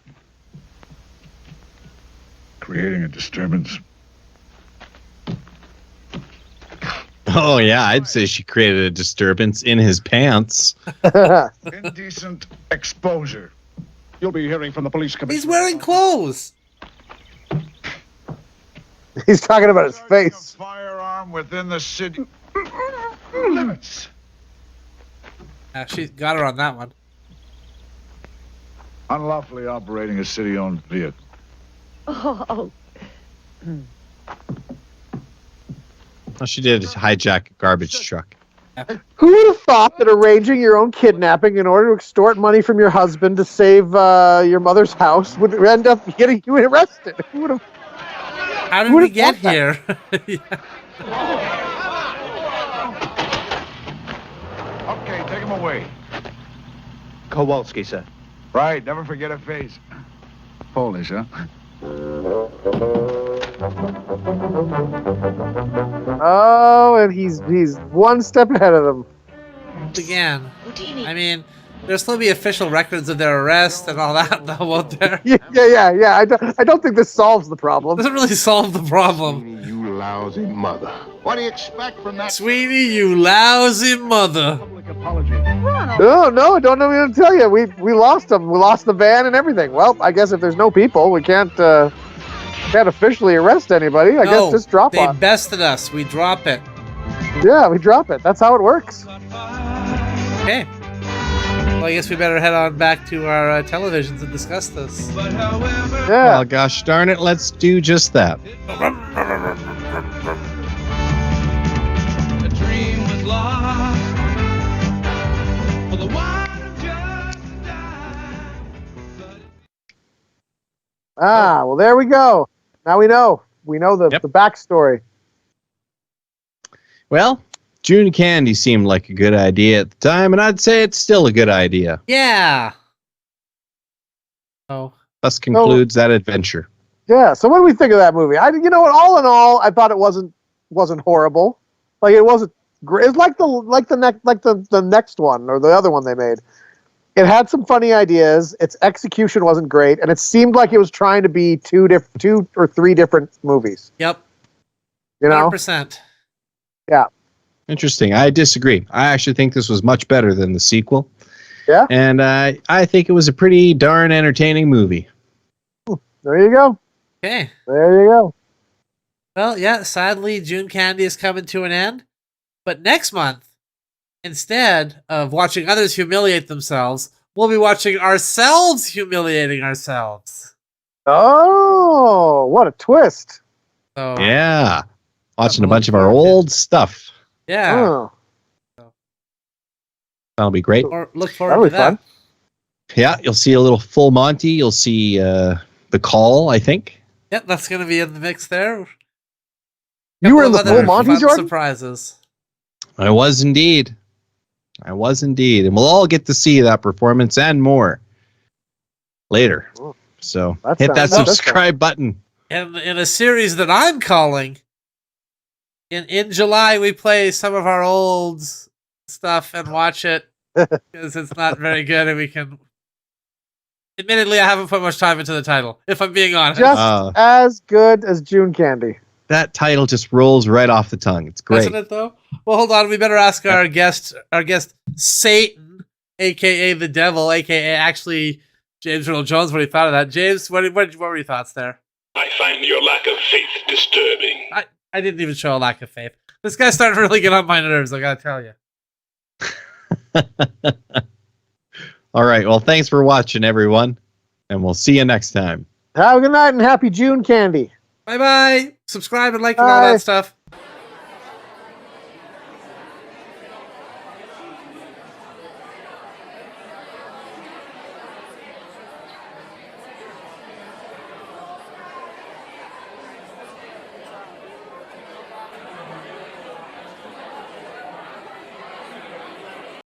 [SPEAKER 16] Creating a disturbance.
[SPEAKER 9] Oh, yeah, I'd say she created a disturbance in his pants.
[SPEAKER 16] Indecent exposure. You'll be hearing from the police commissioner.
[SPEAKER 7] He's wearing clothes.
[SPEAKER 8] He's talking about his face.
[SPEAKER 16] Firearm within the city limits.
[SPEAKER 7] She got her on that one.
[SPEAKER 16] Unlawfully operating a city-owned vehicle.
[SPEAKER 15] Oh.
[SPEAKER 9] Well, she did hijack a garbage truck.
[SPEAKER 8] Who would have thought that arranging your own kidnapping in order to extort money from your husband to save your mother's house would end up getting you arrested? Who would have?
[SPEAKER 7] How did we get here?
[SPEAKER 16] Okay, take him away.
[SPEAKER 13] Kowalski, sir.
[SPEAKER 16] Right, never forget a face. Polish, huh?
[SPEAKER 8] Oh, and he's one step ahead of them.
[SPEAKER 7] Again. I mean, there'll still be official records of their arrest and all that, though, won't there?
[SPEAKER 8] Yeah. I don't think this solves the problem.
[SPEAKER 7] Doesn't really solve the problem.
[SPEAKER 4] You lousy mother.
[SPEAKER 11] What do you expect from that?
[SPEAKER 7] Sweetie, you lousy mother.
[SPEAKER 8] No, don't know what to tell you. We lost him. We lost the van and everything. Well, I guess if there's no people, we can't officially arrest anybody. I guess just drop
[SPEAKER 7] they
[SPEAKER 8] it.
[SPEAKER 7] bested us. We drop it.
[SPEAKER 8] Yeah, we drop it. That's how it works.
[SPEAKER 7] Okay. Well, I guess we better head on back to our televisions and discuss this.
[SPEAKER 8] Yeah.
[SPEAKER 9] Well, gosh darn it, let's do just that.
[SPEAKER 1] A dream was lost. For the one
[SPEAKER 8] Well, there we go. Now we know. We know the backstory.
[SPEAKER 9] Well, June Candy seemed like a good idea at the time, and I'd say it's still a good idea.
[SPEAKER 7] Yeah. Oh.
[SPEAKER 9] Thus concludes that adventure.
[SPEAKER 8] Yeah. So what do we think of that movie? You know what? All in all, I thought it wasn't horrible. Like it wasn't great. It's like the next one or the other one they made. It had some funny ideas. Its execution wasn't great, and it seemed like it was trying to be two or three different movies.
[SPEAKER 7] Yep.
[SPEAKER 8] You know.
[SPEAKER 7] 100%.
[SPEAKER 8] Yeah.
[SPEAKER 9] Interesting. I disagree. I actually think this was much better than the sequel.
[SPEAKER 8] Yeah.
[SPEAKER 9] And I think it was a pretty darn entertaining movie.
[SPEAKER 8] There you go.
[SPEAKER 7] Okay.
[SPEAKER 8] There you go.
[SPEAKER 7] Well, yeah, sadly, June Candy is coming to an end. But next month, instead of watching others humiliate themselves, we'll be watching ourselves humiliating ourselves.
[SPEAKER 8] Oh, what a twist.
[SPEAKER 7] So,
[SPEAKER 9] yeah. Watching a bunch of our old stuff.
[SPEAKER 7] Yeah.
[SPEAKER 8] Oh.
[SPEAKER 9] That'll be great.
[SPEAKER 7] Look forward to that.
[SPEAKER 9] Yeah, you'll see a little Full Monty. You'll see The Call, I think.
[SPEAKER 7] Yep, that's going to be in the mix there.
[SPEAKER 8] You were in the Full Monty, Jordan?
[SPEAKER 7] Surprises.
[SPEAKER 9] I was indeed. And we'll all get to see that performance and more later. So hit that subscribe button.
[SPEAKER 7] And in a series that I'm calling, in July, we play some of our old stuff and watch it because it's not very good, and we can. Admittedly, I haven't put much time into the title, if I'm being honest.
[SPEAKER 8] Just as good as June Candy.
[SPEAKER 9] That title just rolls right off the tongue. It's great.
[SPEAKER 7] Doesn't it, though? Well, hold on. We better ask our guest Satan, a.k.a. the devil, a.k.a. actually James Earl Jones, what he thought of that. James, what were your thoughts there?
[SPEAKER 3] I find your lack of faith disturbing.
[SPEAKER 7] I didn't even show a lack of faith. This guy's starting to really get on my nerves, I gotta tell you.
[SPEAKER 9] All right. Well, thanks for watching, everyone. And we'll see you next time.
[SPEAKER 8] Have a good night and happy June Candy.
[SPEAKER 7] Bye-bye. Subscribe and like and all that stuff.